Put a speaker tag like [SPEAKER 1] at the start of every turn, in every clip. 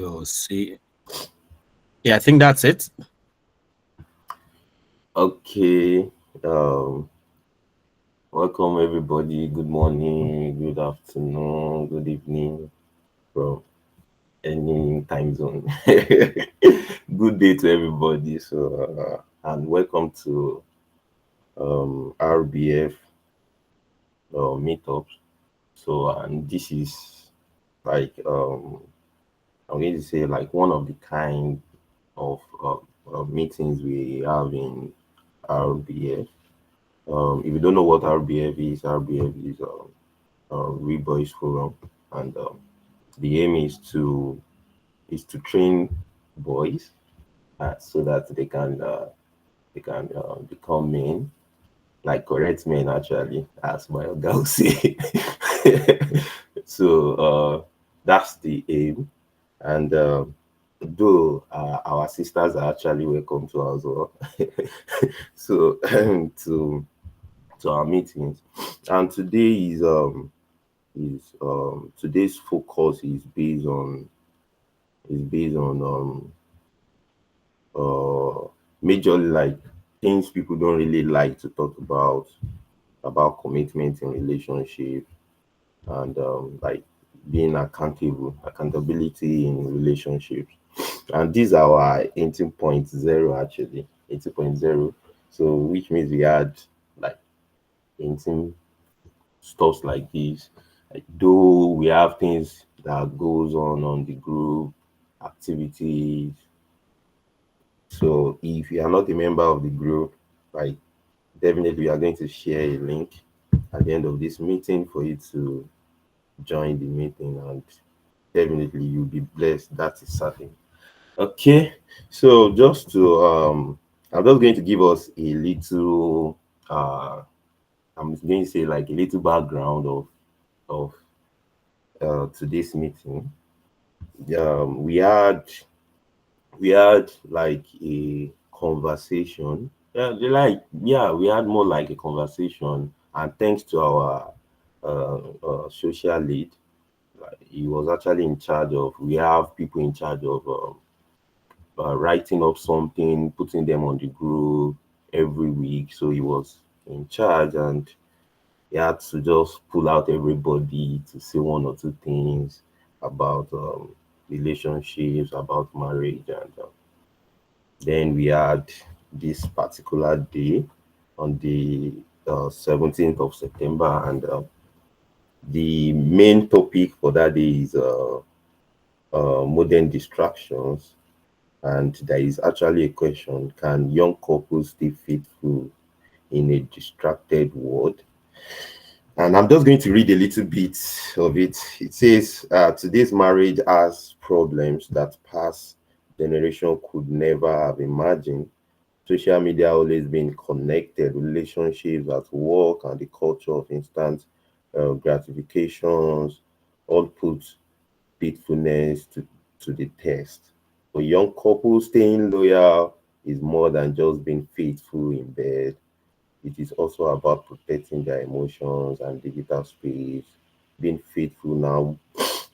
[SPEAKER 1] We'll see. Yeah, I think that's it.
[SPEAKER 2] Okay. Welcome everybody. Good morning, good afternoon, good evening from any time zone. Good day to everybody. And welcome to RBF meetups. And this is like I'm going to say like one of the kind of meetings we have in RBF. If you don't know what RBF is Boys Forum, and the aim is to train boys so that they can become men, like correct men actually, as my girl say. so that's the aim, and though our sisters are actually welcome to us as well. so to our meetings, and today's focus is based on uh majorly like things people don't really like to talk about commitment in relationship, and like being accountability in relationships. And these are our 18.0 actually, 18.0. So which means we had like 18 stuffs like this. Like, though we have things that goes on the group activities. So if you are not a member of the group, like definitely we are going to share a link at the end of this meeting for you to join the meeting, and definitely you'll be blessed. That is certain. Okay, so I'm just going to give us a little I'm going to say like a little background of today's meeting. Um, we had we had like a conversation. We had more like a conversation, and thanks to our social lead, like, he was actually in charge of. We have people in charge of writing up something, putting them on the group every week. So he was in charge, and he had to just pull out everybody to say one or two things about relationships, about marriage, and then we had this particular day on the 17th of September, and the main topic for that day is modern distractions. And there is actually a question: can young couples stay faithful in a distracted world? And I'm just going to read a little bit of it. It says, today's marriage has problems that past generation could never have imagined. Social media always been connected, relationships at work, and the culture of instant gratifications all put faithfulness to the test. For young couples, staying loyal is more than just being faithful in bed. It is also about protecting their emotions and digital space. Being faithful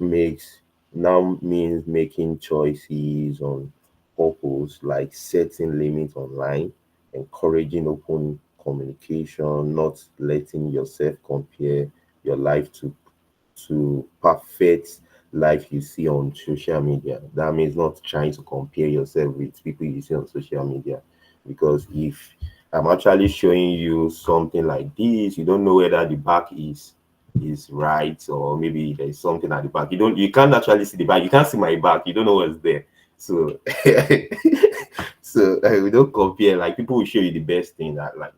[SPEAKER 2] makes now means making choices on purpose, like setting limits online, encouraging open communication, not letting yourself compare your life to perfect life you see on social media. That means not trying to compare yourself with people you see on social media. Because if I'm actually showing you something like this, you don't know whether the back is right, or maybe there's something at the back. You can't actually see the back. You can't see my back. You don't know what's there. So we don't compare. Like, people will show you the best thing that, like,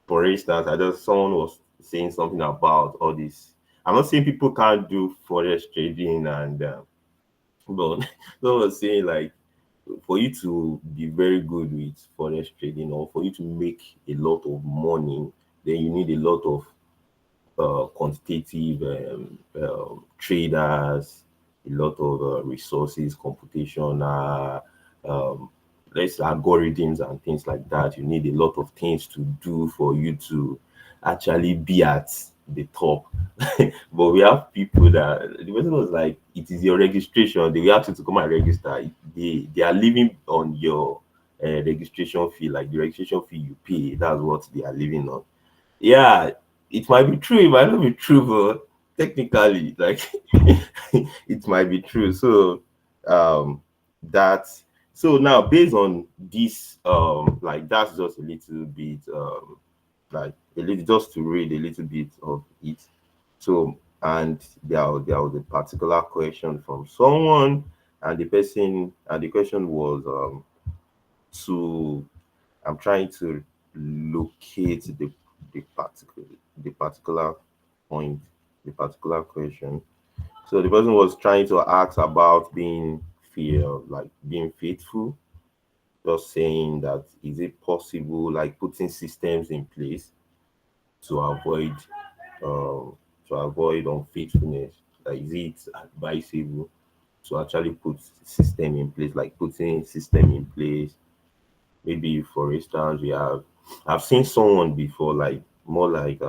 [SPEAKER 2] for instance, I just someone was saying something about all this. I'm not saying people can't do forex trading, and but someone was saying like, for you to be very good with forex trading, or for you to make a lot of money, then you need a lot of quantitative traders, a lot of resources, computation, let's algorithms and things like that. You need a lot of things to do for you to actually be at the top. But we have people that the person was like, it is your registration. They will ask you to come and register. They are living on your registration fee, like the registration fee you pay. That's what they are living on. Yeah, it might be true, it might not be true, but technically, like it might be true. So that so now based on this, like that's just a little bit like a little just to read a little bit of it. So and there was a particular question from someone, and the question was to I'm trying to locate the particular point, the particular question. So the person was trying to ask about being fear, like being faithful, just saying that is it possible, like putting systems in place to avoid unfaithfulness. Like is it advisable to actually put system in place, like putting system in place. Maybe for instance, I've seen someone before, like more like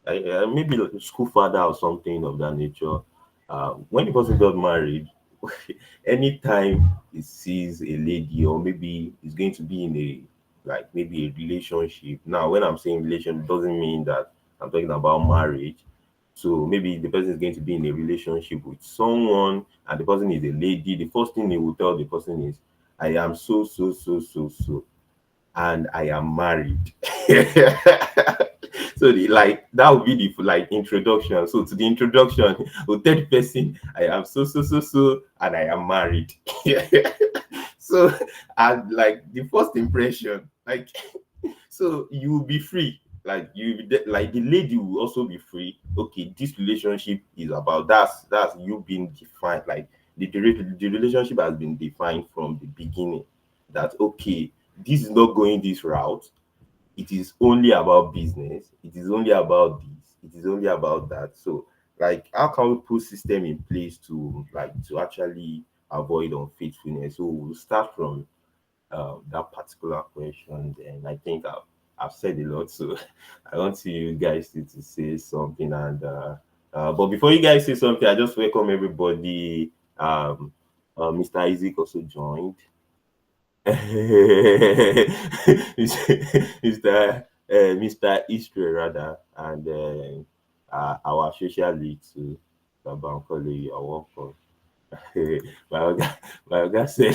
[SPEAKER 2] maybe like a school father or something of that nature. When the person got married, anytime he sees a lady, or maybe he's going to be in a like maybe a relationship. Now, when I'm saying relation, it doesn't mean that I'm talking about marriage. So maybe the person is going to be in a relationship with someone, and the person is a lady. The first thing they will tell the person is, "I am so so so so so." And I am married. So like that would be the like introduction. So to the introduction, we'll tell the person I am so so so so and I am married. So and like the first impression, like so you will be free. Like like the lady will also be free. Okay, this relationship is about that's you being defined. Like the relationship has been defined from the beginning. That okay, this is not going this route. It is only about business. It is only about this. It is only about that. So like how can we put system in place to like to actually avoid unfaithfulness? So we'll start from that particular question. Then I think I've said a lot, so I want you guys to say something. And but before you guys say something, I just welcome everybody. Mr. Isaac also joined. Mr. Eastray rather, and our social lead too. Babankole, you are welcome. My oga said,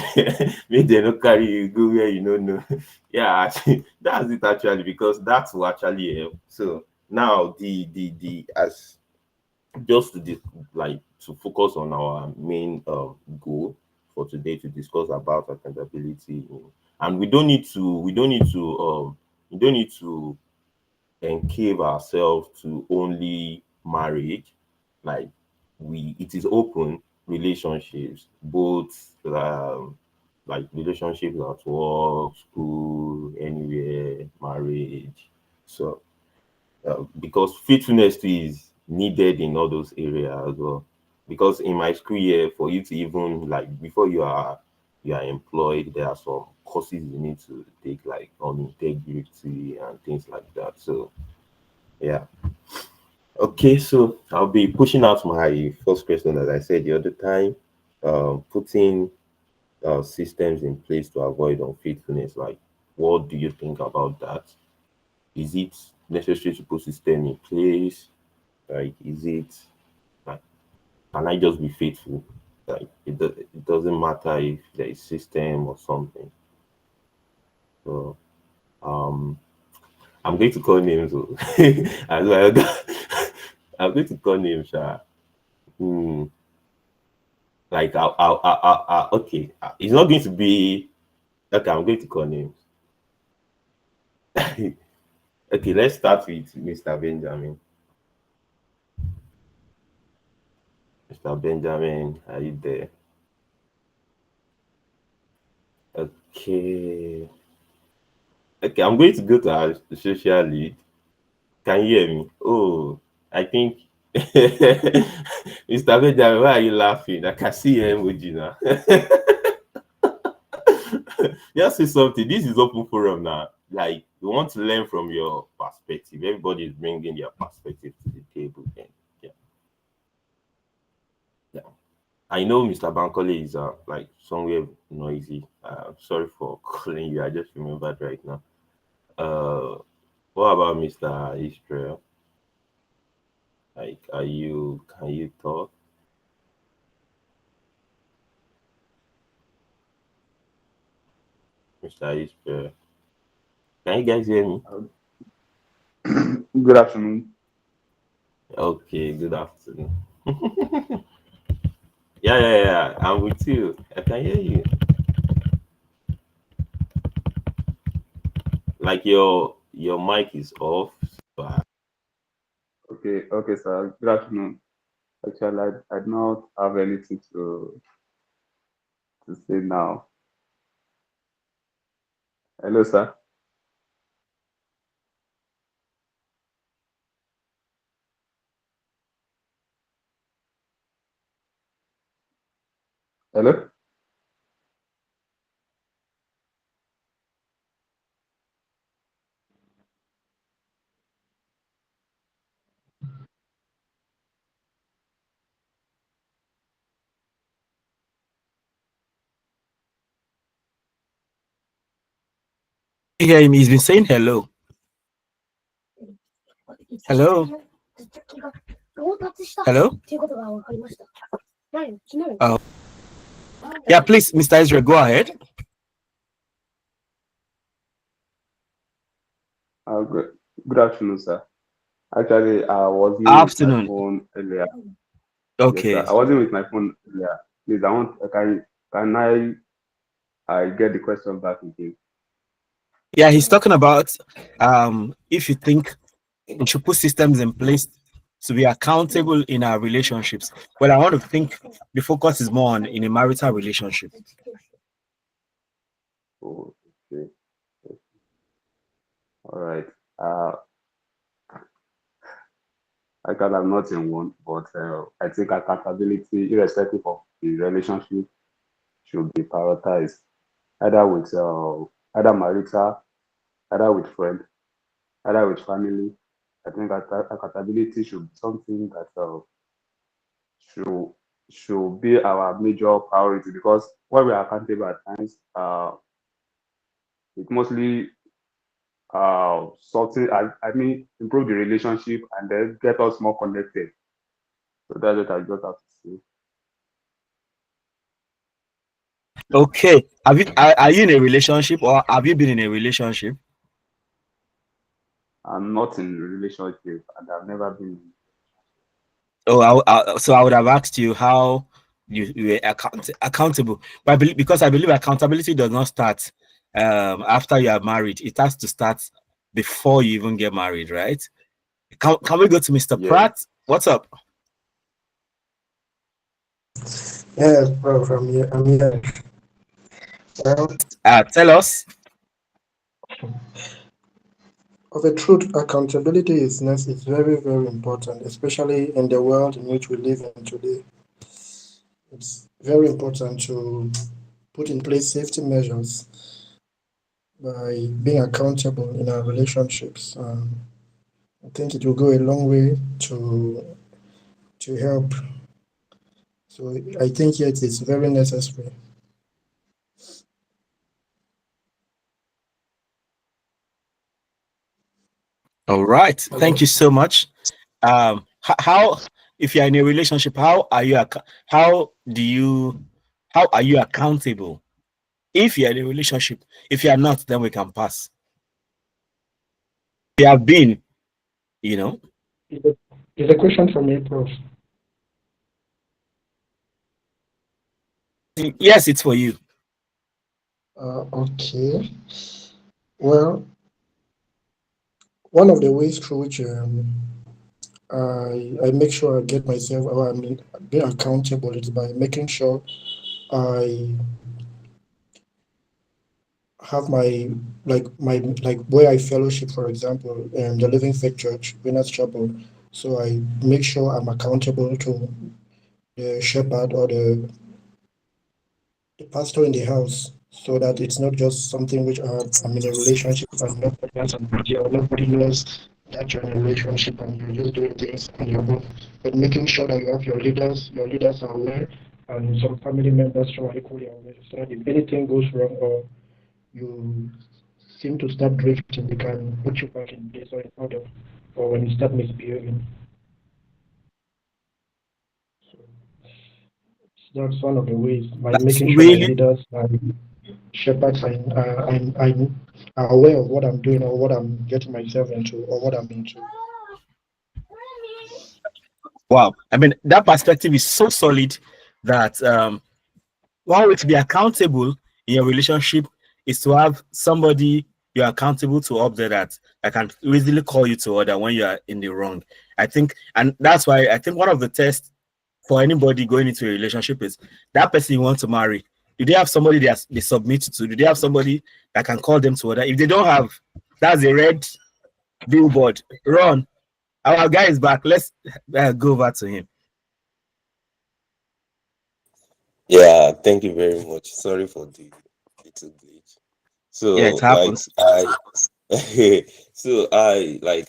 [SPEAKER 2] make dem no carry you go where you no know. Yeah, actually, that's it actually, because that will actually help. So now the as just to like to focus on our main goal for today to discuss about accountability, and we don't need to encave ourselves to only marriage. Like we it is open relationships, both like relationships at work, school, anywhere, marriage. So because faithfulness too is needed in all those areas as well. Because in my school year, for you to even like before you are employed, there are some courses you need to take, like on integrity and things like that. So yeah. Okay, so I'll be pushing out my first question as I said the other time. Putting systems in place to avoid unfaithfulness. Like, what do you think about that? Is it necessary to put system in place? Like, is it like, can I just be faithful? Like, it doesn't matter if there is system or something. So, um, I'm going to call names. As well. I'm going to call names. Hmm. Like, okay, it's not going to be okay. I'm going to call names. Okay, let's start with Mr. Benjamin. Mr. Benjamin, are you there? Okay. Okay, I'm going to go to our social lead. Can you hear me? Oh, I think Mr. Benjamin, why are you laughing? I can see your emoji now. Just say something. This is open forum now. Like, we want to learn from your perspective. Everybody is bringing their perspective to table, then yeah. Yeah. I know Mr. Bankole is like somewhere noisy. Sorry for calling you. I just remembered right now. What about Mr. Israel? Like, can you talk? Mr. Israel? Can you guys hear me?
[SPEAKER 3] Good afternoon.
[SPEAKER 2] Okay, good afternoon. Yeah. I'm with you. I can hear you. Like your mic is off.
[SPEAKER 3] Okay, sir. Good afternoon. Actually, I do not have anything to say now. Hello, sir. Hello.
[SPEAKER 1] You hear him? He's been saying hello. Hello. Hello. Oh. Yeah, please, Mr. Israel, go ahead.
[SPEAKER 3] Good afternoon, sir. Actually, I was in with my
[SPEAKER 1] Afternoon.
[SPEAKER 3] phone earlier. Yes,
[SPEAKER 1] Okay.
[SPEAKER 3] sir. I wasn't with my phone earlier. Please, can I get the question back again?
[SPEAKER 1] Yeah, he's talking about if you think we should put systems in place to be accountable in our relationships. Well, I want to think the focus is more on in a marital relationship.
[SPEAKER 3] Oh, okay. All right. Uh, Actually, I'm not in one, but I think accountability, irrespective of the relationship, should be prioritized, either with either marital, either with friend, either with family. I think accountability should be something that should should be our major priority, because when we are accountable at times, it mostly something I mean improve the relationship and then get us more connected. So that's what I just have to say.
[SPEAKER 1] Okay. Are you in a relationship or have you been in a relationship?
[SPEAKER 3] I'm not in a relationship and I've never been.
[SPEAKER 1] Oh, so I would have asked you how you were accountable, but because I believe accountability does not start after you are married. It has to start before you even get married, right? Can we go to Mr.
[SPEAKER 3] Yes.
[SPEAKER 1] Pratt? What's up?
[SPEAKER 4] Yeah, bro, from here, I'm here. Well,
[SPEAKER 1] Tell us.
[SPEAKER 4] of a truth, accountability is very, very important, especially in the world in which we live in today. It's very important to put in place safety measures by being accountable in our relationships. I think it will go a long way to help. So I think yet it's very necessary.
[SPEAKER 1] All right. Thank you so much. How if you're in a relationship, how are you accountable? If you're in a relationship, if you are not, then we can pass. We have been, you know.
[SPEAKER 4] Is a question from me, Prof.
[SPEAKER 1] Yes, it's for you.
[SPEAKER 4] Okay. Well, one of the ways through which I make sure I get myself, or I mean, being accountable is by making sure I have my where I fellowship, for example, the Living Faith Church, Winners Chapel. So I make sure I'm accountable to the shepherd or the pastor in the house, so that it's not just something which I'm in a relationship and nobody has an idea or nobody knows that you're in a relationship and you're just doing things on your own, but making sure that you have your leaders are aware, and some family members who are equally aware. So that if anything goes wrong or you seem to start drifting, they can put you back in place or in order, or when you start misbehaving. So that's one of the ways by
[SPEAKER 1] That's
[SPEAKER 4] making sure my
[SPEAKER 1] really
[SPEAKER 4] leaders and shepherds are aware of what I'm doing or what I'm getting myself into or what I'm into.
[SPEAKER 1] wow. I mean, that perspective is so solid that one way to be accountable in your relationship is to have somebody you're accountable to up there that can easily call you to order when you are in the wrong. I think, and that's why I think one of the tests for anybody going into a relationship is that person you want to marry. Do they have somebody they submit to? Do they have somebody that can call them to order? If they don't have, that's a red billboard. Run. Our guy is back. Let's go over to him.
[SPEAKER 2] Yeah, thank you very much. Sorry for the little glitch.
[SPEAKER 1] Yeah, it
[SPEAKER 2] So like
[SPEAKER 1] happens.
[SPEAKER 2] I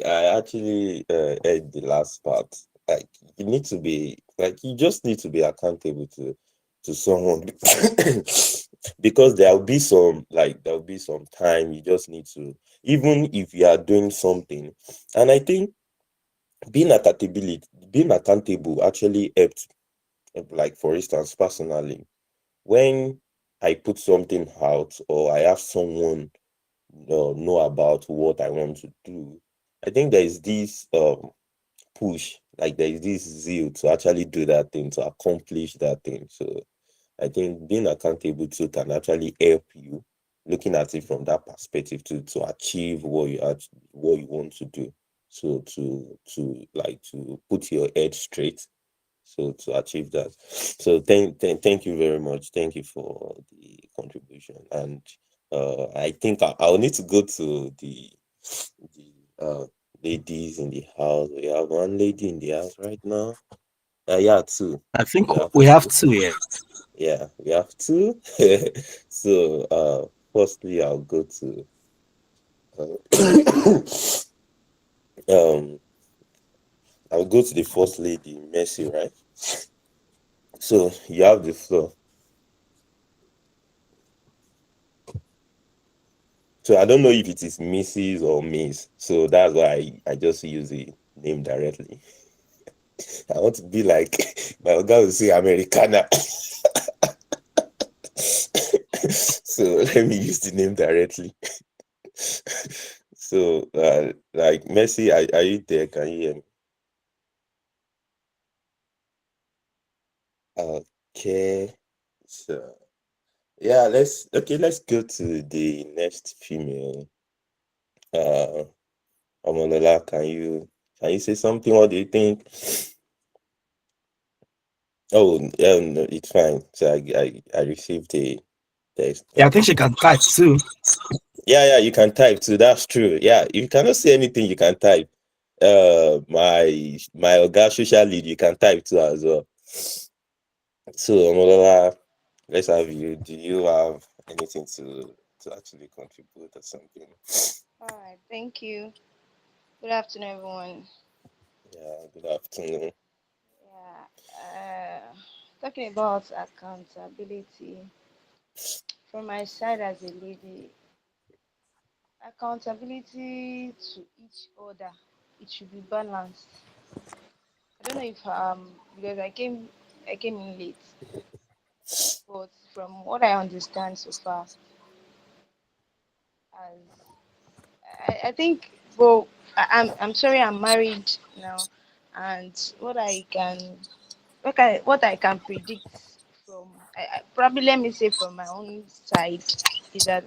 [SPEAKER 2] I actually heard the last part. Like you need to be like you just need to be accountable to someone because there'll be some time you just need to, even if you are doing something. And I think being accountable actually helps, like for instance personally, when I put something out or I have someone know about what I want to do, I think there is this push, like there is this zeal to actually do that thing, to accomplish that thing. So I think being accountable to can actually help you, looking at it from that perspective, to achieve what you want to do. So to put your head straight, so to achieve that. So thank you very much. Thank you for the contribution. And I think I'll need to go to the ladies in the house. We have one lady in the house right now. Yeah, two.
[SPEAKER 1] I think
[SPEAKER 2] We have
[SPEAKER 1] we have
[SPEAKER 2] two.
[SPEAKER 1] two here.
[SPEAKER 2] Yeah, we have two. So firstly I'll go to uh, um I'll go to the first lady, Mercy, right? So you have the floor. So I don't know if it is Mrs. or Miss. So that's why I just use the name directly. I want to be like my guy will say Americana. So let me use the name directly. So like Mercy, are you there? Can you hear me? Okay. So yeah, let's go to the next female. Uh Omolola, can you say something? What do you think? Oh, no, it's fine. So I received a text.
[SPEAKER 1] Yeah, I
[SPEAKER 2] Like,
[SPEAKER 1] think she can type too.
[SPEAKER 2] yeah, you can type too. That's true. Yeah, if you cannot say anything, you can type. My Oga social lead, you can type too as well. So, Omolola, let's have you. Do you have anything to actually contribute or something?
[SPEAKER 5] All right, thank you. Good afternoon, everyone.
[SPEAKER 2] Yeah, good afternoon.
[SPEAKER 5] Yeah, talking about accountability from my side as a lady, accountability to each other, it should be balanced. I don't know if because I came in late, but from what I understand so far, as I think, well, I'm sorry, I'm married now, and what I can predict from probably, let me say, from my own side, is that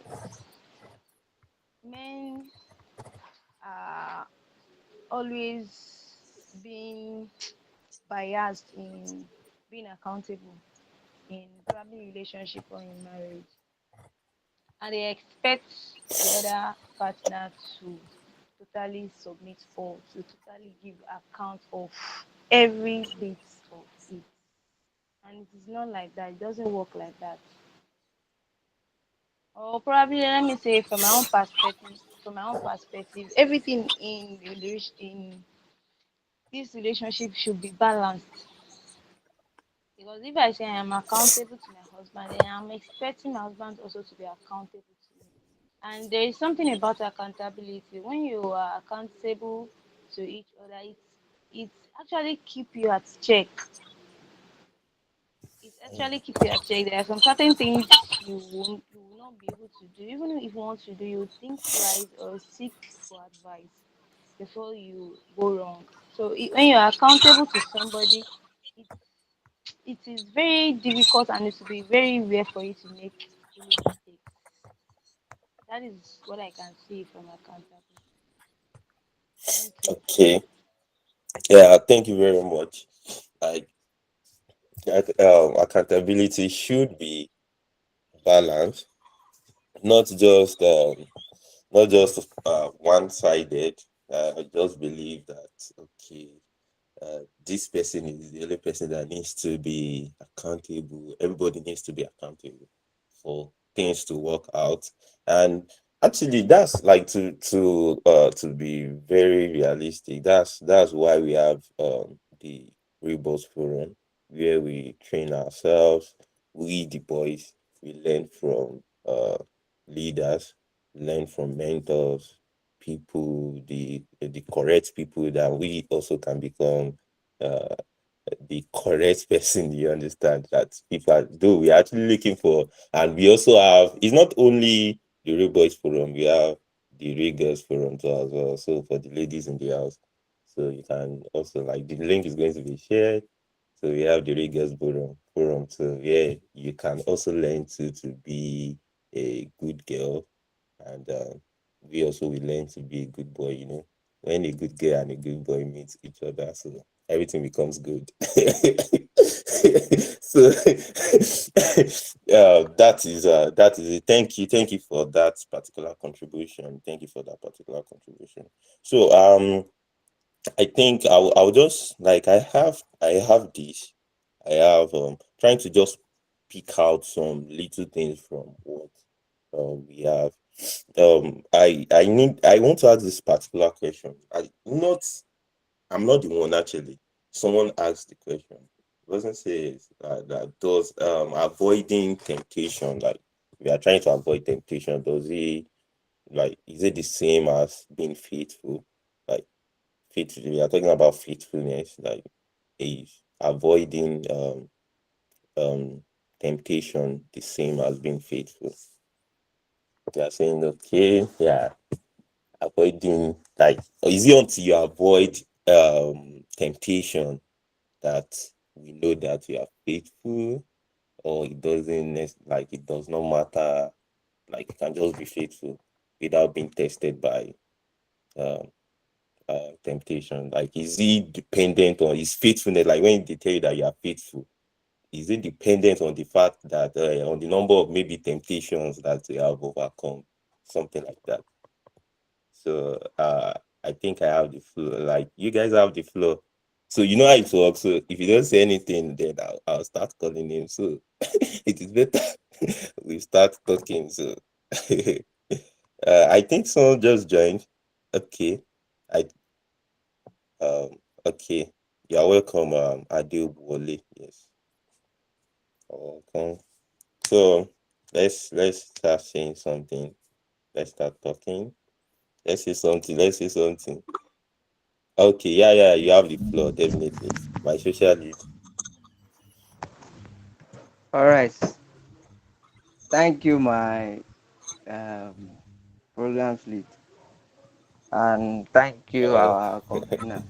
[SPEAKER 5] men are always being biased in being accountable in probably relationship or in marriage, and they expect the other partner to totally submit or to totally give account of every bit of it, and it is not like that. It doesn't work like that. Or probably let me say from my own perspective, everything in in this relationship should be balanced. Because if I say I am accountable to my husband, then I'm expecting my husband also to be accountable to me. And there is something about accountability. When you are accountable to each other, it actually keep you at check. It actually keep you at check. There are some certain things you will not be able to do. Even if you want to do, you think twice or seek for advice before you go wrong. So when you are accountable to somebody, it it is very difficult and it will be very rare for you to make any mistakes. That is what I can see from accountability. Thank you.
[SPEAKER 2] Okay. Yeah, thank you very much. Like, accountability should be balanced, not just one-sided. I just believe that okay, this person is the only person that needs to be accountable. Everybody needs to be accountable for things to work out. And actually, that's like to be very realistic. That's why we have the Boys Forum, where we train ourselves. We the boys, we learn from leaders, learn from mentors, people, the correct people that we also can become uh, the correct person. You understand that people are, though we're actually looking for, and we also have, it's not only the Real Boys Forum, we have the Real Girls Forum too as well. So for the ladies in the house, so you can also, like, the link is going to be shared. So we have the Real Girls Forum, so yeah, you can also learn to be a good girl, and we also will learn to be a good boy. When a good girl and a good boy meet each other, so everything becomes good. So that is it. Thank you for that particular contribution. Thank you for that particular contribution. So I think I'll just, like, I have this. I have trying to just pick out some little things from what we have. I want to ask this particular question. I'm not the one, actually. Someone asked the question. It doesn't say that does avoiding temptation, like, we are trying to avoid temptation, does it, like, is it the same as being faithful? Like, faithful, we are talking about faithfulness, like, is avoiding temptation the same as being faithful? They are saying, okay, yeah, avoiding, like, is it until you avoid temptation that we know that you are faithful, or it doesn't like, it does not matter, like, you can just be faithful without being tested by um temptation? Like, is it dependent on his faithfulness? Like, when they tell you that you are faithful, is it dependent on the fact that on the number of maybe temptations that you have overcome, something like that? So I think I have the floor. Like, you guys have the floor. So you know how it works. So if you don't say anything, then I'll start calling him. So it is better we start talking. So I think someone just joined. Okay. I okay. You're welcome, Adil Wole. Yes. You're welcome. So let's start saying something. Let's start talking. Let's say something. Okay, yeah, you have the floor, definitely. My social lead.
[SPEAKER 6] All right. Thank you, my um, program lead. And thank you,
[SPEAKER 2] Uh,
[SPEAKER 6] our convener,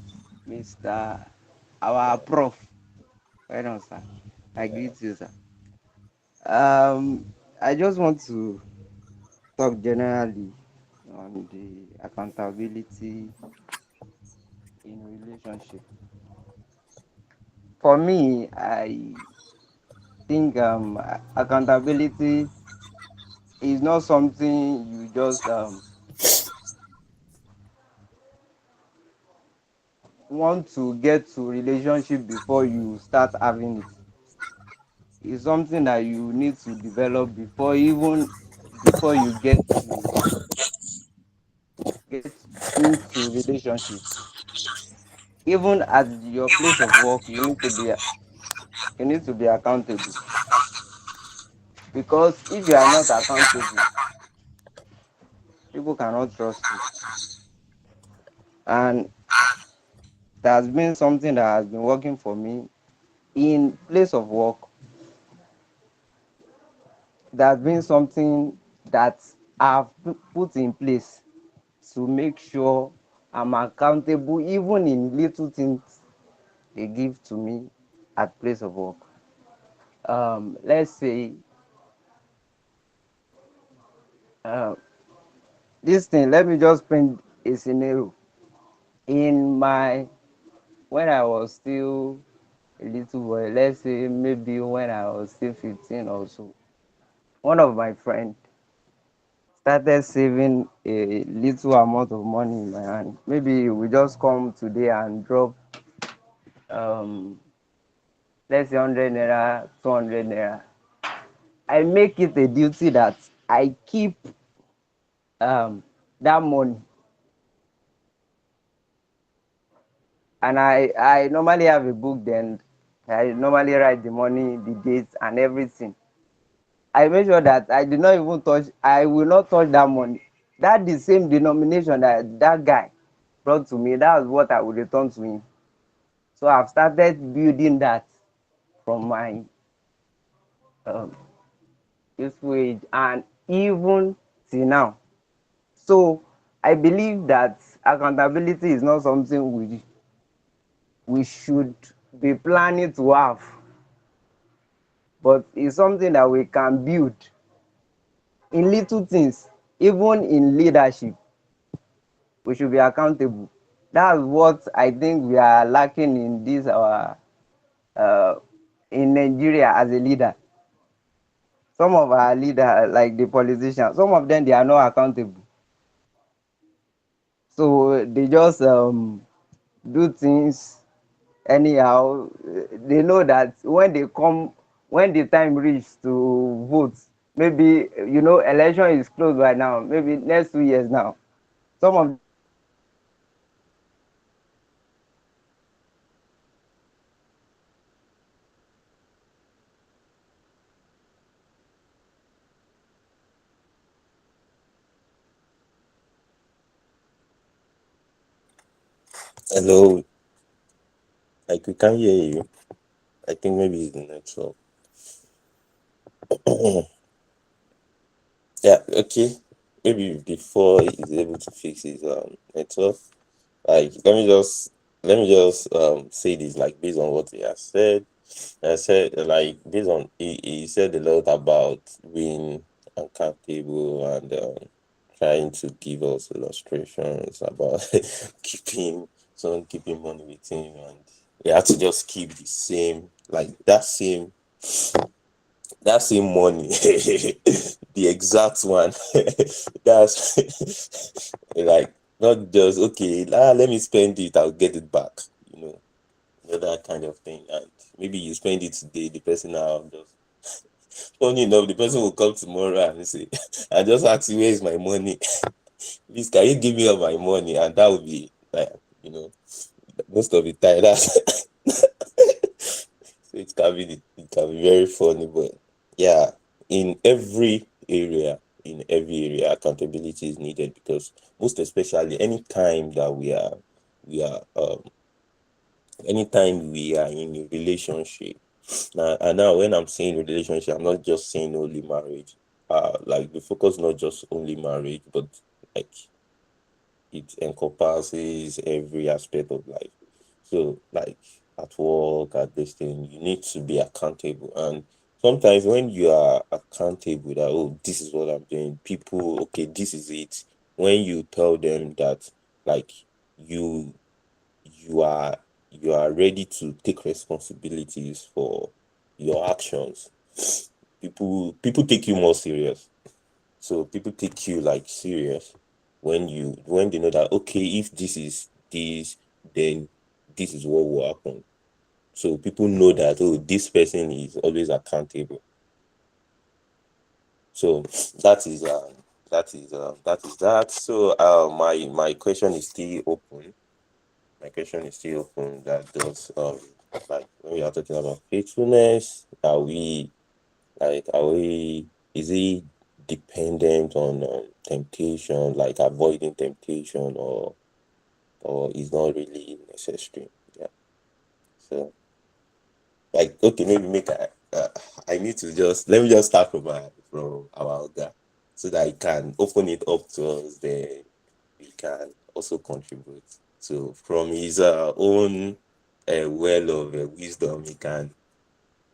[SPEAKER 6] Mr. Our Prof. Well done, sir. I greet you, sir. I just want to talk generally on the accountability in relationship. For me, I think accountability is not something you just want to get to relationship before you start having it. It's something that you need to develop before even before you get into relationship. Even at your place of work, you need to be accountable, because if you are not accountable, people cannot trust you. And that's been something that has been working for me in place of work. That's been something that I've put in place to make sure I'm accountable even in little things they give to me at place of work. Let's say uh, this thing. Let me just paint a scenario. In my When I was still a little boy, let's say maybe when I was still 15 or so, one of my friends started saving a little amount of money in my hand. Maybe we just come today and drop, um, let's say 100 naira, 200 naira. I make it a duty that I keep that money, and I normally have a book. Then I normally write the money, the dates, and everything. I make sure that I did not even touch, I will not touch that money. That the same denomination that that guy brought to me, that's what I will return to him. So I've started building that from my um, useful age and even till now. So I believe that accountability is not something we should be planning to have, but it's something that we can build in little things, even in leadership. We should be accountable. That's what I think we are lacking in this our uh, in Nigeria as a leader. Some of our leaders, like the politicians, some of them they are not accountable. So they just do things anyhow. They know that when the time reach to vote, maybe election is close by now. Maybe next 2 years now. Some of
[SPEAKER 2] Hello, like we can't hear you. I think maybe it's the network. Yeah, okay. Maybe before he's able to fix his network, like let me just say this, like based on what he has said. I said, like, based on he said a lot about being accountable and trying to give us illustrations about keeping money with him, and he had to just keep the same, like that same money, the exact one. That's like not just okay. Let me spend it. I'll get it back. That kind of thing. And maybe you spend it today. The person now just funny enough, the person will come tomorrow and say, "I just ask you where is my money? Please, can you give me all my money?" And that would be like, most of the time that's so it can be very funny, but yeah, in every area, accountability is needed, because most especially anytime we are in a relationship. Now when I'm saying relationship, I'm not just saying only marriage. Like the focus not just only marriage, but like it encompasses every aspect of life. So, like at work, at this thing, you need to be accountable. And sometimes when you are accountable, that, oh, this is what I'm doing, people, okay, this is it. When you tell them that, like, you you are you are ready to take responsibilities for your actions, people take you more serious. So people take you like serious when they know that, okay, if this is this, then this is what will happen. So people know that, oh, this person is always accountable. So that is that. So my question is still open. My question is still open. That does like when we are talking about faithfulness, is it dependent on temptation, like avoiding temptation, or is not really necessary? Yeah. So like, okay, maybe I need to let me just start from our guy, so that he can open it up to us. Then we can also contribute. So from his own well of wisdom, he can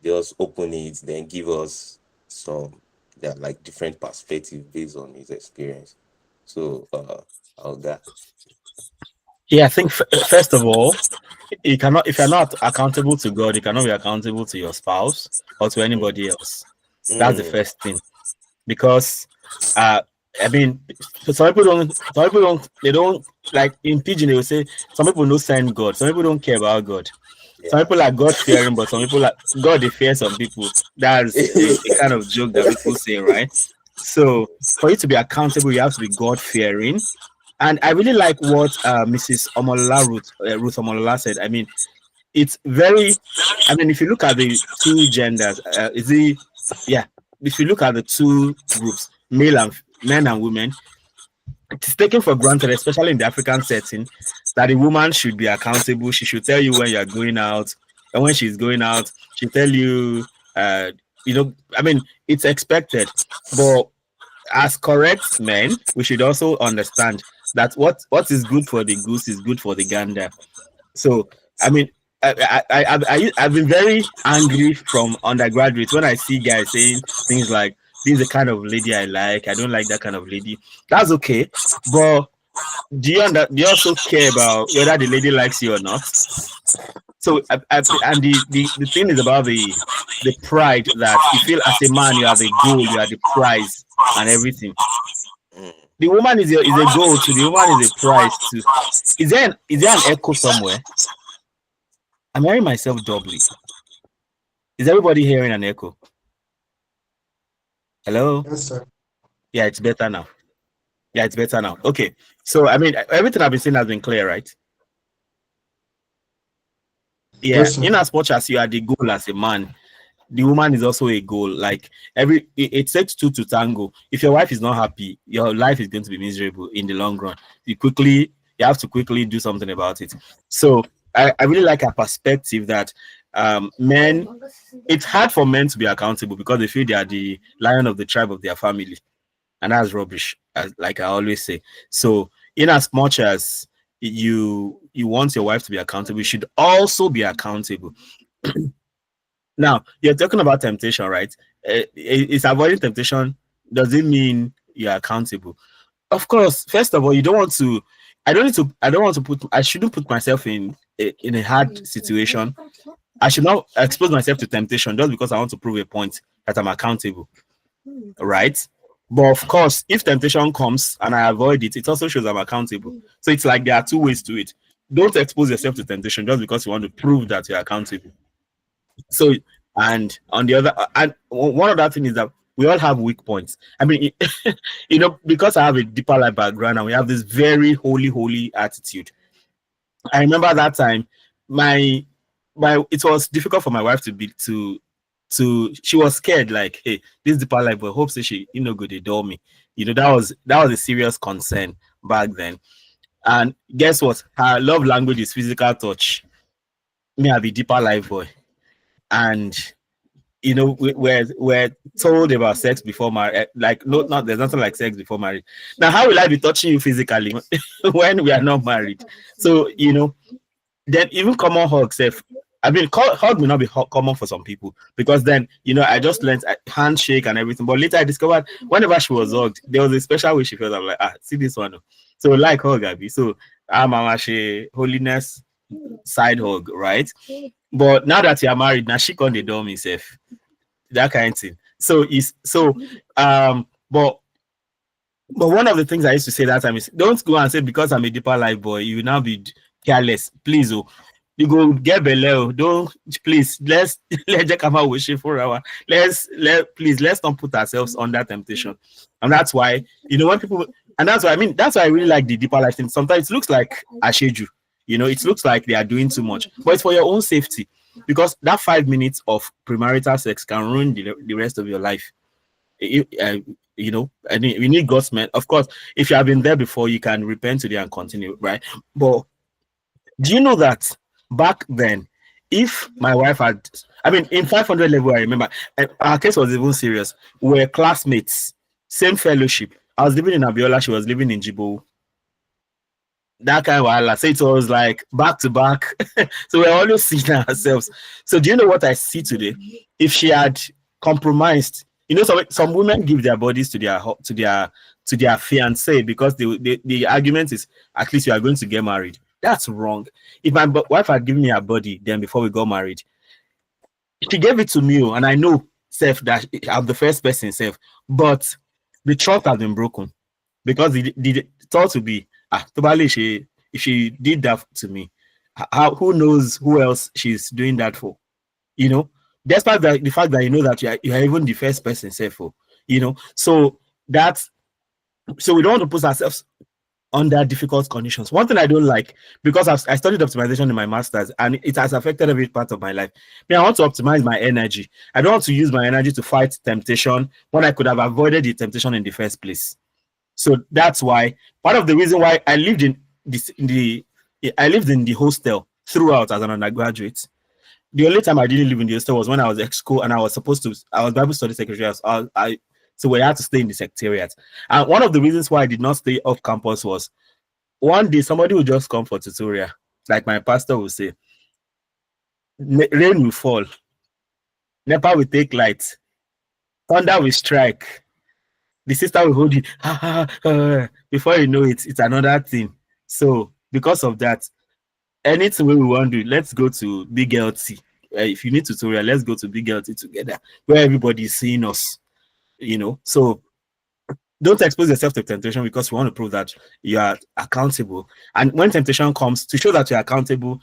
[SPEAKER 2] just open it, then give us some like different perspective based on his experience. So our guy.
[SPEAKER 1] Yeah, I think first of all, you cannot, if you're not accountable to God, you cannot be accountable to your spouse or to anybody else. That's the first thing. Because I mean, some people don't, they don't, like in Pigeon, they will say some people don't send God, some people don't care about God. Some people are God fearing, but some people are God, they fear some people. That's a kind of joke that people say, right? So for you to be accountable, you have to be God fearing. And I really like what Mrs. Ruth Omolola said. I mean, it's very, I mean, if you look at the two genders, yeah, if you look at the two groups, men and women, it's taken for granted, especially in the African setting, that a woman should be accountable. She should tell you when you're going out, and when she's going out, she'll tell you, I mean, it's expected. But as correct men, we should also understand that what is good for the goose is good for the gander. So, I mean, I've been very angry from undergraduates when I see guys saying things like, "This is the kind of lady I like. I don't like that kind of lady." That's okay, but do you also care about whether the lady likes you or not? So, and the thing is about the pride that you feel as a man, you are the goal, you are the prize, and everything. The woman is a goal to the woman is a prize too. Is there an echo somewhere? I'm hearing myself doubly. Is everybody hearing an echo? Hello?
[SPEAKER 4] Yes, sir.
[SPEAKER 1] Yeah, it's better now. Yeah, it's better now. Okay. So, I mean, everything I've been saying has been clear, right? Yeah.
[SPEAKER 4] Yes, sir.
[SPEAKER 1] In as much as you are the goal as a man, the woman is also a goal. Like it takes two to tango. If your wife is not happy, your life is going to be miserable in the long run. You have to quickly do something about it. So I really like a perspective that men, it's hard for men to be accountable because they feel they are the lion of the tribe of their family, and that's rubbish, like I always say. So in as much as you want your wife to be accountable, you should also be accountable. Now, you're talking about temptation, right? Is avoiding temptation, does it mean you're accountable? Of course, first of all, you don't want to, I shouldn't put myself in a hard situation. I should not expose myself to temptation just because I want to prove a point that I'm accountable, right? But of course, if temptation comes and I avoid it, it also shows I'm accountable. So it's like there are two ways to it. Don't expose yourself to temptation just because you want to prove that you're accountable. So, and on the other, and one other thing is that we all have weak points. I mean, because I have a deeper life background and we have this very holy attitude. I remember that time, my it was difficult for my wife she was scared, like, hey, this deeper life, but hope so she go they door me. That was a serious concern back then. And guess what? Her love language is physical touch. Me, I be deeper life boy. And we're told about sex before marriage. Like, no, not there's nothing like sex before marriage. Now, how will I be touching you physically when we are not married? So, then even common hugs, I mean, hug may not be common for some people because then, I just learned handshake and everything. But later I discovered whenever she was hugged, there was a special way she felt. I'm like, see this one. So, like hug, Abby. So, I'm actually holiness side hug, right? But now that you are married, now she can't the door himself. That kind of thing. But one of the things I used to say that time is don't go and say because I'm a deeper life boy, you will now be careless. Please, You go get below. Don't please. Let's come out with shit for our. Let's not put ourselves under temptation, and that's why when people, and that's why that's why I really like the deeper life thing. Sometimes it looks like asheju, it looks like they are doing too much, but it's for your own safety, because that 5 minutes of premarital sex can ruin the rest of your life. And we need God's man. Of course, if you have been there before, you can repent today and continue, right? But do you know that back then, if my wife had, in 500 level, I remember our case was even serious. We were classmates, same fellowship. I was living in Abiola, she was living in Jibo. That kind of wahala. So it was like back to back. So we're always seeing ourselves. So do you know what I see today? If she had compromised, some women give their bodies to their fiance because the argument is, at least you are going to get married. That's wrong. If my wife had given me her body then before we got married, she gave it to me, and I know self that I'm the first person self, but the trust has been broken because the thought to be if she did that to me, who knows who else she's doing that for, despite the fact that that you are even the first person self for, so we don't want to put ourselves under difficult conditions. One thing I don't like, because I studied optimization in my master's and it has affected every part of my life. I want to optimize my energy. I don't want to use my energy to fight temptation when I could have avoided the temptation in the first place. So that's why part of the reason why I lived in the hostel throughout as an undergraduate. The only time I didn't live in the hostel was when I was ex-school and I was Bible study secretary. So we had to stay in the secretariat. And one of the reasons why I did not stay off campus was one day somebody would just come for tutorial. Like my pastor would say, rain will fall, NEPA will take light, thunder will strike, the sister will hold you. Before you know it, it's another thing. So because of that, anything we want to do, let's go to Big LT. If you need tutorial, let's go to Big LT together, where everybody is seeing us. So don't expose yourself to temptation, because we want to prove that you are accountable. And when temptation comes, to show that you're accountable,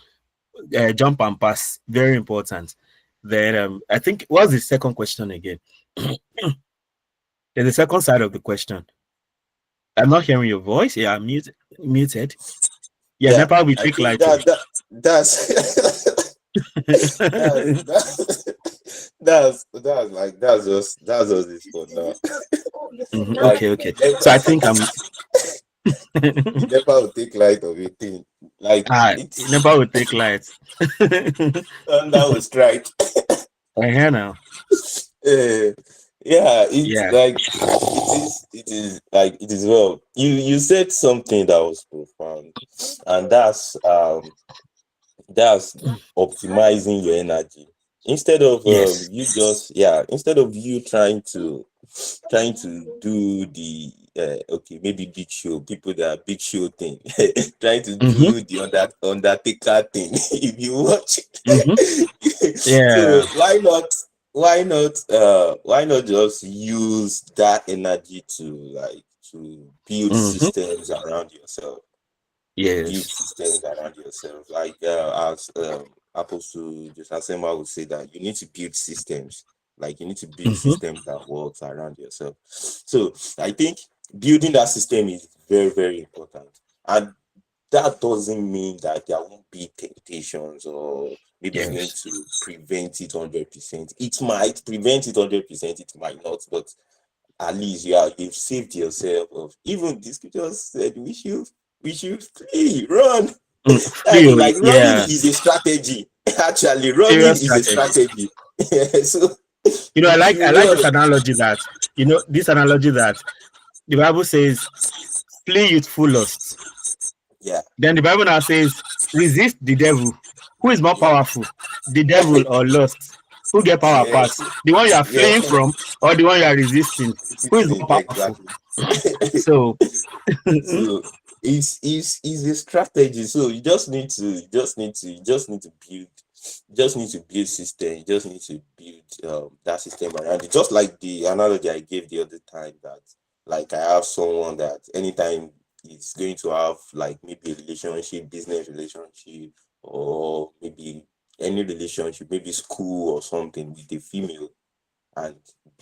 [SPEAKER 1] jump and pass, very important. Then I think, what's the second question again? There's the second side of the question. I'm not hearing your voice. Yeah, I'm muted. Yeah, NEPA will take light.
[SPEAKER 2] That's just this for now.
[SPEAKER 1] Okay. So I think I'm
[SPEAKER 2] NEPA will take light of a thing.
[SPEAKER 1] NEPA will take light.
[SPEAKER 2] And that was strike.
[SPEAKER 1] I hear now.
[SPEAKER 2] It is well. You said something that was profound, and that's optimizing your energy. Instead of instead of you trying to do the maybe big show, people that are big show thing, trying to do the Undertaker thing. If you watch it, so why not just use that energy to build systems around yourself?
[SPEAKER 1] Yes.
[SPEAKER 2] Build systems around yourself. As Apostle Josasema would say, that you need to build systems. You need to build systems that works around yourself. So I think building that system is very, very important. And that doesn't mean that there won't be temptations, or maybe it's going to prevent it 100%. It might prevent it 100%, it might not, but at least you've saved yourself of, even the scriptures said we should flee, run. Running is a strategy. Actually, running is a strategy. So
[SPEAKER 1] I like this analogy that the Bible says, flee youthful lust.
[SPEAKER 2] Yeah.
[SPEAKER 1] Then the Bible now says, resist the devil. Who is more powerful, the devil or lust? Who get power past? The one you are fleeing from, or the one you are resisting? Who is more powerful?
[SPEAKER 2] Exactly.
[SPEAKER 1] So
[SPEAKER 2] it's a strategy. So you just need to build system. You just need to build that system around it. Just like the analogy I gave the other time, that I have someone that anytime it's going to have maybe a relationship, business relationship, or maybe any relationship, maybe school or something with a female, and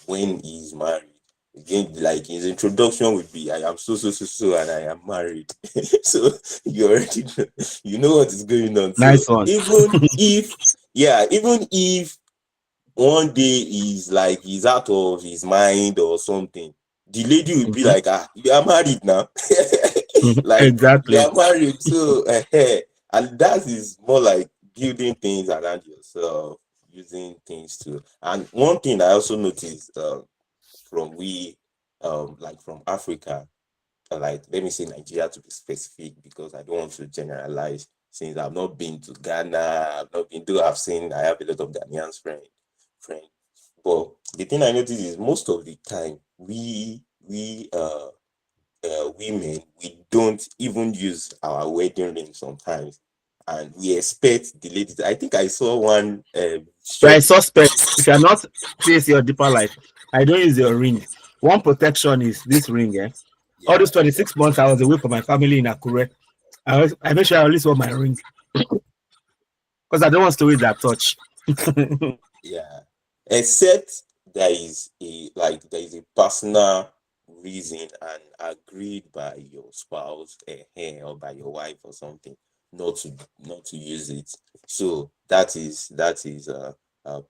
[SPEAKER 2] when he's married, again, like his introduction would be, I am so, and I am married. So you already know, you know what is going on.
[SPEAKER 1] Nice
[SPEAKER 2] So
[SPEAKER 1] one.
[SPEAKER 2] even if one day he's out of his mind or something, the lady will be like, you are married now. Like,
[SPEAKER 1] Exactly.
[SPEAKER 2] you are married. So and that is more like building things around yourself, using things to. And one thing I also noticed from from Africa, like, let me say Nigeria to be specific, because I don't want to generalize, since I've not been to Ghana, I've not been, though I have a lot of Ghanaians friend. But the thing I notice is most of the time we women, we don't even use our wedding ring sometimes, and we expect the ladies. I think I saw one
[SPEAKER 1] You're a suspect. If you're not serious your deeper life, I don't use your ring. One protection is this ring. All those 26 months I was away from my family in Akure, I make sure I at least wear my ring because I don't want stories that touch.
[SPEAKER 2] Yeah, except there is a personal reason and agreed by your spouse or by your wife or something, not to use it. So that is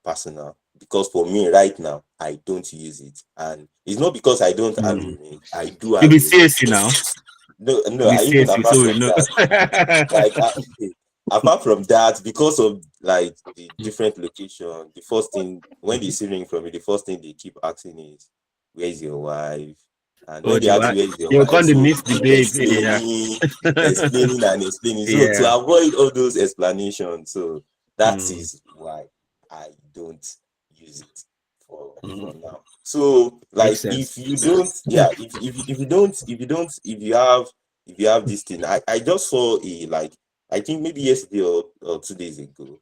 [SPEAKER 2] personal, because for me right now I don't use it, and it's not because I don't have a ring. I do
[SPEAKER 1] You
[SPEAKER 2] have
[SPEAKER 1] be
[SPEAKER 2] a ring.
[SPEAKER 1] CAC now.
[SPEAKER 2] No,
[SPEAKER 1] You be
[SPEAKER 2] even
[SPEAKER 1] CAC,
[SPEAKER 2] apart
[SPEAKER 1] so
[SPEAKER 2] from
[SPEAKER 1] we know.
[SPEAKER 2] that, like apart from that, because of like the different location, the first thing when they see ring from you, the first thing they keep asking is, "Where's your wife?" And
[SPEAKER 1] Oh,
[SPEAKER 2] when they
[SPEAKER 1] the
[SPEAKER 2] ask you
[SPEAKER 1] what?
[SPEAKER 2] where's your
[SPEAKER 1] You
[SPEAKER 2] wife,
[SPEAKER 1] can't
[SPEAKER 2] so
[SPEAKER 1] miss
[SPEAKER 2] you
[SPEAKER 1] the
[SPEAKER 2] keep
[SPEAKER 1] babe. Yeah.
[SPEAKER 2] explaining. So
[SPEAKER 1] Yeah.
[SPEAKER 2] to avoid all those explanations, so that
[SPEAKER 1] Mm.
[SPEAKER 2] is why I don't use it for
[SPEAKER 1] Mm.
[SPEAKER 2] now. So
[SPEAKER 1] Makes
[SPEAKER 2] like,
[SPEAKER 1] sense.
[SPEAKER 2] if you don't, yeah, if you have this thing, I just saw I think maybe yesterday or 2 days ago,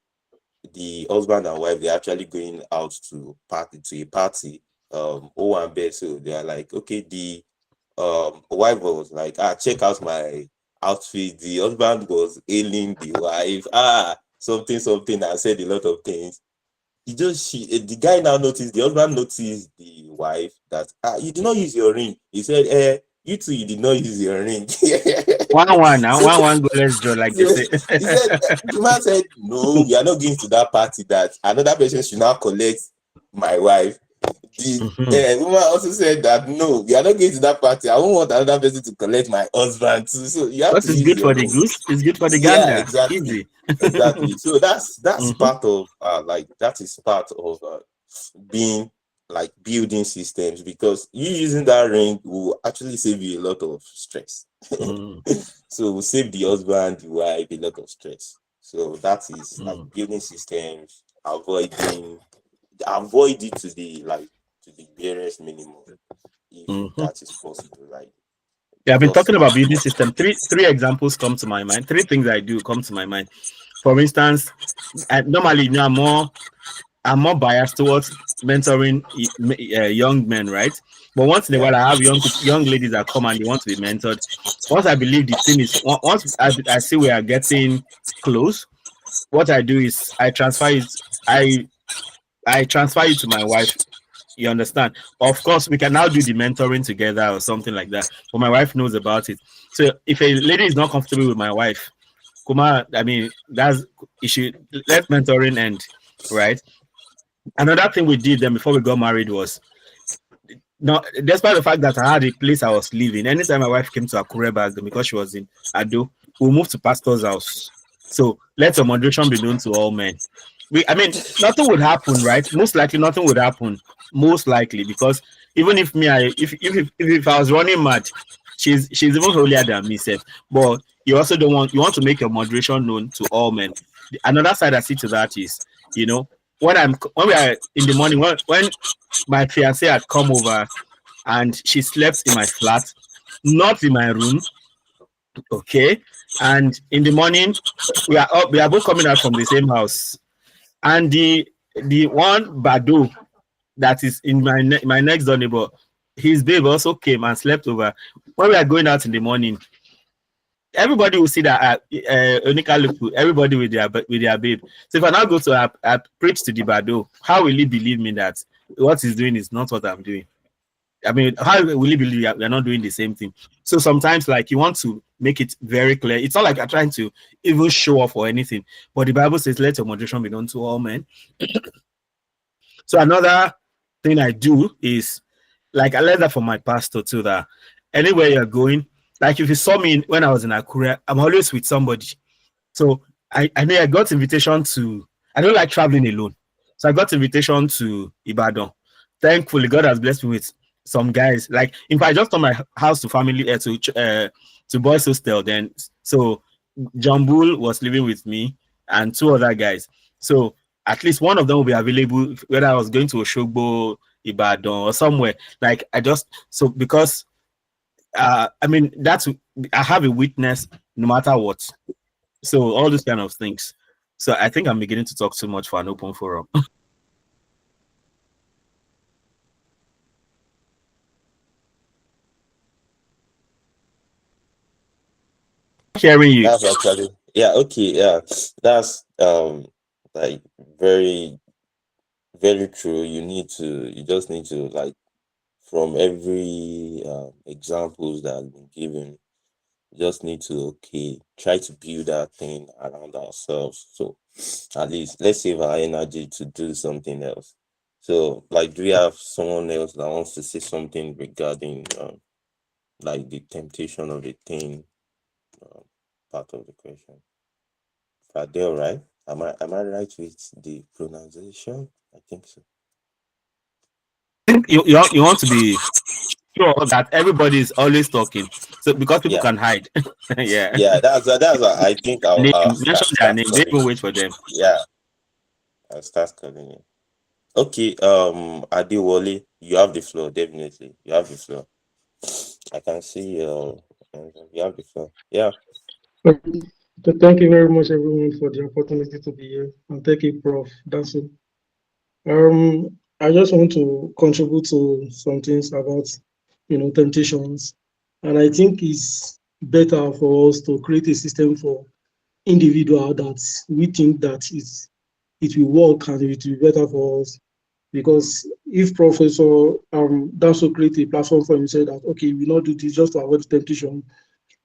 [SPEAKER 2] the husband and wife, they're actually going out to a party, Owambe. So they are like, okay, the wife was like, check out my outfit. The husband was hailing the wife, something, and said a lot of things. The guy now noticed, the husband noticed the wife, that you did not use your ring. He said, you two, you did not use your ring.
[SPEAKER 1] One now.
[SPEAKER 2] So,
[SPEAKER 1] One go, let's draw, like they
[SPEAKER 2] so
[SPEAKER 1] say.
[SPEAKER 2] he said, the man said, no, we are not going to that party, that another person should now collect my wife. The woman also said that, no, we are not going to that party. I won't want another person to collect my husband too. So you have
[SPEAKER 1] What
[SPEAKER 2] to
[SPEAKER 1] is
[SPEAKER 2] use
[SPEAKER 1] good for
[SPEAKER 2] your
[SPEAKER 1] the
[SPEAKER 2] own.
[SPEAKER 1] goose is good for the
[SPEAKER 2] Yeah,
[SPEAKER 1] gander.
[SPEAKER 2] exactly.
[SPEAKER 1] Easy.
[SPEAKER 2] Exactly. So that's
[SPEAKER 1] Mhm.
[SPEAKER 2] part of that is part of being like building systems, because you using that ring will actually save you a lot of stress.
[SPEAKER 1] Mm.
[SPEAKER 2] So we save the husband, the wife a lot of stress. So that is like
[SPEAKER 1] Mm.
[SPEAKER 2] building systems, avoid it to the barest minimum, if
[SPEAKER 1] Mhm.
[SPEAKER 2] that is possible, right?
[SPEAKER 1] Yeah, I've been
[SPEAKER 2] Because
[SPEAKER 1] talking about building system. Three examples come to my mind. Three things I do come to my mind. For instance, normally, I'm more biased towards mentoring young men, right? But once in a while, I have young ladies that come and they want to be mentored. Once I believe the thing is, once I see we are getting close, what I do is I transfer it. I transfer it to my wife. You understand? Of course, we can now do the mentoring together or something like that. But my wife knows about it. So if a lady is not comfortable with my wife, Kuma, I mean, that's issue. Let mentoring end, right? Another thing we did then before we got married was, no, despite the fact that I had a place I was living, anytime my wife came to Akure back then, because she was in Ado, we moved to pastor's house. So let your moderation be known to all men. I mean, nothing would happen, right? Most likely, nothing would happen. Most likely, because even if me, if I was running mad, she's even holier than me, self. But you also don't want, you want to make your moderation known to all men. Another side I see to that is, when we are in the morning, when my fiance had come over and she slept in my flat, not in my room, okay. And in the morning, we are both coming out from the same house, and the one Badu that is in my next door neighbor, his babe also came and slept over. When we are going out in the morning, everybody will see that Onika look good. Everybody with their babe. So if I now go to preach to the Bado, how will he believe me that what he's doing is not what I'm doing? I mean, how will he believe we're not doing the same thing? So sometimes, like, you want to make it very clear. It's not like you're trying to even show off or anything. But the Bible says, "Let your moderation be done to all men." So another thing I do is, like, I learned that from my pastor too, that anywhere you're going, like if you saw me when I was in Akure, I'm always with somebody. So I know I got invitation to, I don't like traveling alone. So I got invitation to Ibadan. Thankfully, God has blessed me with some guys. Like, in fact, I just turned my house to family to boys hostel then. So John Bull was living with me and two other guys. So at least one of them will be available whether I was going to Oshogbo, Ibadan, or somewhere. Like, I just, so because I mean, that's, I have a witness no matter what. So all these kind of things. So I think I'm beginning to talk too much for an open forum. Hearing you.
[SPEAKER 2] That's actually, yeah, okay, yeah. That's like very, very true. You just need to, like, from every examples that have been given, you just need to try to build that thing around ourselves. So at least let's save our energy to do something else. So, like, do we have someone else that wants to say something regarding like the temptation of the thing part of the question? Fadel, right? Am I right with the pronunciation? I think so.
[SPEAKER 1] I think you want to be sure that everybody is always talking. So because people
[SPEAKER 2] Yeah,
[SPEAKER 1] can hide. Yeah.
[SPEAKER 2] yeah. That's what I think.
[SPEAKER 1] Name,
[SPEAKER 2] I'll
[SPEAKER 1] mention their
[SPEAKER 2] start
[SPEAKER 1] name. Don't
[SPEAKER 2] calling
[SPEAKER 1] even
[SPEAKER 2] you.
[SPEAKER 1] wait for them.
[SPEAKER 2] Yeah, I'll start calling you. Okay. Adewale, you have the floor. Definitely, you have the floor. I can see. You have the floor. Yeah.
[SPEAKER 4] Okay. Thank you very much, everyone, for the opportunity to be here. And thank you, Prof. Danso. I just want to contribute to some things about, temptations. And I think it's better for us to create a system for individual that we think that it will work and it will be better for us. Because if Professor Danso create a platform for himself that, okay, we not do this just to avoid temptation,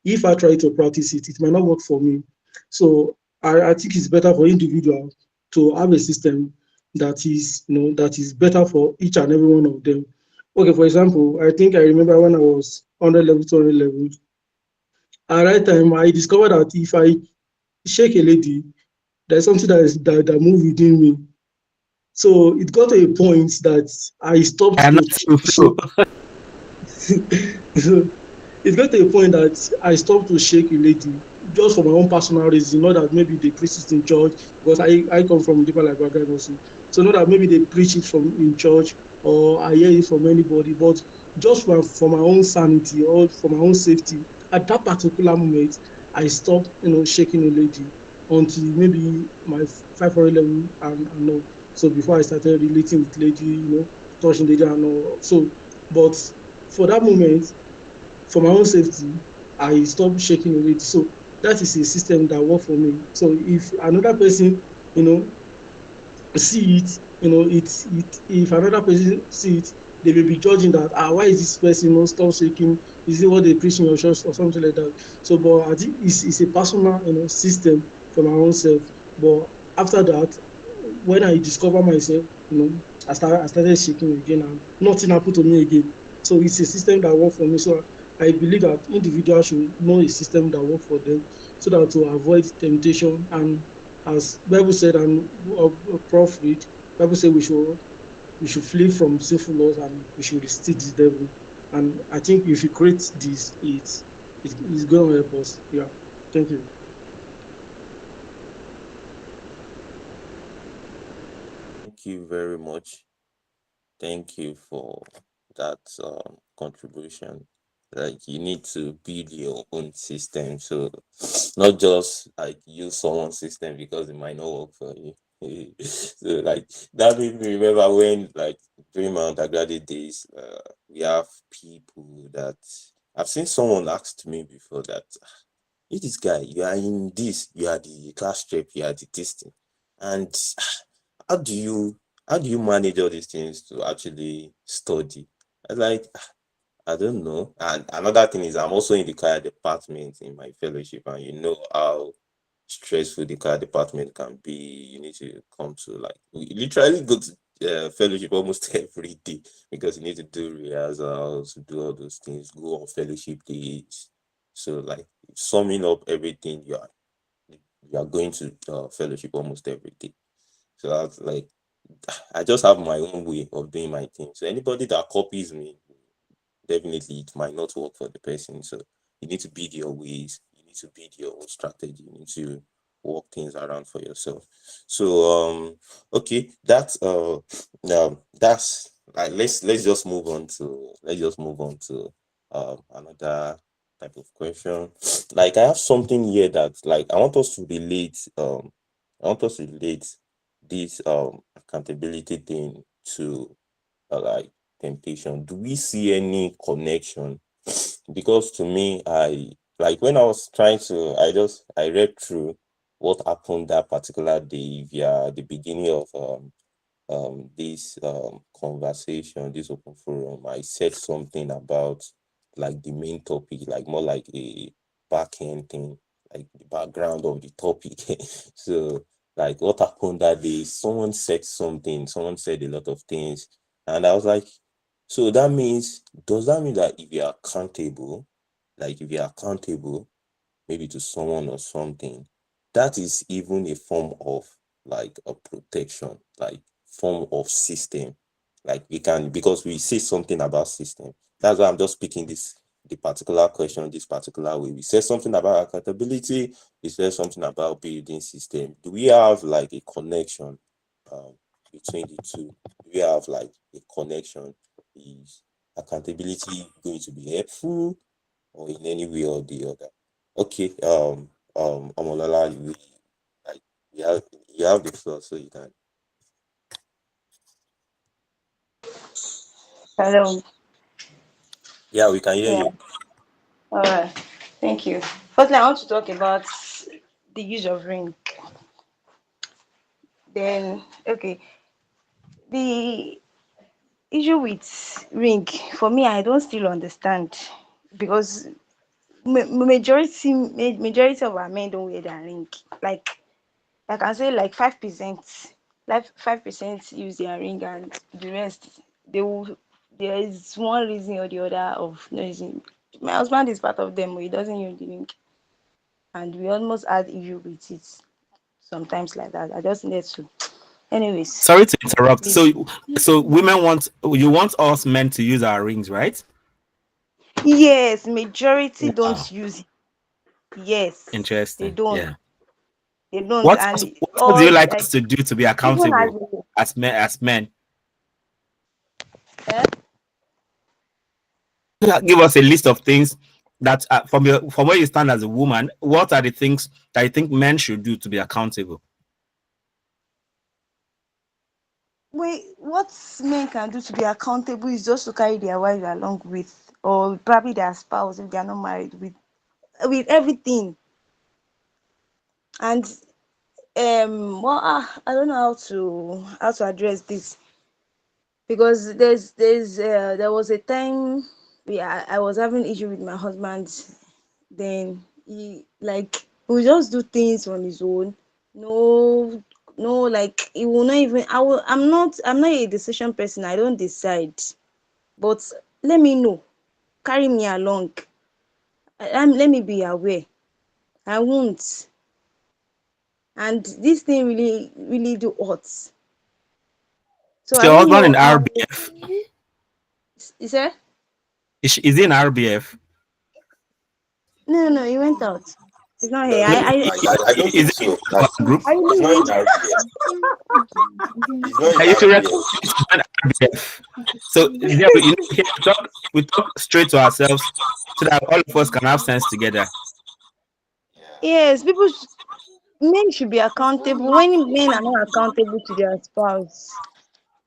[SPEAKER 4] if I try to practice it, it might not work for me. So I think it's better for individuals to have a system that is better for each and every one of them. Okay, for example, I think I remember when I was 100 level, 200 level, at that time I discovered that if I shake a lady, there's something that move within me. So it got to a point that I stopped
[SPEAKER 1] I'm
[SPEAKER 4] to
[SPEAKER 1] not to
[SPEAKER 4] shake.
[SPEAKER 1] flow.
[SPEAKER 4] So it got to a point that I stopped to shake a lady just for my own personal reason, not that maybe they preach it in church, because I come from a deeper life background also. So not that maybe they preach it from in church or I hear it from anybody, but just for my own sanity or for my own safety. At that particular moment, I stopped, shaking a lady until maybe my 500 level and all. So before I started relating with lady, touching lady and all. So, but for that moment, for my own safety, I stopped shaking already. So that is a system that worked for me. So if another person, you know, see it, if another person see it, they may be judging that why is this person stop shaking? Is it what they preach in your church or something like that? So, but I think it's a personal system for my own self. But after that, when I discover myself, I started shaking again and nothing happened to me again. So it's a system that works for me. So I believe that individuals should know a system that works for them so that to avoid temptation. And as Bible said, and Prof read, Bible said we should flee from sinful laws and we should resist the devil. And I think if you create this, it's going to help us. Yeah. Thank you.
[SPEAKER 2] Thank you very much. Thank you for that contribution. Like, you need to build your own system, so not just like use someone's system because it might not work for you. So, like, that made me remember when, like, during my undergraduate days, we have people that I've seen someone asked me before that this guy, you are in this, you are the class rep, you are the this thing. And how do you manage all these things to actually study? I don't know. And another thing is I'm also in the choir department in my fellowship, and you know how stressful the choir department can be. You need to come to, like, we literally go to fellowship almost every day because you need to do rehearsals, do all those things, go on fellowship days. So, like, summing up everything, you are going to fellowship almost every day. So that's like, I just have my own way of doing my thing. So anybody that copies me, definitely it might not work for the person. So you need to build your ways, you need to build your own strategy, you need to work things around for yourself. So okay, that's like, let's just move on to another type of question. Like, I have something here that, like, I want us to relate this accountability thing to like temptation. Do we see any connection? Because to me, I like, when I was trying to, I read through what happened that particular day via the beginning of this conversation, this open forum. I said something about, like, the main topic, like more like a back end thing, like the background of the topic. So, like, what happened that day, someone said something, someone said a lot of things, and I was like, so does that mean that if you're accountable, maybe to someone or something, that is even a form of, like, a protection, like form of system. Like, we can, because we say something about system. That's why I'm just picking the particular question this particular way. We say something about accountability, we say something about building system. Do we have, like, a connection um, between the two? Do we have, like, a connection? Is accountability going to be helpful, or in any way or the other? Okay, Omolola, like, you have the floor, so you can.
[SPEAKER 5] Hello.
[SPEAKER 2] Yeah, we can hear
[SPEAKER 5] Yeah.
[SPEAKER 2] you.
[SPEAKER 5] All right. Thank you. Firstly, I want to talk about the use of ring. Then, okay, the issue with ring, for me, I don't still understand, because majority of our men don't wear their ring. Like, I can say like 5%, like 5% use their ring, and the rest, they will. There is one reason or the other of no using. My husband is part of them, but he doesn't use the ring, and we almost had issue with it sometimes like that. I just needed to. Anyways,
[SPEAKER 1] Sorry to interrupt.
[SPEAKER 5] please.
[SPEAKER 1] So women want, you want us men to use our rings, right?
[SPEAKER 5] Yes, majority
[SPEAKER 1] Wow,
[SPEAKER 5] don't use it. Yes, they
[SPEAKER 1] interesting.
[SPEAKER 5] don't.
[SPEAKER 1] Yeah.
[SPEAKER 5] They don't,
[SPEAKER 1] What
[SPEAKER 5] and
[SPEAKER 1] what else do
[SPEAKER 5] or
[SPEAKER 1] you like
[SPEAKER 5] like
[SPEAKER 1] us to do to be
[SPEAKER 5] even as
[SPEAKER 1] accountable as men?
[SPEAKER 5] eh?
[SPEAKER 1] Give us a list of things that, from where you stand as a woman. What are the things that you think men should do to be accountable?
[SPEAKER 5] What men can do to be accountable is just to carry their wife along with, or probably their spouse if they are not married, with everything. And well, I don't know how to address this, because there was a time I was having issue with my husband. Then he, like, will just do things on his own. No, no, like, he will not even. I'm not a decision person. I don't decide. But let me know, carry me along. Let me be aware. I won't. And this thing really, really do hurt. So
[SPEAKER 1] Is
[SPEAKER 5] I
[SPEAKER 1] your
[SPEAKER 5] don't
[SPEAKER 1] husband in
[SPEAKER 5] know how.
[SPEAKER 1] RBF?
[SPEAKER 5] Is that?
[SPEAKER 1] Is he in RBF?
[SPEAKER 5] No, no, he went out. He's not
[SPEAKER 2] No,
[SPEAKER 5] here.
[SPEAKER 2] no,
[SPEAKER 5] I,
[SPEAKER 2] no.
[SPEAKER 5] I,
[SPEAKER 2] I don't
[SPEAKER 1] Is
[SPEAKER 2] think
[SPEAKER 1] it
[SPEAKER 2] so.
[SPEAKER 1] in
[SPEAKER 2] That
[SPEAKER 1] our group?
[SPEAKER 5] I
[SPEAKER 2] he's not
[SPEAKER 5] really.
[SPEAKER 2] in RBF. He's not in
[SPEAKER 1] Yeah, you should
[SPEAKER 2] RBF.
[SPEAKER 1] recommend him to join RBF. So yeah, here we talk straight to ourselves so that all of us can have sense together.
[SPEAKER 5] Yes, men should be accountable. When men are not accountable to their spouse,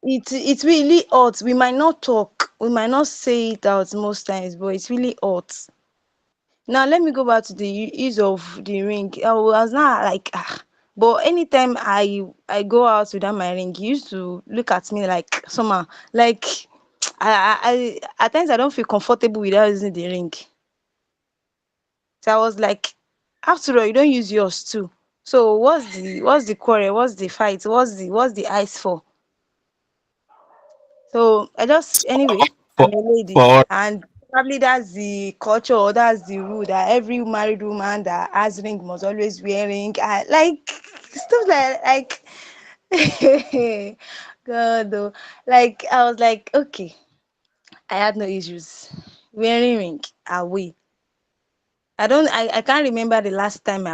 [SPEAKER 5] it's really hurt. We might not talk, we might not say it out most times, but it's really hurt. Now let me go back to the use of the ring. I was not like but anytime I go out without my ring, he used to look at me like somehow like I at times I don't feel comfortable without using the ring. So I was like, after all, you don't use yours too. So what's the quarrel? What's the fight? What's the ice for? So I just anyway,
[SPEAKER 1] For
[SPEAKER 5] I'm a lady,
[SPEAKER 1] for
[SPEAKER 5] and probably that's the culture or that's the rule that every married woman that has ring must always wear ring. Like stuff like God though. Like I was like, okay, I had no issues wearing ring away. I can't remember the last time my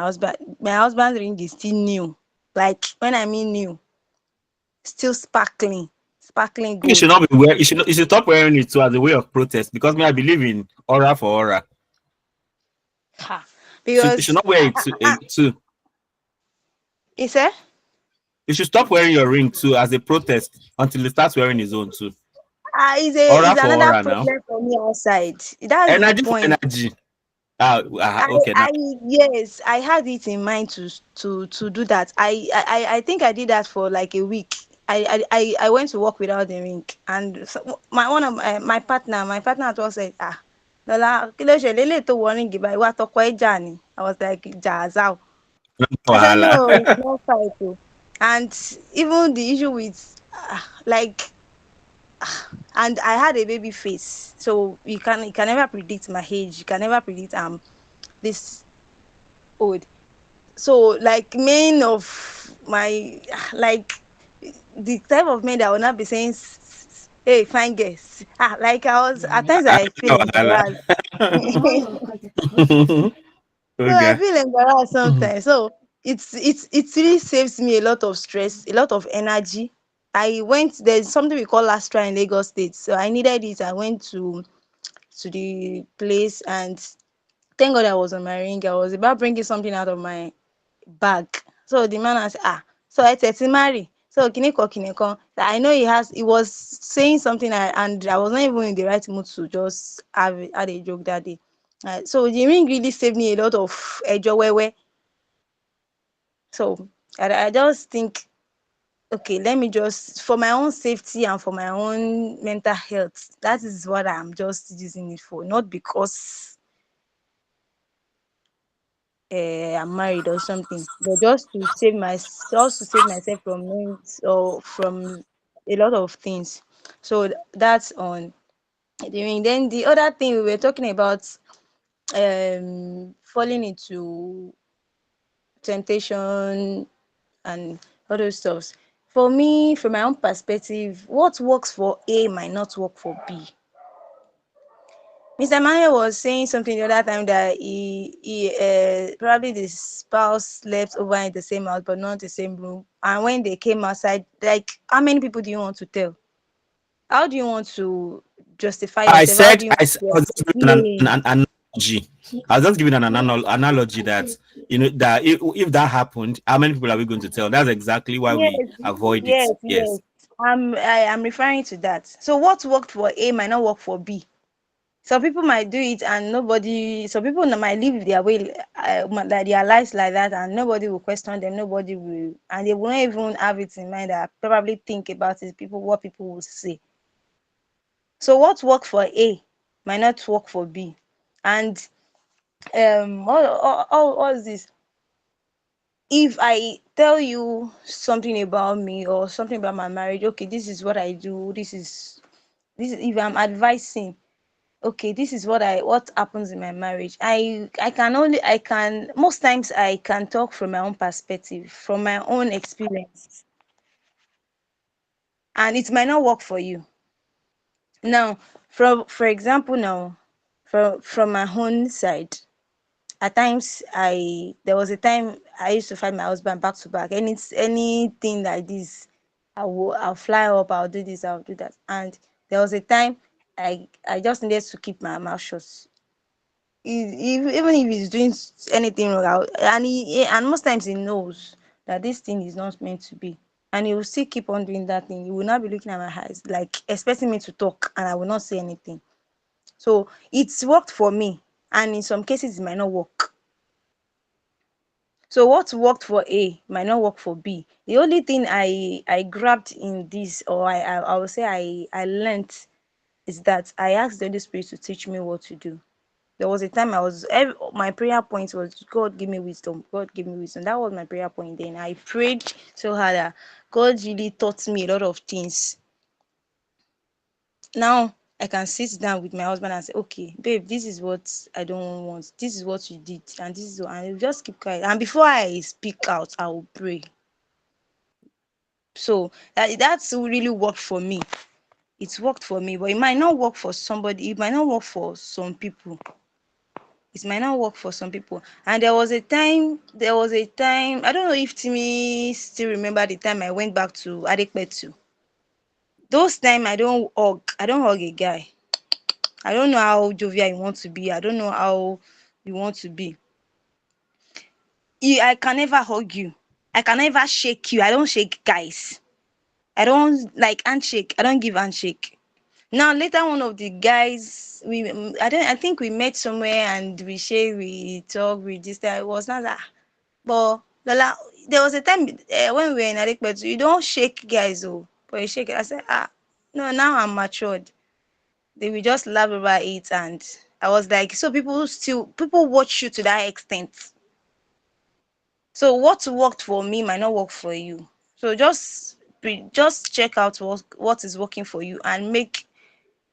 [SPEAKER 5] husband's ring is still new. Like when I mean new, still sparkling
[SPEAKER 1] you should
[SPEAKER 5] gold.
[SPEAKER 1] not be wear you should stop wearing it too as a way of protest because me I believe in aura for aura.
[SPEAKER 5] Ha.
[SPEAKER 1] You should
[SPEAKER 5] Because
[SPEAKER 1] not wear it too.
[SPEAKER 5] he said,
[SPEAKER 1] You should stop wearing your ring too as a protest until he starts wearing his own too.
[SPEAKER 5] is
[SPEAKER 1] Aura for
[SPEAKER 5] another
[SPEAKER 1] aura now.
[SPEAKER 5] problem for me outside. That's the
[SPEAKER 1] Energy for
[SPEAKER 5] point.
[SPEAKER 1] energy.
[SPEAKER 5] I,
[SPEAKER 1] Okay now.
[SPEAKER 5] I yes, I had it in mind to do that. I think I did that for like a week. I went to work without the ring, and so, my partner at work said, Lola, kí ló ṣẹlẹ̀ eléyìí tó wọ ríǹgì báyìí wá tọkọ ẹ̀ jà ni. I was like, Jazao. I said,
[SPEAKER 1] Wahala.
[SPEAKER 5] no, it's not fight. Oh. And even the issue with like and I had a baby face. So you can never predict my age. You can never predict this old. So like men of my like the type of men that will not be saying hey fine girls. Like I was at times I feel
[SPEAKER 1] Wahala.
[SPEAKER 5] embarrassed. So I
[SPEAKER 1] Okay.
[SPEAKER 5] feel embarrassed sometimes. So it really saves me a lot of stress, a lot of energy. There's something we call Astra in Lagos State. So I needed it. I went to the place, and thank God I was on my ring. I was about bringing something out of my bag. So the man asked, so I said to marry. So kiniko. I know he was saying something, and I was not even in the right mood to just had a joke that day. So the ring really saved me a lot of ejo. So I just think, okay, let me just for my own safety and for my own mental health. That is what I'm just using it for, not because I'm married or something, but just to save myself from names or from a lot of things. So that's on the ring. Then the other thing we were talking about, falling into temptation and all those stuffs. For me, from my own perspective, what works for A might not work for B. Mr. Manuel was saying something the other time that he probably the spouse slept over in the same house but not the same room. And when they came outside, like how many people do you want to tell? How do you want to justify
[SPEAKER 1] I
[SPEAKER 5] yourself? How do
[SPEAKER 1] said
[SPEAKER 5] you want
[SPEAKER 1] I
[SPEAKER 5] to
[SPEAKER 1] was just giving
[SPEAKER 5] explain?
[SPEAKER 1] an analogy. I was just giving an analogy that that if that happened, how many people are we going to tell? That's exactly why
[SPEAKER 5] Yes,
[SPEAKER 1] we avoid it.
[SPEAKER 5] yes.
[SPEAKER 1] Yes.
[SPEAKER 5] I'm referring to that. So what worked for A might not work for B. Some people might do it and nobody, some people might live their way, like their lives like that, and nobody will question them, nobody will, and they won't even have it in mind that probably think about it, what people will say. So what worked for A might not work for B. And all is this. If I tell you something about me or something about my marriage, okay, this is what I do, this is if I'm advising, okay, this is what happens in my marriage. I can most times I can talk from my own perspective, from my own experience, and it might not work for you. Now, for example, now from my own side, at times there was a time I used to fight my husband back to back. Anything like this, I'll fly up, I'll do this, I'll do that. And there was a time I just needed to keep my mouth shut. Even if he's doing anything wrong, and most times he knows that this thing is not meant to be, and he will still keep on doing that thing. He will not be looking at my eyes, like expecting me to talk, and I will not say anything. So it's worked for me, and in some cases it might not work. So what worked for A might not work for B. The only thing I grabbed in this, or I would say I learned, is that I asked the Holy Spirit to teach me what to do. There was a time my prayer point was, God give me wisdom, God give me wisdom. That was my prayer point then. I prayed so hard that God really taught me a lot of things. Now I can sit down with my husband and say, okay, babe, this is what I don't want. This is what you did, and this is what, and we just keep quiet. And before I speak out, I will pray. So that's really worked for me. It's worked for me, but it might not work for somebody. It might not work for some people. It might not work for some people. And there was a time, I don't know if Timmy still remember the time I went back to Adekpetu. Those time I don't hug a guy. I don't know how jovial you want to be. I don't know how you want to be. I can never hug you. I can never shake you. I don't shake guys. I don't like handshake. I don't give handshake. Now later, one of the guys, I think we met somewhere and we share, we talk, we this time. It was not that. But Lola, there was a time when we were in Adekpetu, you don't shake guys, oh, but you shake it. I said, no, now I'm matured. They will just laugh about it, and I was like, so people watch you to that extent. So what worked for me might not work for you. So just check out what is working for you and make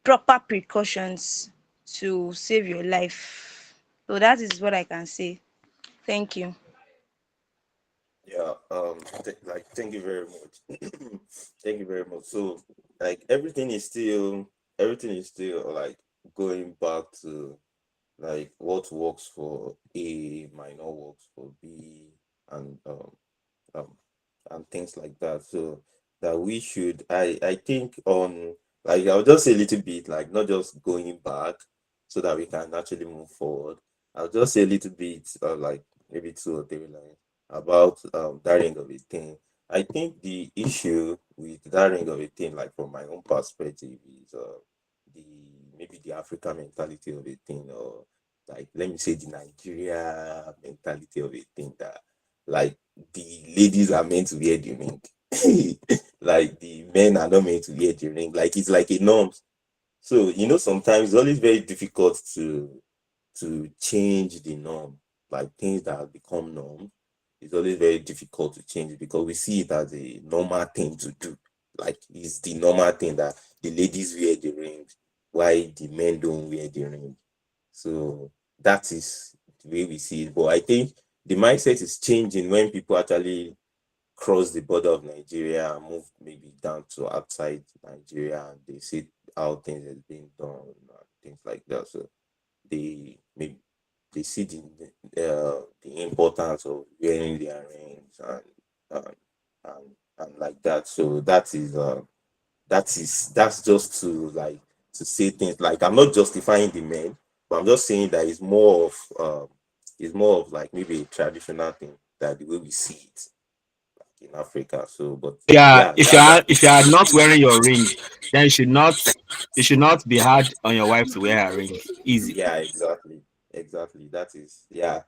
[SPEAKER 5] proper precautions to save your life. So that is what I can say. Thank you.
[SPEAKER 2] Yeah, thank you very much. Thank you very much. So like everything is still like going back to like what works for A might not work for B, and um and things like that. So that we should, I think, on, like, I'll just say a little bit, like, not just going back, so that we can actually move forward. I'll just say a little bit, like maybe 2 or 3 lines about that ring of a thing. I think the issue with that ring of a thing, like from my own perspective, is the maybe the African mentality of a thing, or like, let me say, the Nigeria mentality of a thing, that like the ladies are meant to wear the ring. Like the men are not meant to wear the ring. Like it's like a norm. So sometimes it's always very difficult to change the norm. Like things that have become norm, it's always very difficult to change it, because we see it as a normal thing to do. Like it's the normal thing that the ladies wear the ring, why the men don't wear the ring. So that is the way we see it. But I think the mindset is changing when people actually cross the border of Nigeria and move maybe down to outside Nigeria, and they see how things is being done and things like that. So they see the importance of wearing their rings, and and and like that. So that's just to, like, to say things, like, I'm not justifying the men, but I'm just saying that it's more of like maybe a traditional thing, that the way we see it in Africa. So, but
[SPEAKER 1] Yeah,
[SPEAKER 2] yeah, that
[SPEAKER 1] if you are not wearing your ring, then you should not be hard on your wife to wear her ring. Easy.
[SPEAKER 2] yeah, exactly. That is, yeah.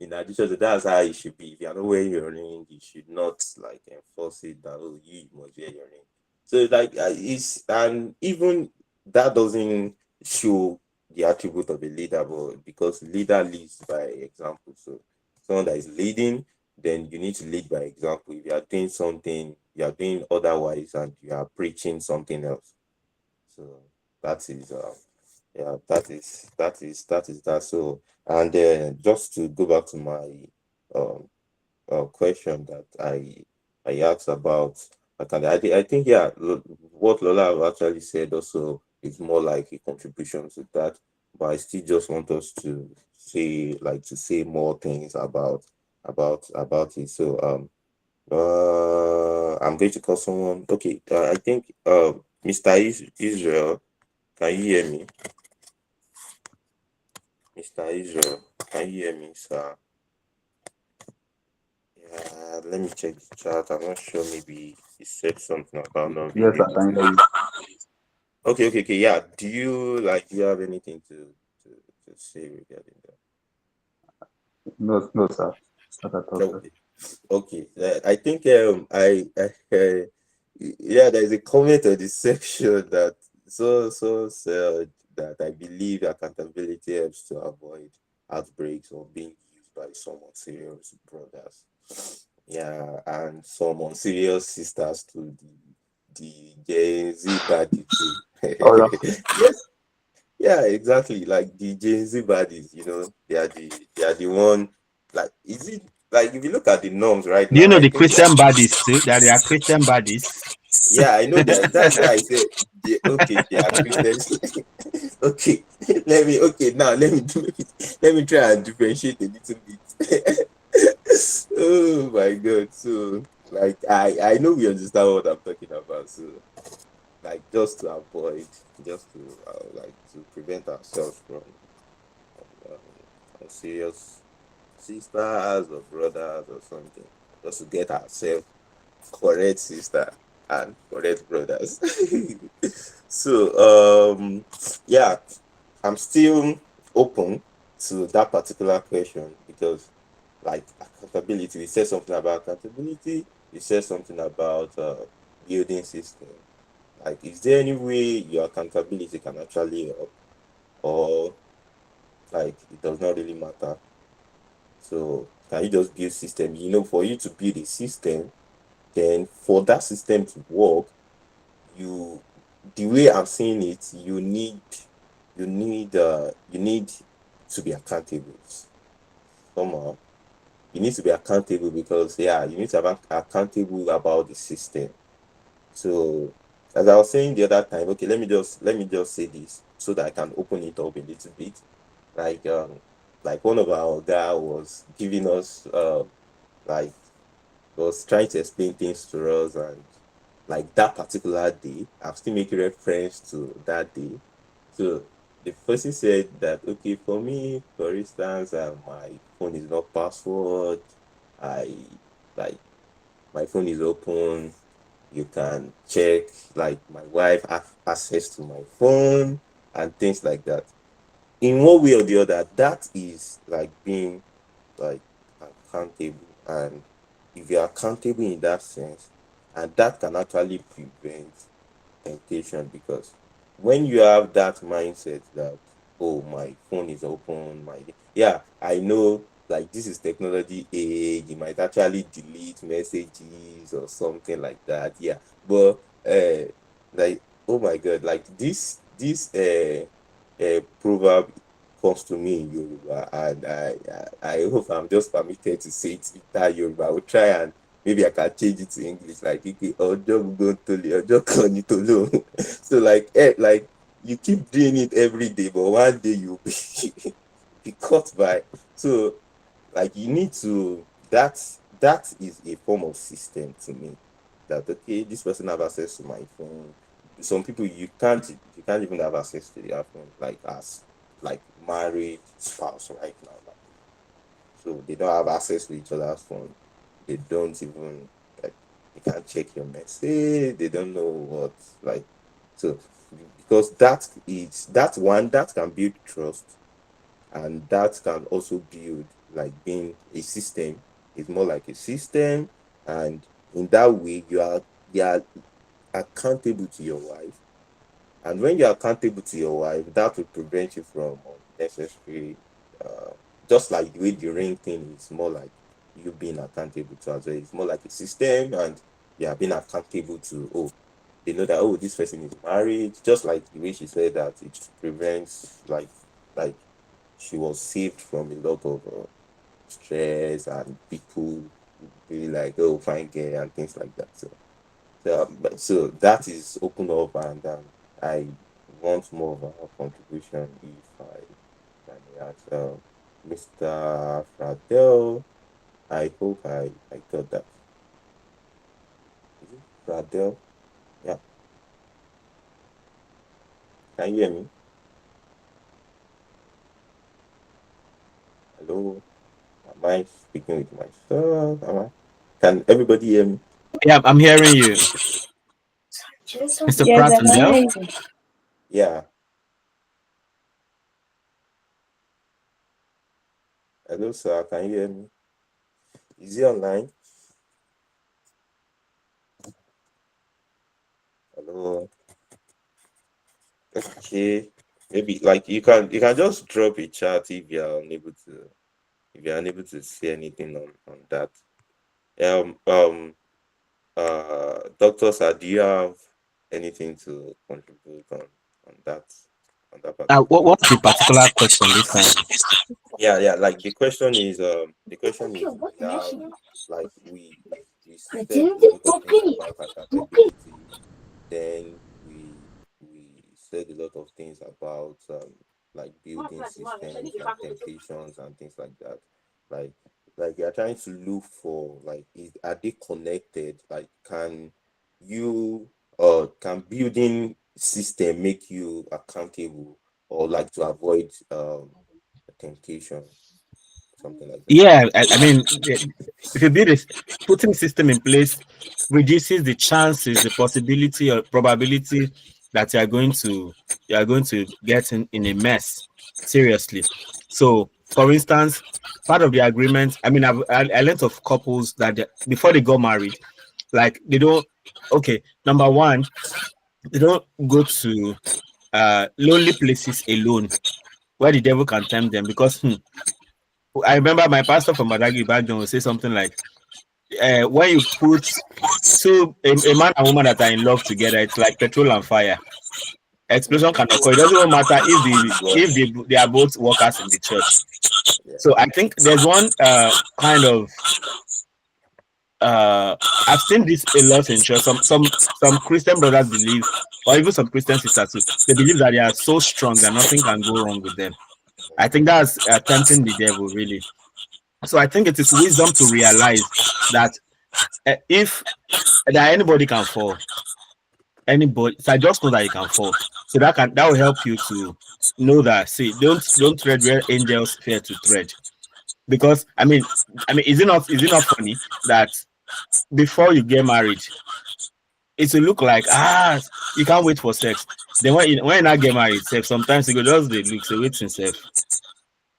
[SPEAKER 2] In addition to, that's how it should be. If you're not wearing your ring, you should not like enforce it that, oh, you must wear your ring. So like, it's, and even that doesn't show the attribute of a leader, but because leader leads by example. So someone that is leading, then you need to lead by example. If you are doing something, you are doing otherwise, and you are preaching something else. So that is yeah, that is that. So, and then just to go back to my um question that I asked about, I think, yeah, what Lola actually said also is more like a contribution to that, but I still just want us to say more things about it. So I'm going to call someone. Okay, I think Mr. Israel, can you hear me? Mr. Israel, can you hear me, sir? Yeah, let me check the chat. I'm not sure. Maybe he said something about not being
[SPEAKER 3] Yes, I
[SPEAKER 2] able
[SPEAKER 3] can hear
[SPEAKER 2] to.
[SPEAKER 3] you.
[SPEAKER 2] Okay. Yeah. Do you have anything to say regarding that?
[SPEAKER 3] No, no, sir. Not at all, sir.
[SPEAKER 2] Okay. I think yeah, there's a comment on this section that so said that I believe accountability helps to avoid outbreaks or being used by some unserious brothers. Yeah, and some unserious sisters to the Gen Z party too.
[SPEAKER 3] Oh, yeah.
[SPEAKER 2] Yes, yeah, exactly. Like the Gen Z baddies, they are the one. Like, is it like if you look at the norms right
[SPEAKER 1] Do you
[SPEAKER 2] now?
[SPEAKER 1] know
[SPEAKER 2] I
[SPEAKER 1] the
[SPEAKER 2] think
[SPEAKER 1] Christian buddies too? That they are Christian buddies.
[SPEAKER 2] yeah, I know that. That's why I said they are Christians. Okay, let me try and differentiate a little bit. Oh my god! So like I know we understand what I'm talking about. So like just to like to prevent ourselves from serious sisters or brothers or something, just to get ourselves correct sister and correct brothers. So yeah, I'm still open to that particular question because like accountability, we said something about accountability, we said something about building system. Like, is there any way your accountability can actually help, or like it does not really matter? So can you just build system? For you to build a system, then for that system to work, you the way I'm seeing it, you need to be accountable somehow. You need to be accountable because yeah, you need to have accountable about the system. So as I was saying the other time, okay, let me just say this so that I can open it up a little bit. Like one of our guy was giving us like was trying to explain things to us, and like that particular day, I'm still making reference to that day. So the person said that okay, for me, for instance, my phone is not password. I like my phone is open. You can check like my wife have access to my phone and things like that. In one way or the other, that is like being like accountable. And if you're accountable in that sense, and that can actually prevent temptation, because when you have that mindset that oh, my phone is open, my yeah, I know like this is technology age, you might actually delete messages or something like that, yeah, but like oh my god, like this proverb comes to me in Yoruba, and I hope I'm just permitted to say it in that Yoruba. I will try and maybe I can change it to English, like ọjọ́ gbogbo ń tolè, ọjọ́ kan ní tolóhùn. So like you keep doing it every day, but one day you'll be caught by. So like you need to that is a form of system to me. That okay, this person have access to my phone. Some people you can't even have access to their phone, like as like married spouse right now. Like, so they don't have access to each other's phone. They don't even like they can't check your message. They don't know what like so because that one that can build trust, and that can also build like being a system. It's more like a system, and in that way you are accountable to your wife, and when you're accountable to your wife, that will prevent you from unnecessary, uh, just like the way the ring thing is more like you being accountable to as well. It's more like a system, and you are being accountable to, oh, they know that, oh, this person is married. Just like the way she said that it prevents, like she was saved from a lot of stress and people be like, oh, fine girl and things like that. So that is open up, and I want more of a contribution if I can ask Mr. Fradel. I hope I got that. Is it Fradel? Yeah. Can you hear me? Hello? Am I speaking with myself? Can everybody hear me?
[SPEAKER 1] Yeah, I'm hearing you, Mr.
[SPEAKER 7] Yes, I can
[SPEAKER 1] Pratendell.
[SPEAKER 7] hear you.
[SPEAKER 2] Yeah. Hello, sir. Can you hear me? Is he online? Hello. Okay. Maybe like you can just drop a chat if you're unable to see anything on that. Dr. Sir, do you have anything to contribute on that particular?
[SPEAKER 1] What's the particular question this time?
[SPEAKER 2] Yeah. Like the question is we have like we said a lot of things about accountability. Then we said a lot of things about like building systems, like temptations and things like that. Like we are trying to look for like are they connected? Like can building system make you accountable or like to avoid temptation, something like that.
[SPEAKER 1] Yeah, I mean, if you build this, putting system in place reduces the chances, the possibility or probability that you are going to get in a mess. Seriously. So, for instance, part of the agreement, I mean, I learned of couples that before they got married, like they don't. Okay, number one, they don't go to lonely places alone where the devil can tempt them because I remember my pastor from Madagi back then would say something like, when you put a man and woman that are in love together, it's like petrol and fire. Explosion can occur. It doesn't even matter if they are both workers in the church.
[SPEAKER 2] Yeah.
[SPEAKER 1] So I think there's one kind of I've seen this a lot in church. Some Christian brothers believe, or even some Christian sisters too, they believe that they are so strong that nothing can go wrong with them. I think that's tempting the devil, really. So I think it is wisdom to realize that if that anybody can fall, anybody. So I just know that you can fall. So that will help you to know that. See, don't tread where angels fear to tread. Because is it not funny that before you get married, it will look like you can't wait for sex. Then when you not get married, sex sometimes you go just the look so wait self.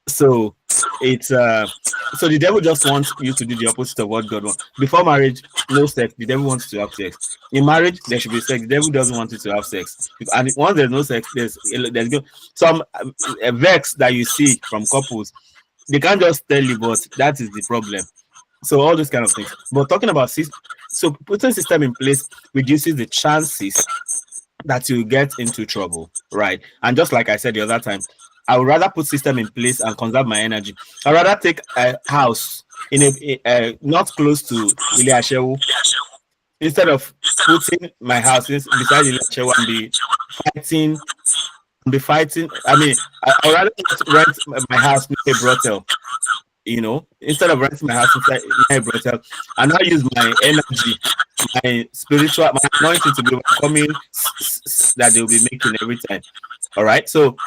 [SPEAKER 1] So it's so the devil just wants you to do the opposite of what God wants. Before marriage, no sex. The devil wants you to have sex. In marriage, there should be sex. The devil doesn't want you to have sex. And once there's no sex, there's some vex that you see from couples. They can't just tell you, but that is the problem. So all those kind of things. But talking about so putting system in place reduces the chances that you get into trouble, right? And just like I said the other time, I would rather put system in place and conserve my energy. I'd rather take a house in a not close to Iliashewu instead of putting my house beside Iliashewu and be fighting. I mean, I'd rather rent my house near a brothel, instead of renting my house inside near a brothel, and now use my energy, my spiritual, my anointing to be overcoming that they'll be making every time. All right, so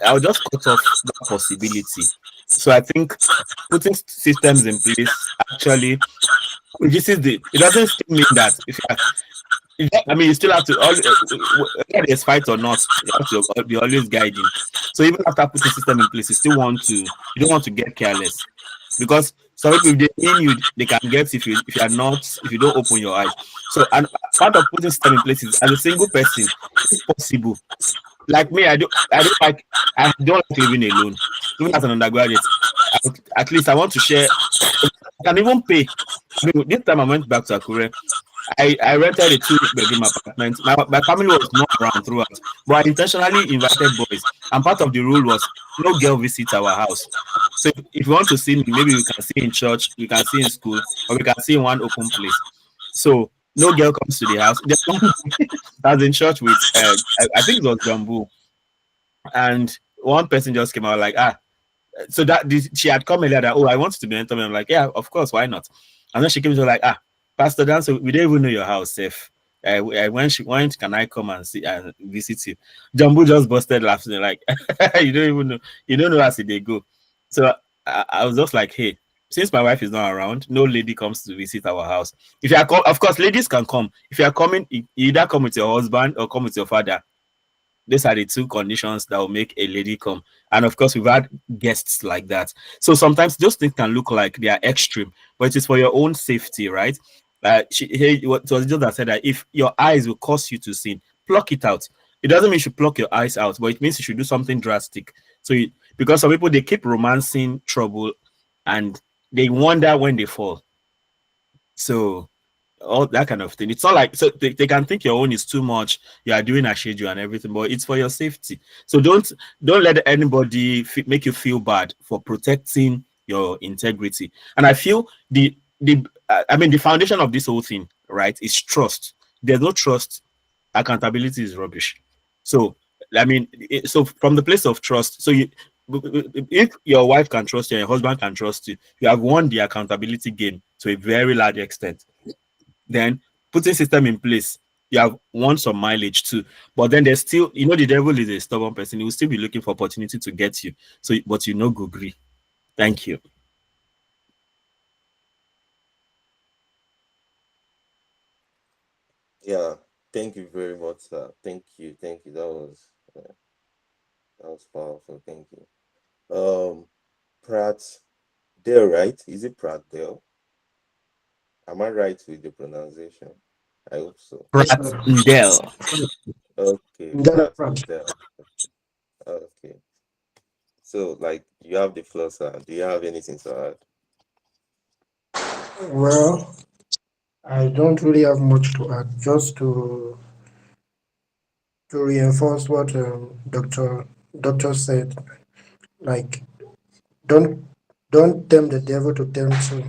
[SPEAKER 1] I'll just cut off that possibility. So I think putting systems in place actually reduces it doesn't still mean that you still have to whether there's fight or not, you have to be always guiding. So even after putting system in place, you don't want to get careless, because some people, if they mean you, they can get if you don't open your eyes. So, and part of putting system in place is, as a single person, if possible, like me, I don't like living alone. Even as an undergraduate, at least I want to share. I can even pay. This time I went back to Akure. I rented a 2-bedroom apartment. My family was not around throughout, but I intentionally invited boys. And part of the rule was no girl visits our house. So if you want to see me, maybe we can see in church, we can see in school, or we can see in one open place. So no girl comes to the house. I was in church with I think it was Bamboo, and one person just came out like so that she had come earlier that I want to be mentored. I'm like, yeah, of course, why not? And then she came to like Pastor Dan, so we don't even know your house, safe. When can I come and see and visit you? Jumbo just busted laughing like, you don't know as they go. So I was just like, hey, since my wife is not around, no lady comes to visit our house. If you are of course, ladies can come. If you are coming, you either come with your husband or come with your father. these are the two conditions that will make a lady come. And of course, we've had guests like that. So sometimes those things can look like they are extreme, but it is for your own safety, right? It was just that said that if your eyes will cause you to sin, pluck it out. It doesn't mean you should pluck your eyes out, but it means you should do something drastic. So, because some people, they keep romancing trouble and they wonder when they fall. So all that kind of thing. It's not like, so they can think your own is too much. You are doing a schedule and everything, but it's for your safety. So don't let anybody make you feel bad for protecting your integrity. And I feel the foundation of this whole thing, right, is trust. There's no trust, accountability is rubbish. So so from the place of trust, so if your wife can trust you and your husband can trust you, you have won the accountability game to a very large extent. Then putting system in place, you have won some mileage too. But then there's still, the devil is a stubborn person. He will still be looking for opportunity to get you. So, but go agree. Thank you.
[SPEAKER 2] Yeah, thank you very much, sir. Thank you. That was powerful. Thank you. Pratt Dale, right? Is it Pratt Dale? Am I right with the pronunciation? I hope so.
[SPEAKER 4] Yes,
[SPEAKER 1] Pratt
[SPEAKER 4] sir.
[SPEAKER 1] Ndell.
[SPEAKER 2] Okay,
[SPEAKER 4] That's
[SPEAKER 2] Pratt
[SPEAKER 4] right.
[SPEAKER 2] Dale. Okay. So, like, you have the floor, sir. Do you have anything to add?
[SPEAKER 4] Well, I don't really have much to add, just to reinforce what doctor said. Like, don't don't tempt the devil to tempt you.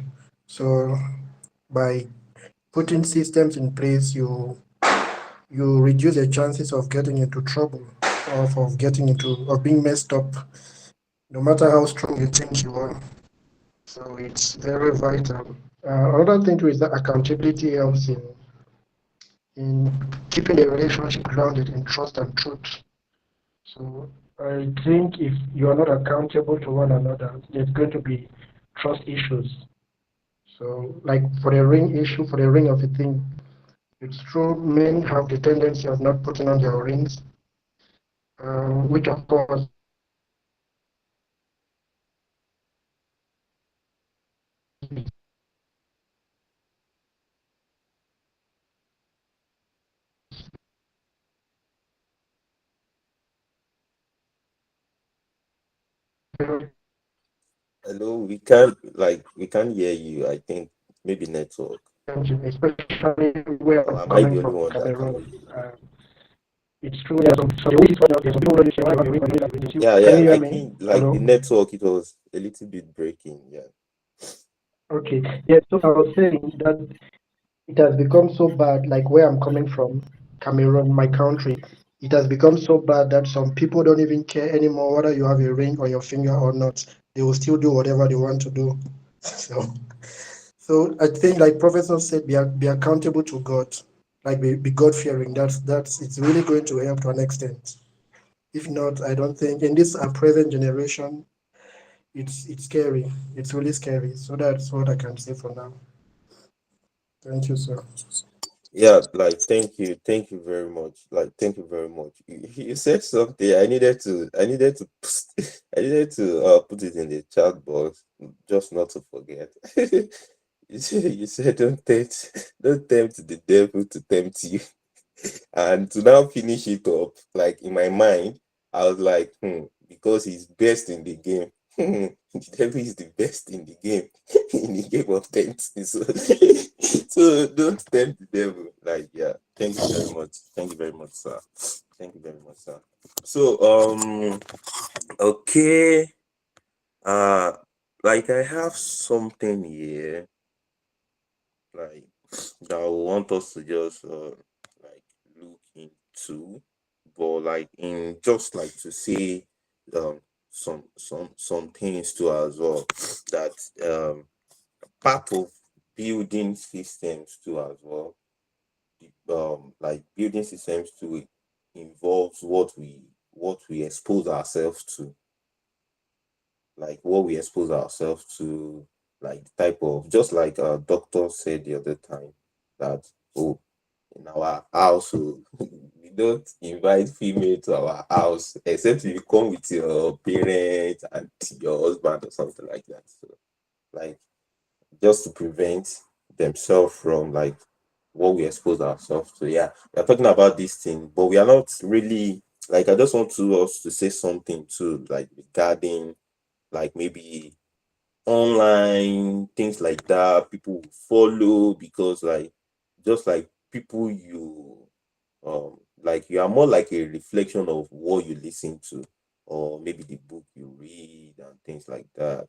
[SPEAKER 4] So by putting systems in place, you reduce the chances of getting into trouble, of getting into of being messed up, no matter how strong you think you are. So it's very vital. Another thing too is that accountability helps in keeping the relationship grounded in trust and truth. So I think if you are not accountable to one another, there's going to be trust issues. So like for the ring issue, for the ring of a thing, it's true men have the tendency of not putting on their rings, which of course
[SPEAKER 2] Hello, we can't hear you. I think maybe network.
[SPEAKER 4] especially where
[SPEAKER 2] Or
[SPEAKER 4] I'm
[SPEAKER 2] am I
[SPEAKER 4] coming
[SPEAKER 2] the only
[SPEAKER 4] from,
[SPEAKER 2] one that can
[SPEAKER 4] Cameroon.
[SPEAKER 2] hear you?
[SPEAKER 4] It's true. Yeah, so the way it's out there, some people don't say, "Why you have a ring?"
[SPEAKER 2] Yeah,
[SPEAKER 4] Can
[SPEAKER 2] yeah.
[SPEAKER 4] you hear
[SPEAKER 2] I
[SPEAKER 4] me?
[SPEAKER 2] think like
[SPEAKER 4] Hello?
[SPEAKER 2] the network, it was a little bit breaking. Yeah.
[SPEAKER 4] Okay. Yeah, so I was saying that it has become so bad, like where I'm coming from, Cameroon, my country, it has become so bad that some people don't even care anymore whether you have a ring on your finger or not. They will still do whatever they want to do. So I think, like Professor said, be accountable to God, like be God fearing. That's it's really going to help to an extent. If not, I don't think in this present generation, it's scary. It's really scary. So that's what I can say for now. Thank you, sir.
[SPEAKER 2] Yeah, like thank you very much. Like thank you very much. You said something. I needed to put it in the chat box just not to forget. You said don't tempt the devil to tempt you. And to now finish it up, like in my mind, I was like, because he's best in the game. The devil is the best in the game, in the game of tempting. So, so don't tempt the devil. Like, yeah, thank you very much. Thank you very much, sir. Thank you very much, sir. So, okay. Uh, like I have something here, like that I want us to just like look into, but like in just like to see um some things too as well, that part of building systems too as well, like building systems too involves what we expose ourselves to, like what we expose ourselves to, like the type of, just like doctor said the other time, that, oh, in our house. So we don't invite female to our house except if you come with your parents and your husband or something like that. So like just to prevent themselves from like what we expose ourselves to. Yeah, we're talking about this thing, but we are not really like I just want to us to say something too, like regarding like maybe online things like that people will follow because like just like people you like you are more like a reflection of what you listen to or maybe the book you read and things like that,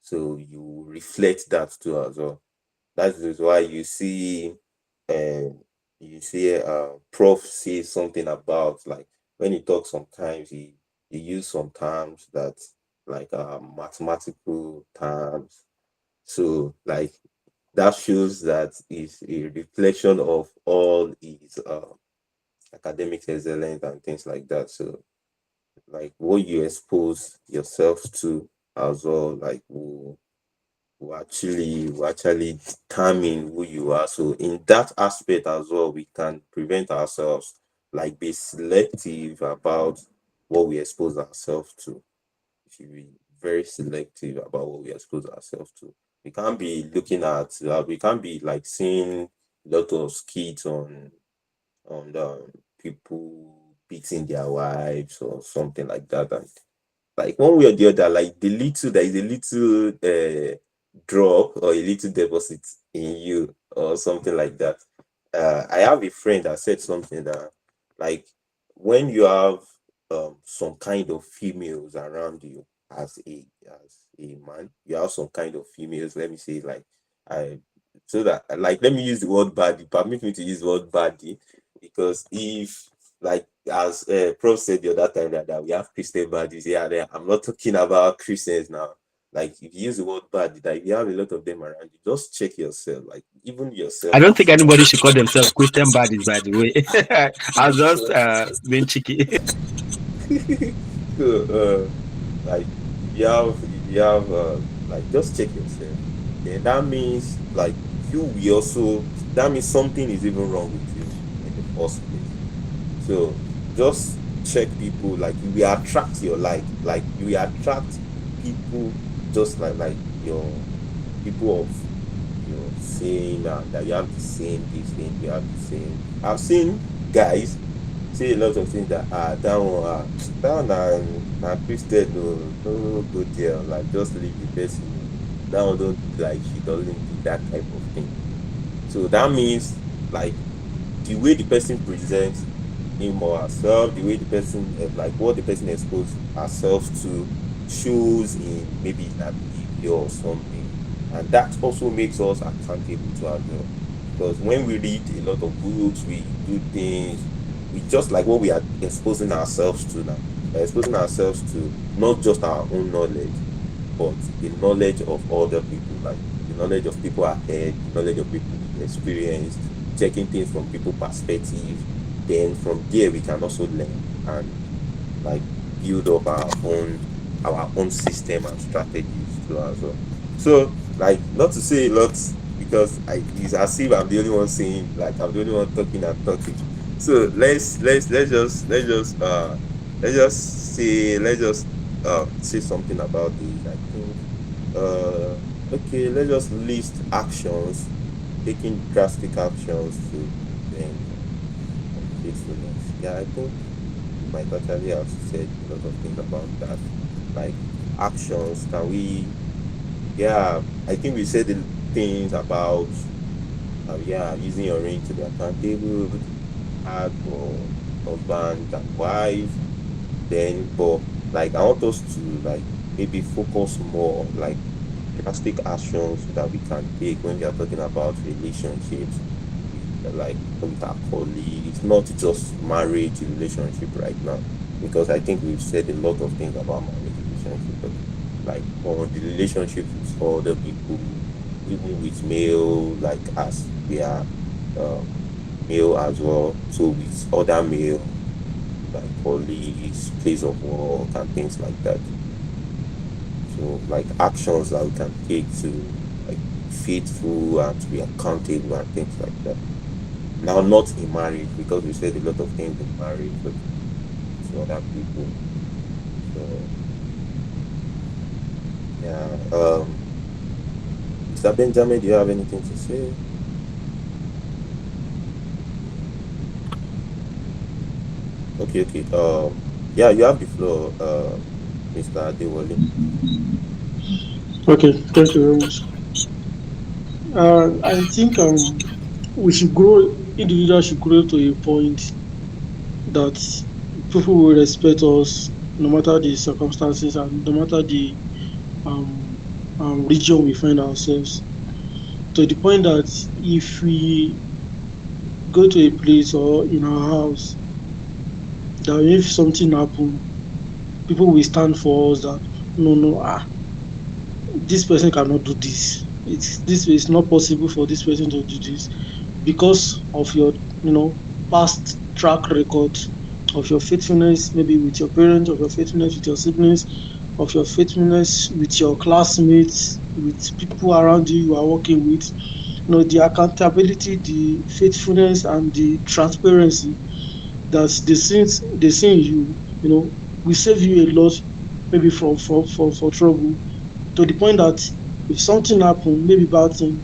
[SPEAKER 2] so you reflect that too as well. That is why um you see prof say something about like when he talks sometimes he use some terms that like mathematical terms. So like that shows that is a reflection of all his academic excellence and things like that. So like what you expose yourself to as well, like will actually determine who you are. So in that aspect as well, we can prevent ourselves, like be selective about what we expose ourselves to. We should be very selective about what we expose ourselves to. We can't be looking at we can't be like seeing a lot of skits on people beating their wives or something like that, and like one way or the other, like the little there is a little drop or a little deposit in you or something like that. I have a friend that said something that like when you have some kind of females around you as a man, you have some kind of females, let me say like I so that like let me use the word body, permit me to use the word body, because if like as Prof said the other time that we have Christian bodies. Yeah, I'm not talking about Christians now. Like if you use the word body, like if you have a lot of them around you, just check yourself. Like even
[SPEAKER 1] I
[SPEAKER 2] yourself
[SPEAKER 1] don't think
[SPEAKER 2] as
[SPEAKER 1] anybody should call themselves Christian baddies, by the way. I was just
[SPEAKER 2] so,
[SPEAKER 1] being cheeky.
[SPEAKER 2] so like if you have like just check yourself. Then that means like you will also that means something is even wrong with you in the first place. So just check people, like you will attract your like you will attract people just like your people of your same that you have the same this thing, you have the same. I've seen guys say a lot of things that that one that one na Christian no go there, like just leave the person. That one don't like she doesn't do that type of thing. So that means like the way the person presents him or herself, the way the person, like what the person exposed herself to, shows in maybe in her behavior or something. And that also makes us accountable to as well. Because when we read a lot of books, we do things, we just like what we are exposing ourselves to now. We're exposing ourselves to not just our own knowledge, but the knowledge of other people, like the knowledge of people ahead, the knowledge of people with experience, checking things from people perspective. Then from there we can also learn and like build up our own system and strategies too as well. So like not to say a lot because it's as if I'm the only one saying, like I'm the only one talking and talking. So let's just say something about this. I think okay, let's just list actions, taking drastic actions to prevent unfaithfulness. Yeah, I think we might actually have said a lot of things about that. Like actions, can we? Yeah, I think we said the things about yeah, using your ring to be accountable, to act for husband and wife. Then, but like I want us to like maybe focus more on like drastic actions that we can take when we are talking about relationships with like with our colleagues, not just marriage relationship right now. Because I think we've said a lot of things about marriage relationship, but like on the relationships with other people, even with male, like as we are um, male as well, so with other male like colleagues, place of work, and things like that. So, like actions that we can take to like be faithful and to be accountable and things like that. Now, not in marriage, because we said a lot of things in marriage, but to other people. So yeah. Mr. Benjamin, do you have anything to say? Okay, okay. Yeah, you have the floor, Mr. Adewale.
[SPEAKER 7] Okay, thank you very much. I think we should grow, individuals should grow to a point that people will respect us no matter the circumstances and no matter the um, region we find ourselves. To the point that if we go to a place or in our house, that if something happen, people will stand for us that no, no, this person cannot do this. It's not possible for this person to do this because of your past track record of your faithfulness, maybe with your parents, of your faithfulness with your siblings, of your faithfulness with your classmates, with people around you are working with. The accountability, the faithfulness, and the transparency that they see in you, will save you a lot, maybe for trouble. To the point that if something happen, maybe bad thing,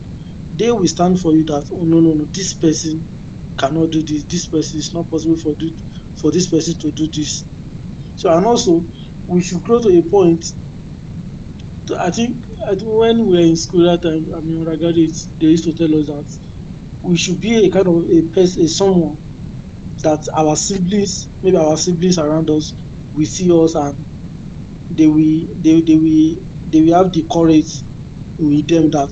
[SPEAKER 7] they will stand for you that, oh, no, no, no, this person cannot do this. This person, is not possible for this person to do this. So, and also we should grow to a point. I think when we were in school that time, I mean undergraduates, they used to tell us that we should be a kind of a person, a someone that maybe our siblings around us will see us, and they will have the courage with them that,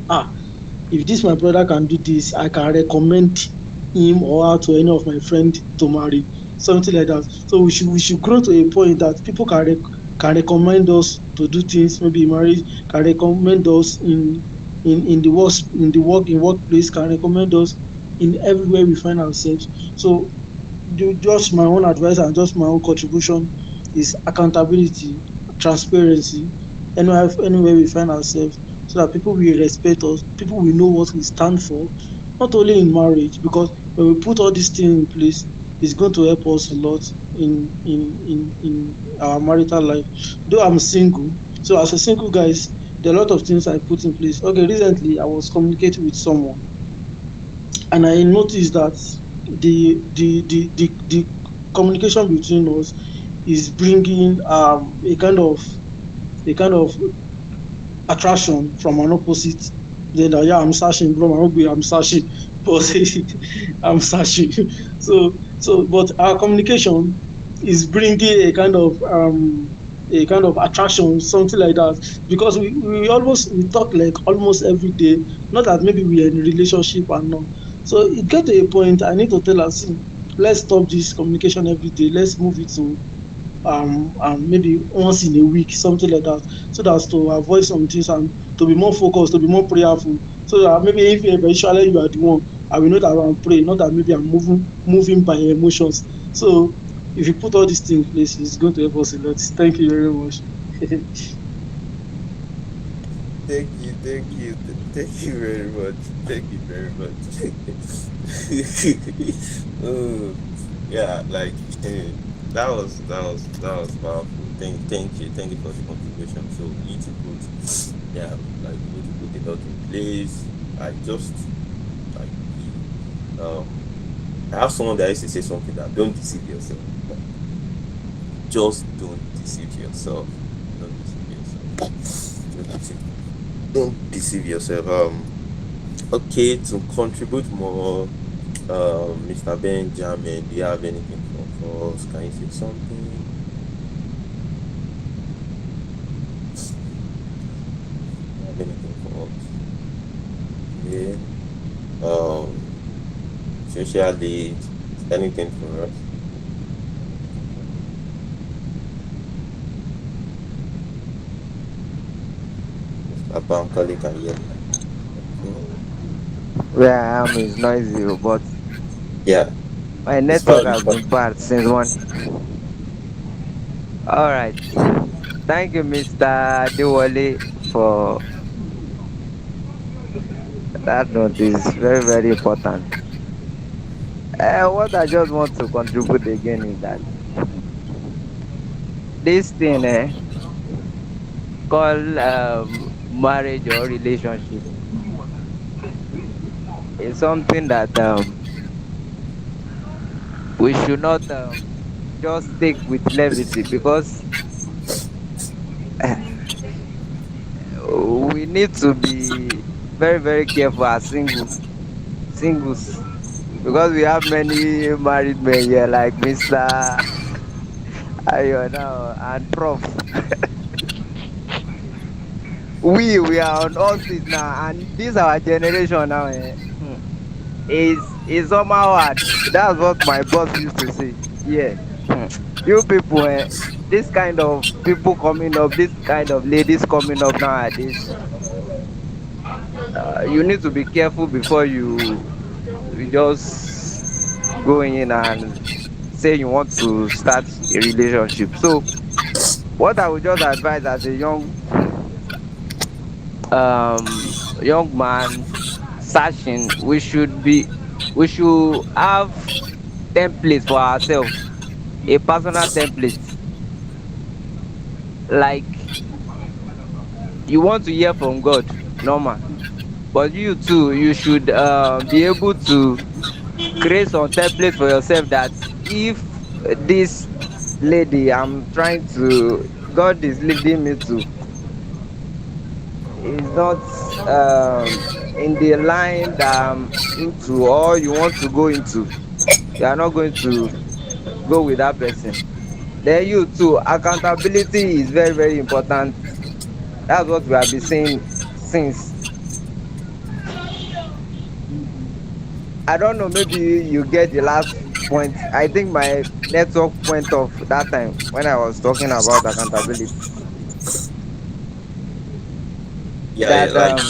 [SPEAKER 7] if this my brother can do this, I can recommend him or her to any of my friend to marry, something like that. So we should grow to a point that people can recommend us to do things, maybe in marriage, can recommend us in workplace, can recommend us in everywhere we find ourselves. So just my own advice and just my own contribution is accountability, transparency, anywhere we find ourselves, so that people will respect us, people will know what we stand for, not only in marriage, because when we put all these things in place, it's going to help us a lot in our marital life. Though I'm single, so as a single guys, there are a lot of things I put in place. Okay, recently I was communicating with someone, and I noticed that the communication between us is bringing a kind of attraction from an opposite. Then yeah, I'm searching, bro. I'm searching, but I'm searching. But our communication is bringing a kind of attraction, something like that, because we talk like almost every day. Not that maybe we are in a relationship and no. So it get to a point I need to tell her, see, let's stop this communication every day. Let's move it to maybe once in a week, something like that, so that to avoid some things and to be more focused, to be more prayerful, so that maybe if eventually you are the one, I will know that I'm praying, not that maybe I'm moving by emotions. So if you put all these things in place, it's going to help us a lot. Thank you very much.
[SPEAKER 2] Thank you very much. Thank you very much. Oh, yeah, like that was powerful. Thank you for the contribution. So we need to put, yeah, like we need to put a lot in place. I just like I have someone that used to say something that don't deceive yourself. Just don't deceive yourself. Don't deceive yourself. Don't deceive yourself. Okay, to contribute more, Mr. Benjamin, do you have anything for us? Can you say something? Do you have anything for us? Yeah. Socially, anything for us? Mr. Bankali, can you hear me?
[SPEAKER 6] Where I am is noisy, but
[SPEAKER 2] Yeah,
[SPEAKER 6] my
[SPEAKER 2] it's
[SPEAKER 6] network
[SPEAKER 2] fine. It's
[SPEAKER 6] has
[SPEAKER 2] fine.
[SPEAKER 6] been bad since morning. All right. Thank you, Mr. Dewale, for that note. Is very, very important. What I just want to contribute again is that this thing called marriage or relationship is something that we should not just take with levity, because we need to be very very careful as singles, because we have many married men here like Mr. Ayo now and Prof. We are on all stage now, and this our generation now is somehow hard. That's what my boss used to say. Yeah. You people, this kind of people coming up, this kind of ladies coming up nowadays, you need to be careful before you just go in and say you want to start a relationship. So what I would just advise as a young man searching, we should have templates for ourselves, a personal template. Like, you want to hear from God, normal, but you too, you should be able to create some template for yourself, that if this lady I'm trying to, God is leading me to, is not in the line that I'm into or you want to go into, you are not going to go with that person. Then you too, accountability is very very important. That's what we have been saying since. I don't know, maybe you get the last point. I think my network went off that time when I was talking about accountability.
[SPEAKER 2] Yeah,
[SPEAKER 6] That
[SPEAKER 2] like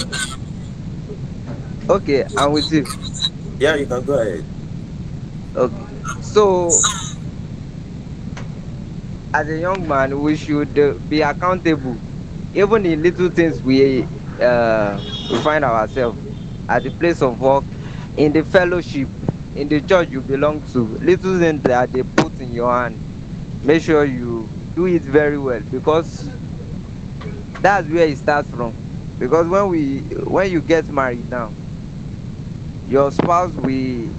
[SPEAKER 6] okay, I'm with you.
[SPEAKER 2] yeah, you can go ahead.
[SPEAKER 6] Okay. So as a young man, we should be accountable, even in little things we find ourselves, at the place of work, in the fellowship, in the church you belong to. Little things that they put in your hand, make sure you do it very well, because that's where it starts from. Because when you get married now, your spouse will be,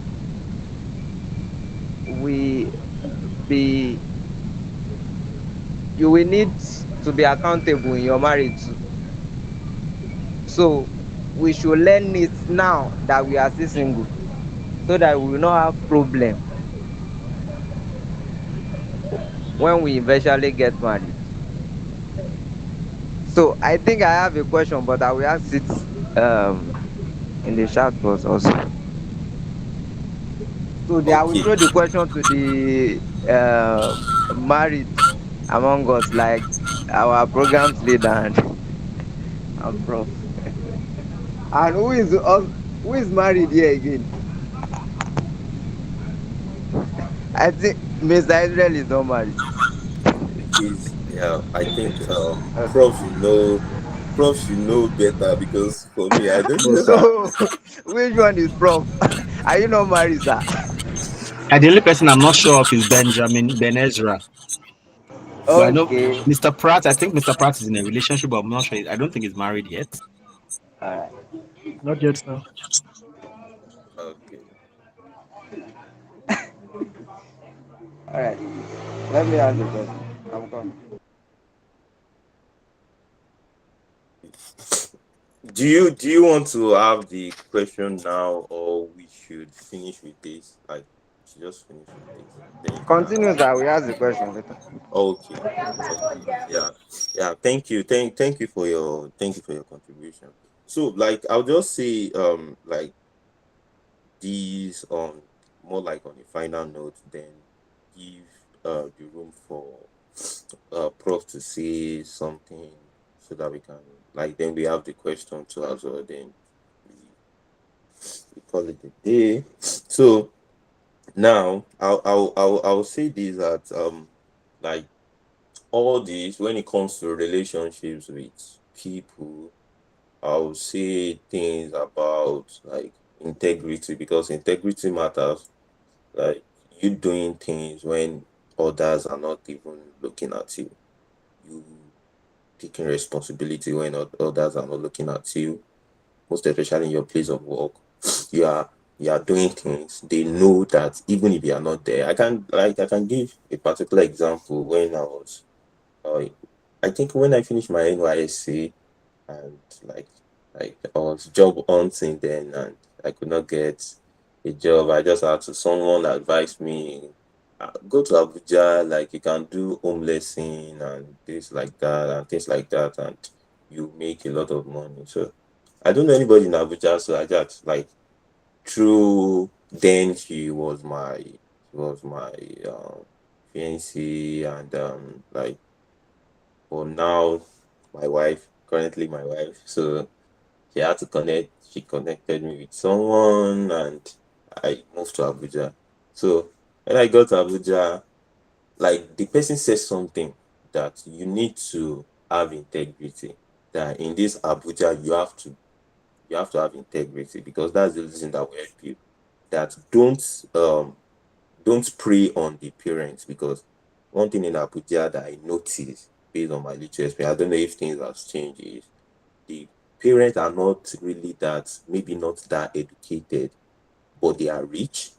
[SPEAKER 6] you will need to be accountable in your marriage too. So we should learn it now that we are still single, so that we will not have problem when we eventually get married. So I think I have a question, but I will ask it in the chat box also. So I will
[SPEAKER 2] Okay.
[SPEAKER 6] throw the question to the married among us, like our programs leader and Prof. And who is married here again? I think Mr. Israel is not married.
[SPEAKER 2] He's yeah. I think
[SPEAKER 6] Okay.
[SPEAKER 2] prof should know better, because for me, I don't know.
[SPEAKER 6] So which one is Prof? Are you not married, sir?
[SPEAKER 1] And the only person I'm not sure of is Benjamin Ben Ezra. But I know
[SPEAKER 6] Okay.
[SPEAKER 1] Mr. Pratt. I think Mr. Pratt is in a relationship, but I'm not sure. I don't think he's married yet.
[SPEAKER 6] All right.
[SPEAKER 4] Not yet, sir.
[SPEAKER 2] Okay.
[SPEAKER 6] All right. Let me ask the question. I'm coming.
[SPEAKER 2] Do you want to have the question now, or we should finish with this? Like, we should just finish with this, then you can ask.
[SPEAKER 6] Continue, sir. We ask the question later.
[SPEAKER 2] Okay. Okay. Yeah. Yeah. Thank you for your contribution. So, like, I'll just say, like, these on more like on a final note, then give the room for prof to say something, so that we can, like, then we have the question too as well, then we call it a day. So now I'll say this, that like, all this, when it comes to relationships with people, I'll say things about like integrity, because integrity matters. like you doing things when others are not even looking at you. You taking responsibility when others are not looking at you, most especially in your place of work. You are you are doing things. They know that even if you are not there. I can give a particular example when uh, I think when I finished my NYSC and like I was job hunting then and I could not get a job. I just had to someone advised me go to Abuja, like you can do homelessing and things like that and things like that and you make a lot of money. So I don't know anybody in Abuja, so I just like through then she was my fiancée and like for now my wife, currently my wife. So she connected me with someone and I moved to Abuja. So when I got to Abuja, like the person says something that you need to have integrity. That in this Abuja you have to have integrity because that's the reason that we help you. That don't prey on the parents because one thing in Abuja that I noticed based on my little experience, I don't know if things have changed, is the parents are not really that, maybe not that educated, but they are rich.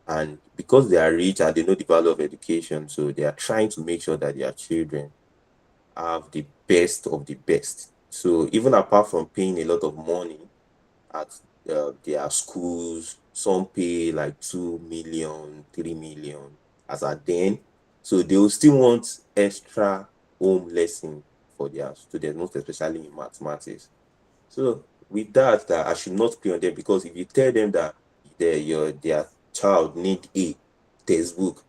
[SPEAKER 2] And because they are rich and they know the value of education, so they are trying to make sure that their children have the best of the best. So even apart from paying a lot of money at their schools, some pay like 2 million, 3 million as at then. So they will still want extra home lesson for their students, most especially in mathematics. So with that, I should not pay on them because if you tell them that their child need a textbook,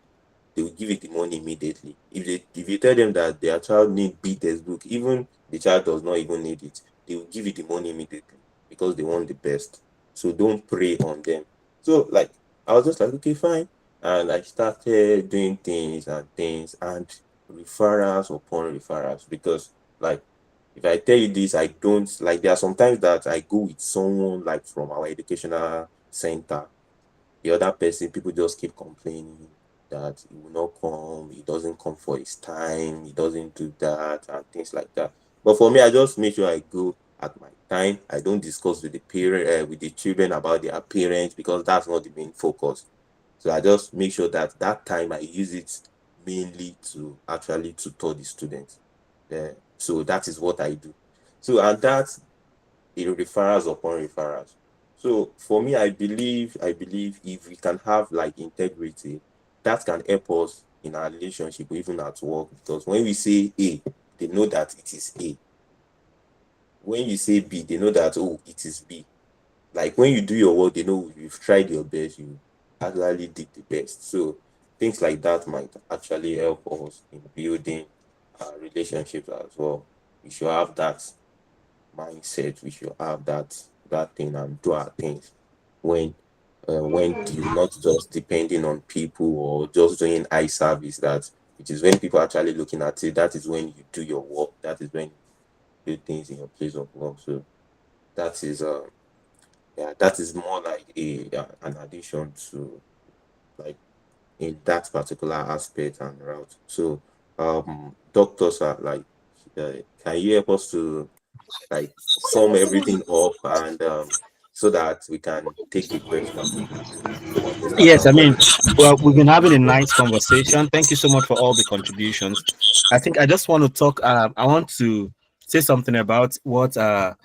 [SPEAKER 2] they will give it the money immediately. If you tell them that their child need B textbook, even the child does not even need it, they will give it the money immediately because they want the best. So don't prey on them. So like I was just like, okay, fine. And I started doing things and referrals upon referrals because like if I tell you this, I don't like there are sometimes that I go with someone like from our educational center. The other person, people just keep complaining that he will not come, he doesn't come for his time, he doesn't do that, and things like that. But for me, I just make sure I go at my time. I don't discuss with the parent, with the children about their parents because that's not the main focus. So I just make sure that that time I use it mainly to actually tutor the students. So that is what I do. So and that it referrals upon referrals. So for me, I believe if we can have like integrity, that can help us in our relationship, even at work. Because when we say A, they know that it is A. When you say B, they know that oh, it is B. Like when you do your work, they know you've tried your best, you actually did the best. So things like that might actually help us in building our relationships as well. We should have that mindset. We should have that thing and do our things when you're not just depending on people or just doing eye service. That it is when people are actually looking at it. That is when you do your work. That is when you do things in your place of work. So that is yeah, that is more like a an addition to like in that particular aspect and route. So doctors are like can you help us to like sum everything up and so that we can take the question on this
[SPEAKER 1] Yes, I mean,
[SPEAKER 2] accountability.
[SPEAKER 1] well, we've been having a nice conversation. Thank you so much for all the contributions. I think I just want to talk. I want to say something about what Mr.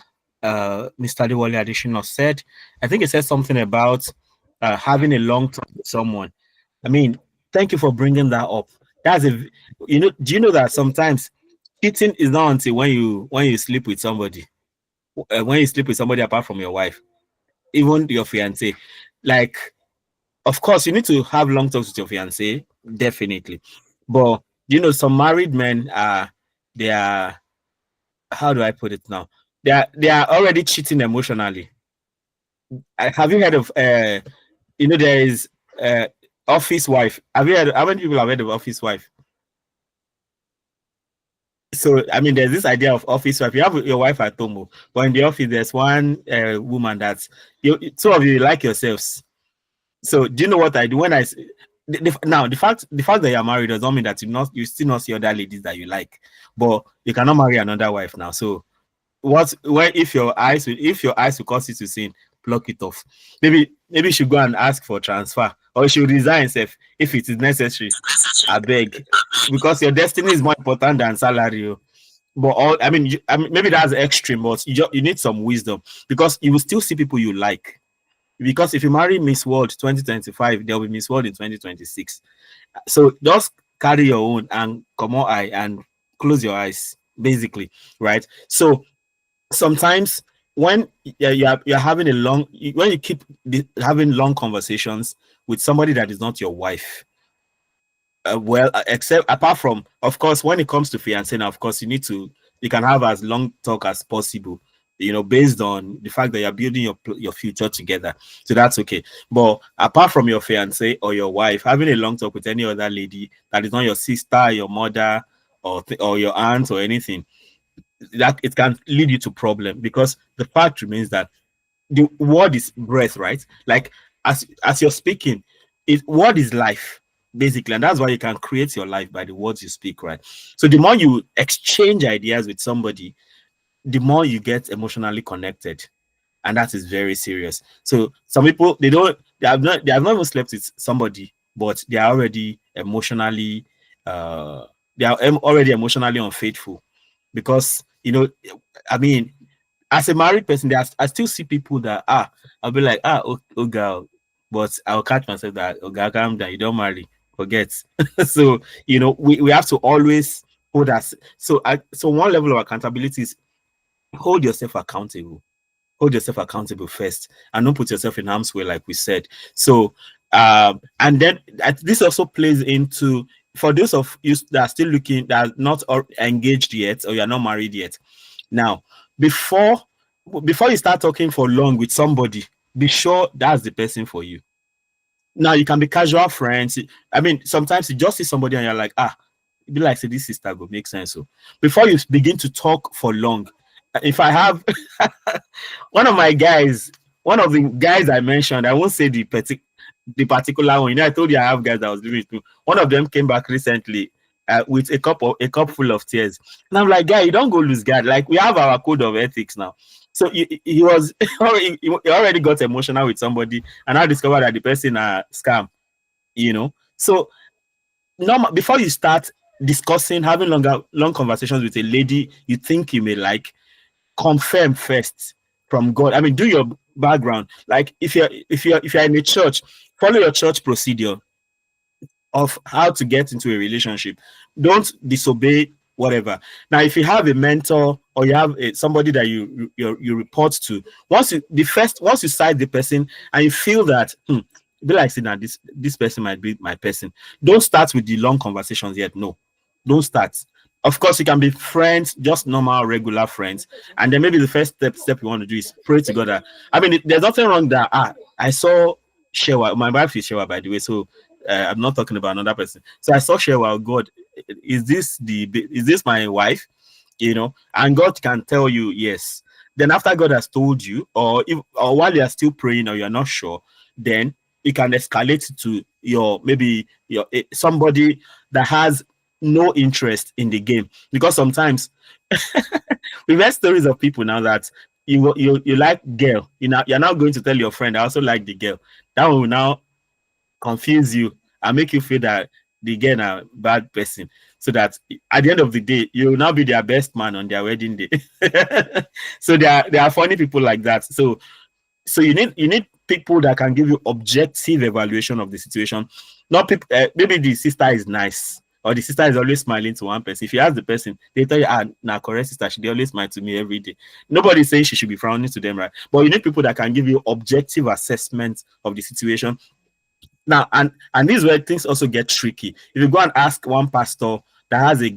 [SPEAKER 1] Adewale Additional said. I think he said something about having a long talk with someone. I mean, thank you for bringing that up. That's a, do you know that sometimes cheating is not until when you sleep with somebody, when you sleep with somebody apart from your wife, even your fiance, like of course, you need to have long talks with your fiance, definitely. But some married men are they are how do I put it now? They are already cheating emotionally. Have you heard of there is office wife? Have you heard how many people have heard of office wife? So I mean there's this idea of office wife. You have your wife at home, oh, but in the office there's one woman that's two of you like yourselves. So do you know what I do when now the fact that you're married does not mean that you still not see other ladies that you like, but you cannot marry another wife now. So if your eyes will cause you to sin, block it off. Maybe you should go and ask for transfer, or you should resign if it is necessary. I beg, because your destiny is more important than salary. But maybe that's extreme, but you need some wisdom, because you will still see people you like. Because if you marry Miss World 2025, there will be Miss World in 2026. So just carry your own and come on eye and close your eyes, basically, right? So sometimes when you're having when you keep having long conversations with somebody that is not your wife, except apart from, of course, when it comes to fiancé, now of course you can have as long talk as possible, based on the fact that you're building your future together. So that's okay. But apart from your fiancé or your wife, having a long talk with any other lady that is not your sister, your mother, or your aunt or anything, that it can lead you to problem, because the fact remains that the word is breath, right? Like as you're speaking, word is life, basically, and that's why you can create your life by the words you speak, right? So the more you exchange ideas with somebody, the more you get emotionally connected, and that is very serious. So some people they have not even slept with somebody, but they are already emotionally unfaithful, because I mean, as a married person, I still see people that I'll be like, oh girl, but I'll catch myself that, oh girl, calm down, you don't marry, forget. So we have to always hold us. So one level of accountability is hold yourself accountable. Hold yourself accountable first, and don't put yourself in harm's way, like we said. So and then this also plays into, for those of you that are still looking, that are not engaged yet, or you're not married yet. Now, before you start talking for long with somebody, be sure that's the person for you. Now, you can be casual friends. I mean, sometimes you just see somebody and you're like, it'd be like, say, this sister go make sense. So before you begin to talk for long, if I have one of the guys I mentioned, I won't say the particular one. I told you I have guys that I was living with. One of them came back recently with a cup full of tears, and I'm like, guy, you don't go lose guard. Like, we have our code of ethics now. So he was he already got emotional with somebody, and I discovered that the person scam. So before you start discussing, having long conversations with a lady you think you may like, confirm first from God. I mean, do your background. Like, if you're in a church, follow your church procedure of how to get into a relationship. Don't disobey whatever. Now, if you have a mentor, or you have somebody that you report to, once you cite the person and you feel that be like, say, now this person might be my person, don't start with the long conversations yet. No, don't start. Of course, you can be friends, just normal, regular friends, and then maybe the first step you want to do is pray to God. I mean, there's nothing wrong that I saw Shewa. My wife is Shewa, by the way, so I'm not talking about another person. So I saw Shewa. God, is this my wife? And God can tell you yes. Then after God has told you, or while you are still praying, or you're not sure, then it can escalate to maybe somebody that has no interest in the game. Because sometimes we've heard stories of people now that you like girl, you're now going to tell your friend, I also like the girl. That will now confuse you and make you feel that the girl a bad person, so that at the end of the day you will now be their best man on their wedding day. So there are funny people like that. So you need people that can give you objective evaluation of the situation. Not people. Maybe the sister is nice, or the sister is always smiling to one person. If you ask the person, they tell you, nah, correct sister, she always smile to me every day. Nobody saying she should be frowning to them, right? But you need people that can give you objective assessment of the situation. Now, and this is where things also get tricky. If you go and ask one pastor that has a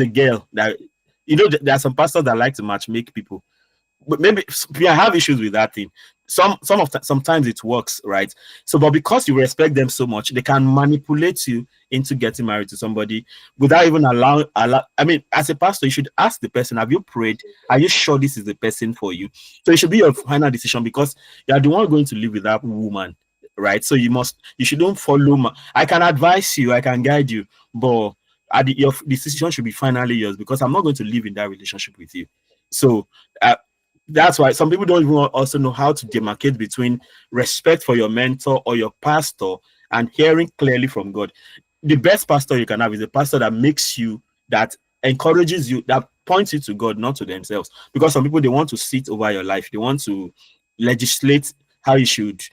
[SPEAKER 1] girl, that there are some pastors that like to matchmake people, but maybe I have issues with that thing. Sometimes it works, right? So, but because you respect them so much, they can manipulate you into getting married to somebody without even allow. I mean, as a pastor, you should ask the person, have you prayed? Are you sure this is the person for you? So it should be your final decision, because you are the one going to live with that woman, right? So you shouldn't follow. I can advise you, I can guide you, but your decision should be finally yours, because I'm not going to live in that relationship with you. So that's why some people don't even also know how to demarcate between respect for your mentor or your pastor and hearing clearly from God. The best pastor you can have is a pastor that makes you, that encourages you, that points you to God, not to themselves. Because some people, they want to sit over your life, they want to legislate how you should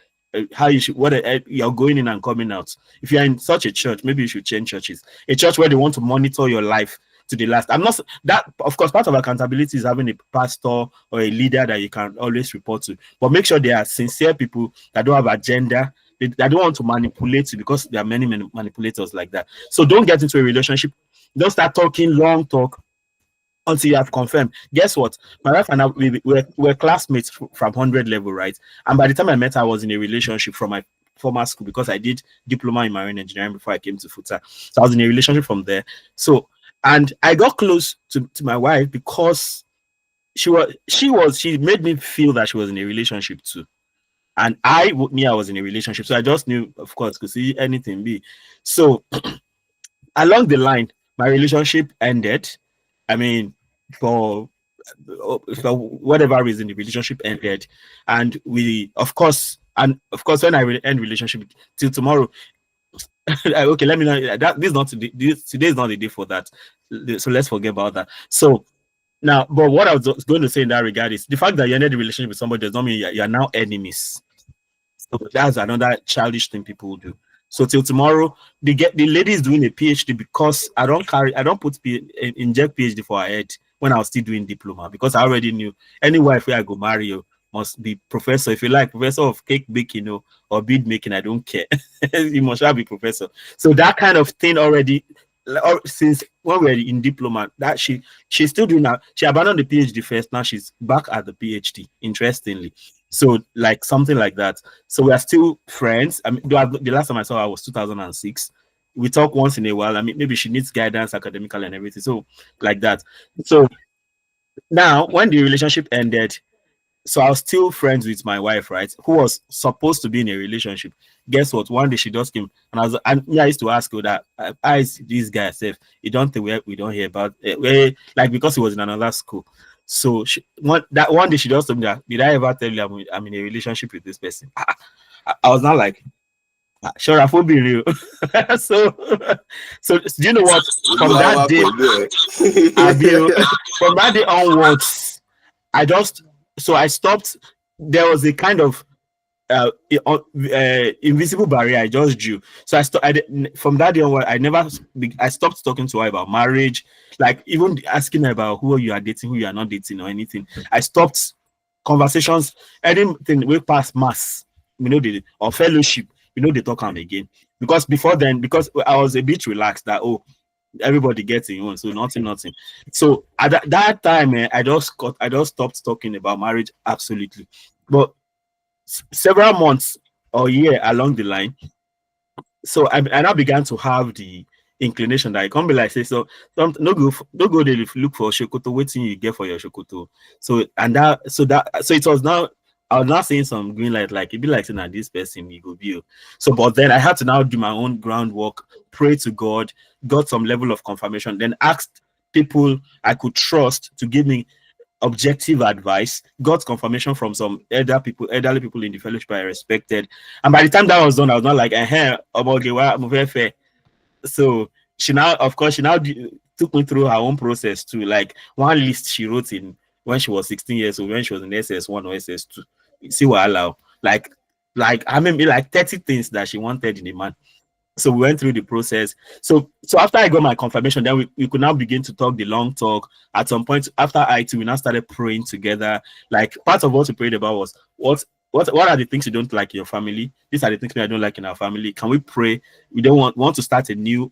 [SPEAKER 1] you're going in and coming out. If you're in such a church, maybe you should change churches. A church where they want to monitor your life to the last. I'm not that, of course, part of accountability is having a pastor or a leader that you can always report to, but make sure they are sincere people that don't have agenda. They don't want to manipulate you, because there are many manipulators like that. So don't get into a relationship. Don't start talking long talk until you have confirmed. Guess what? My wife and I, we're classmates from 100 level, right? And by the time I met her, I was in a relationship from my former school, because I did diploma in marine engineering before I came to FUTA. So I was in a relationship from there. So, and I got close to my wife because she made me feel that she was in a relationship too. And I knew I was in a relationship. So I just knew, of course, could see anything be. So along the line, my relationship ended. I mean, for whatever reason, the relationship ended. And when I end relationship till tomorrow, okay, let me know that this is not today. Today is not the day for that. So let's forget about that. So now, but what I was going to say in that regard is the fact that you ended the relationship with somebody does not mean you're now enemies. So that's another childish thing people do. So till tomorrow, the lady is doing a PhD because I don't inject PhD for her head when I was still doing diploma, because I already knew any wife where I go marry you must be professor. If you like professor of cake baking or bead making, I don't care. You must be professor. So that kind of thing already, since when we were in diploma, that she's still doing that. She abandoned the PhD first. Now she's back at the PhD, interestingly. So like something like that. So we are still friends. I mean, the last time I saw her was 2006. We talk once in a while. I mean, maybe she needs guidance academically and everything. So like that. So now when the relationship ended, so I was still friends with my wife, right? Who was supposed to be in a relationship. Guess what? One day she just came, and I used to ask her that, I this guy said, you don't think we don't hear about like, because he was in another school. So one day she just told me that, did I ever tell you I'm in a relationship with this person? I was not like, sure, I won't be real. so do you know what? From that day, from that day onwards, I stopped. There was a kind of invisible barrier I just drew. So from that day onward, I stopped talking to her about marriage, like even asking her about who you are dating, who you are not dating, or anything. I stopped conversations, anything way past mass, or fellowship, they talk on again. Because before then, because I was a bit relaxed that, everybody gets in one, so nothing. So at that time, I just stopped talking about marriage absolutely. But several months or year along the line, so I now began to have the inclination that I can't be like, say, so no go there look for shokoto, waiting you get for your shokoto. So it was now, I was not saying some green light, like it'd be like saying that this person you go view. So but then I had to now do my own groundwork, pray to God, got some level of confirmation, then asked people I could trust to give me objective advice, got confirmation from some elderly people in the fellowship I respected. And by the time that was done, I was not like, fair. So she now took me through her own process too. Like one list she wrote in when she was 16 years old, when she was in SS1 or SS2. See what I allow. Like I mean, like 30 things that she wanted in a man. So we went through the process. So after I got my confirmation, then we could now begin to talk the long talk. At some point after IT, we now started praying together. Like part of what we prayed about was what are the things you don't like in your family? These are the things I don't like in our family. Can we pray? We don't want to start a new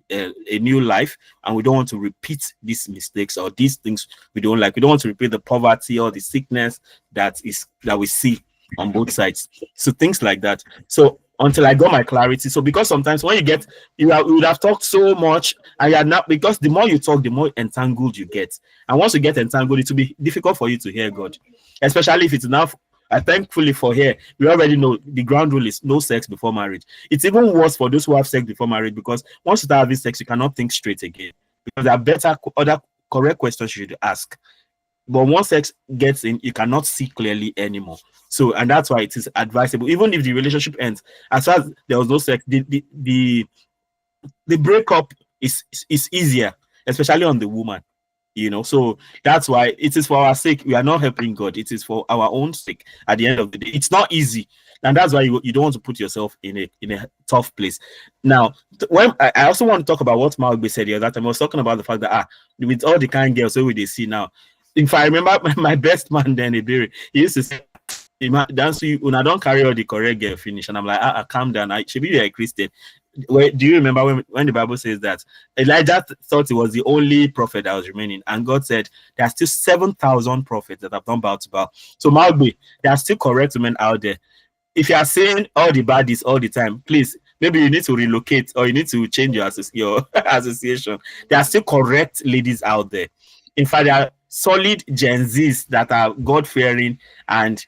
[SPEAKER 1] life, and we don't want to repeat these mistakes or these things we don't like. We don't want to repeat the poverty or the sickness that we see on both sides. So things like that. So until I got my clarity. So because sometimes when you would have talked so much, and you're not, because the more you talk, the more entangled you get. And once you get entangled, it will be difficult for you to hear God, especially if it's now Thankfully for here, we already know the ground rule is no sex before marriage. It's even worse for those who have sex before marriage, because once you start having sex, you cannot think straight again, because there are better other correct questions you should ask. But once sex gets in, you cannot see clearly anymore. So, and that's why it is advisable, even if the relationship ends, as far as there was no sex, the breakup is easier, especially on the woman. So that's why it is for our sake. We are not helping God. It is for our own sake. At the end of the day, it's not easy, and that's why you don't want to put yourself in a tough place. Now, when I also want to talk about what Malgbe said the other time, I was talking about the fact that with all the kind girls, so we they see now. If I remember my best man then, Iberi, he used to say, "Dance you, when I don't carry all the correct girl finish," and I'm like, calm down. I should be a Christian. Do you remember when the Bible says that Elijah thought he was the only prophet that was remaining, and God said there are still 7,000 prophets that have not bowed to bow. So Malgbe, there are still correct women out there. If you are saying all the baddies all the time, please, maybe you need to relocate or you need to change your association. There are still correct ladies out there. In fact, there are solid Gen Zs that are God-fearing and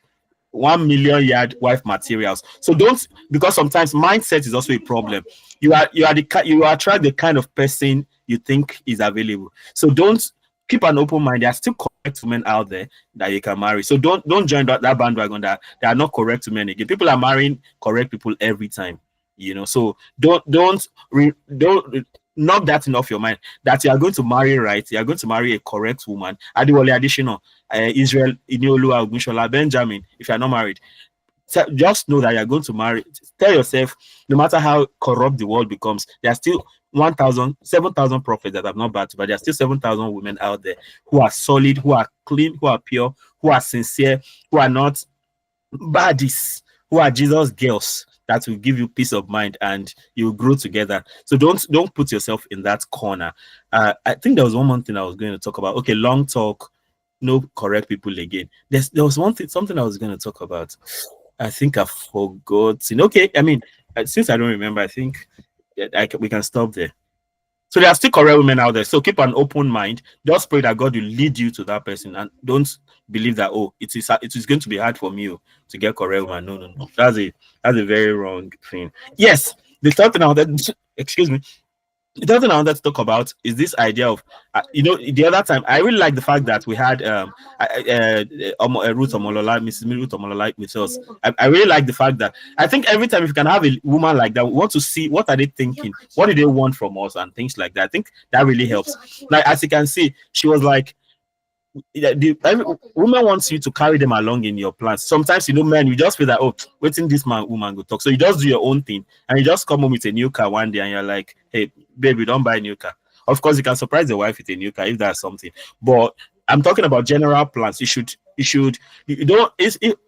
[SPEAKER 1] 1 million yard wife materials. So don't, because sometimes mindset is also a problem. You attract the kind of person you think is available. So don't, keep an open mind. There are still correct women out there that you can marry. So don't join that bandwagon that there are not correct men again. People are marrying correct people every time. So don't knock that off your mind, that you are going to marry right. You are going to marry a correct woman. Adiwale additional Israel Iniolua Ogunshola Benjamin. If you are not married, just know that you are going to marry. Tell yourself, no matter how corrupt the world becomes, there are still 7,000 prophets that have not bowed, but there are still 7,000 women out there who are solid, who are clean, who are pure, who are sincere, who are not baddies, who are Jesus girls that will give you peace of mind and you'll grow together. So don't put yourself in that corner. I think there was one more thing I was going to talk about. Okay, long talk, no correct people again. There was something I was going to talk about. I think I forgot. Okay, I mean, since I don't remember, I think we can stop there. So there are still correct women out there. So keep an open mind. Just pray that God will lead you to that person, and don't believe that it is going to be hard for me to get correct woman. No. That's a very wrong thing. Yes, the third thing I wanted, excuse me. The other thing I wanted to talk about is this idea of, the other time I really like the fact that we had Ruth Omolola, Mrs. Ruth Omolola with us. I really like the fact that I think every time if you can have a woman like that, we want to see what are they thinking, what do they want from us, and things like that. I think that really helps. Like, as you can see, she was like, woman wants you to carry them along in your plans. Sometimes, men, you just feel that, waiting this woman go talk. So you just do your own thing, and you just come home with a new car one day, and you're like, hey, baby, don't buy a new car. Of course, you can surprise the wife with a new car if that's something. But I'm talking about general plans. You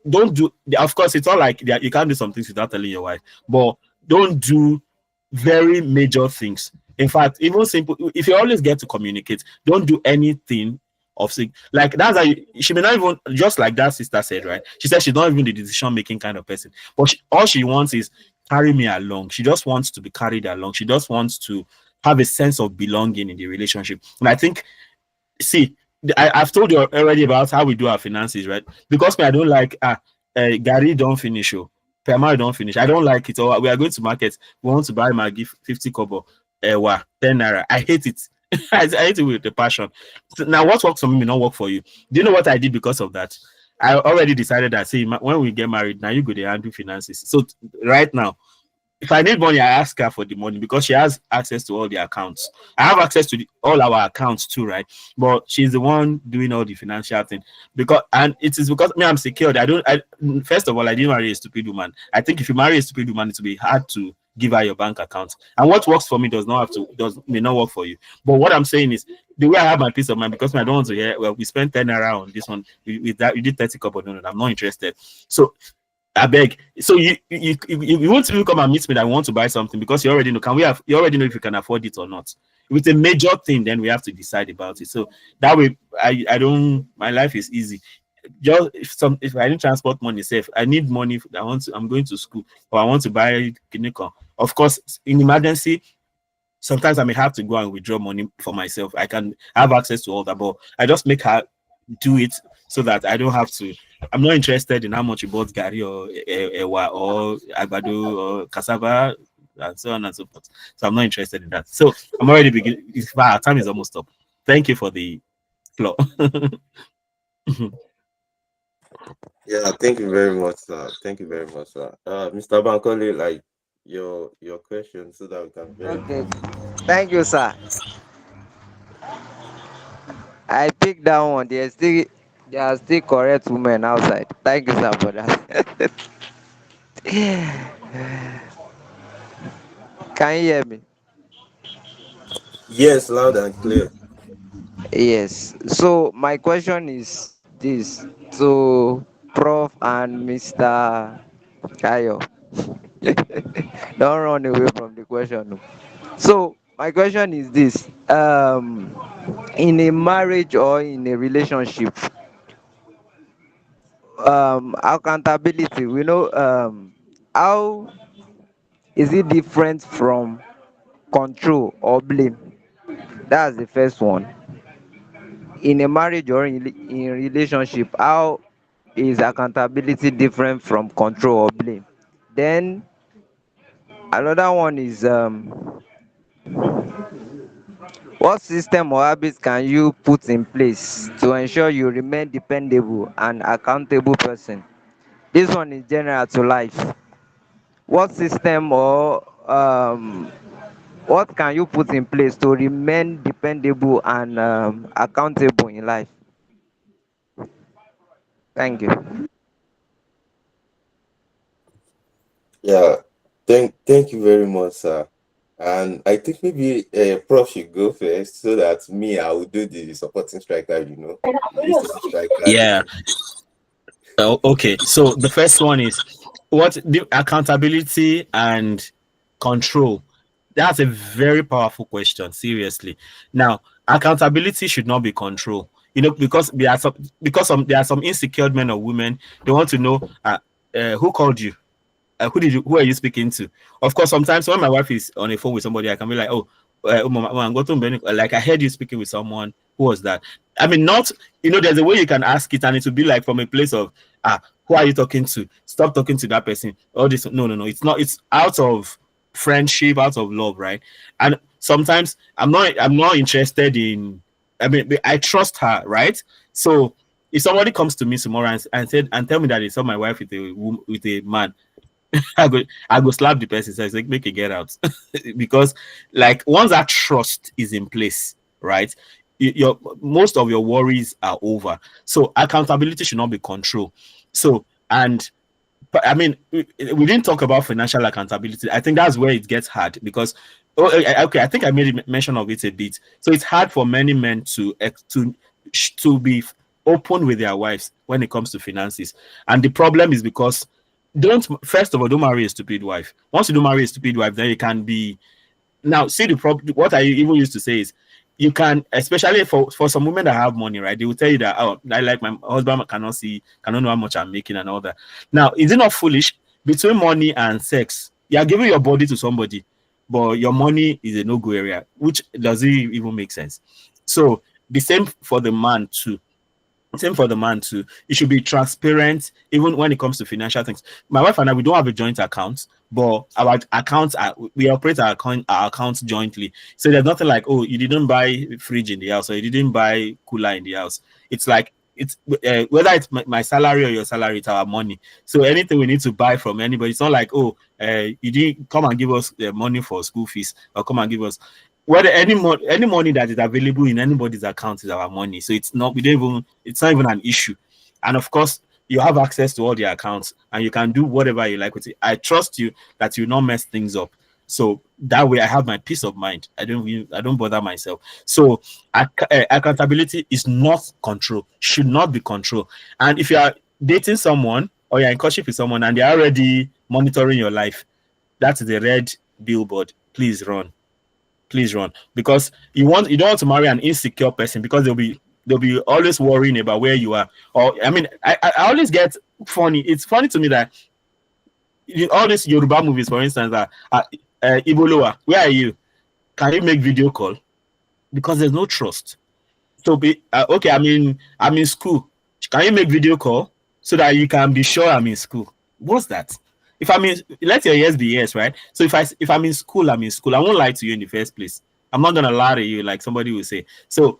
[SPEAKER 1] don't do. Of course, it's not like you can't do some things without telling your wife, but don't do very major things. In fact, even simple. If you always get to communicate, don't do anything of sick. Like, that's how she may not even, just like that sister said, right? She said she's not even the decision-making kind of person, but all she wants is carry me along. She just wants to be carried along. She just wants to have a sense of belonging in the relationship. And I think, I've told you already about how we do our finances, right? Because I don't like Gary don't finish, Perma don't finish. I don't like it. Or we are going to market, we want to buy Maggi 50 kobo, 10 naira. I hate it. I hate it with the passion. So now, what works for me may not work for you. Do you know what I did because of that? I already decided that, when we get married, now you go to handle finances. So right now, if I need money, I ask her for the money because she has access to all the accounts. I have access to all our accounts too, right? But she's the one doing all the financial thing. And it is because I'm secured. First of all, I didn't marry a stupid woman. I think if you marry a stupid woman, it will be hard to give her your bank account. And what works for me may not work for you. But what I'm saying is, the way I have my peace of mind, because I don't want to hear, we spent 10 naira on this one, with that you did 30 couple. No, I'm not interested. So I beg. So you want to come and meet me that I want to buy something because you already know. You already know if you can afford it or not. If it's a major thing, then we have to decide about it. So that way, my life is easy. Just if I need transport money, safe. I need money. I'm going to school, or I want to buy Kinecon. Of course, in emergency, sometimes I may have to go and withdraw money for myself. I can have access to all that, but I just make her do it so that I don't have to I'm not interested in how much you bought Gary or Ewa or Agbado or Cassava and so on and so forth. So I'm not interested in that. So I'm already beginning. Our time is almost up. Thank you for the floor.
[SPEAKER 2] Yeah, thank you very much, sir. Thank you very much, sir. Mr. Bankole, like your question so that we can very
[SPEAKER 6] Okay,
[SPEAKER 2] briefly.
[SPEAKER 6] thank you, sir. I picked that one. There are still correct women outside. Thank you, sir, for that. Can you hear me?
[SPEAKER 2] Yes, loud and clear.
[SPEAKER 6] Yes. So my question is this to Prof and Mr. Kayo. Don't run away from the question. So my question is this: in a marriage or in a relationship, accountability. We know how is it different from control or blame? That's the first one. In a marriage or in relationship, how is accountability different from control or blame? Then another one is what system or habits can you put in place to ensure you remain dependable and accountable person? This one is general to life. What system or what can you put in place to remain dependable and accountable in life? Thank you.
[SPEAKER 2] Yeah, thank you very much, sir. And I think maybe Prof should go first so that me I will do the supporting striker. We used to be strikers.
[SPEAKER 1] Yeah. Okay. So the first one is what the accountability and control. That's a very powerful question. Seriously. Now, accountability should not be control. Because there are some insecure men or women. They want to know who called you. Who are you speaking to? Of course, sometimes when my wife is on a phone with somebody, I can be like, oh, like I heard you speaking with someone. Who was that? I mean, not there's a way you can ask it, and it will be like from a place of who are you talking to? Stop talking to that person. All this, no, no, no. It's not. It's out of friendship, out of love, right? And sometimes I'm not interested in. I mean, I trust her, right? So if somebody comes to me tomorrow and tell me that they saw my wife with a man, I go slap the person. So it's like make it get out because like once that trust is in place, right? Your most of your worries are over. So accountability should not be control. So and but I mean, we didn't talk about financial accountability. I think that's where it gets hard because, okay, I think I made a mention of it a bit. So it's hard for many men to be open with their wives when it comes to finances, and the problem is because don't first of all don't marry a stupid wife. Once you don't marry a stupid wife, then you can be now, see the problem. What I even used to say is, you can, especially for some women that have money, right? They will tell you that, oh, I like my husband cannot know how much I'm making and all that. Now, is it not foolish between money and sex? You are giving your body to somebody, but your money is a no-go area, which doesn't even make sense. So the same for the man too. Same for the man too. It should be transparent, even when it comes to financial things. My wife and I, we don't have a joint account, but our accounts are we operate our accounts jointly. So there's nothing like, oh, you didn't buy fridge in the house or you didn't buy cooler in the house. It's like it's whether it's my salary or your salary, it's our money. So anything we need to buy from anybody, it's not like, oh, you didn't come and give us money for school fees or come and give us whether any money that is available in anybody's account is our money. So it's not it's not even an issue. And of course, you have access to all the accounts and you can do whatever you like with it. I trust you that you not mess things up. So that way I have my peace of mind. I don't bother myself. So accountability is not control, should not be control. And if you are dating someone or you're in courtship with someone and they're already monitoring your life, that is a red billboard. Please run, because you don't want to marry an insecure person because they'll be always worrying about where you are. Or I mean, I always get funny. It's funny to me that all these Yoruba movies, for instance, that Ibolowa, where are you? Can you make video call? Because there's no trust. So be okay. I'm in school. Can you make video call? so that you can be sure I'm in school. What's that? If I'm in, let your yes be yes, right? So if I'm in school, I'm in school. I won't lie to you in the first place. I'm not gonna lie to you like somebody will say. So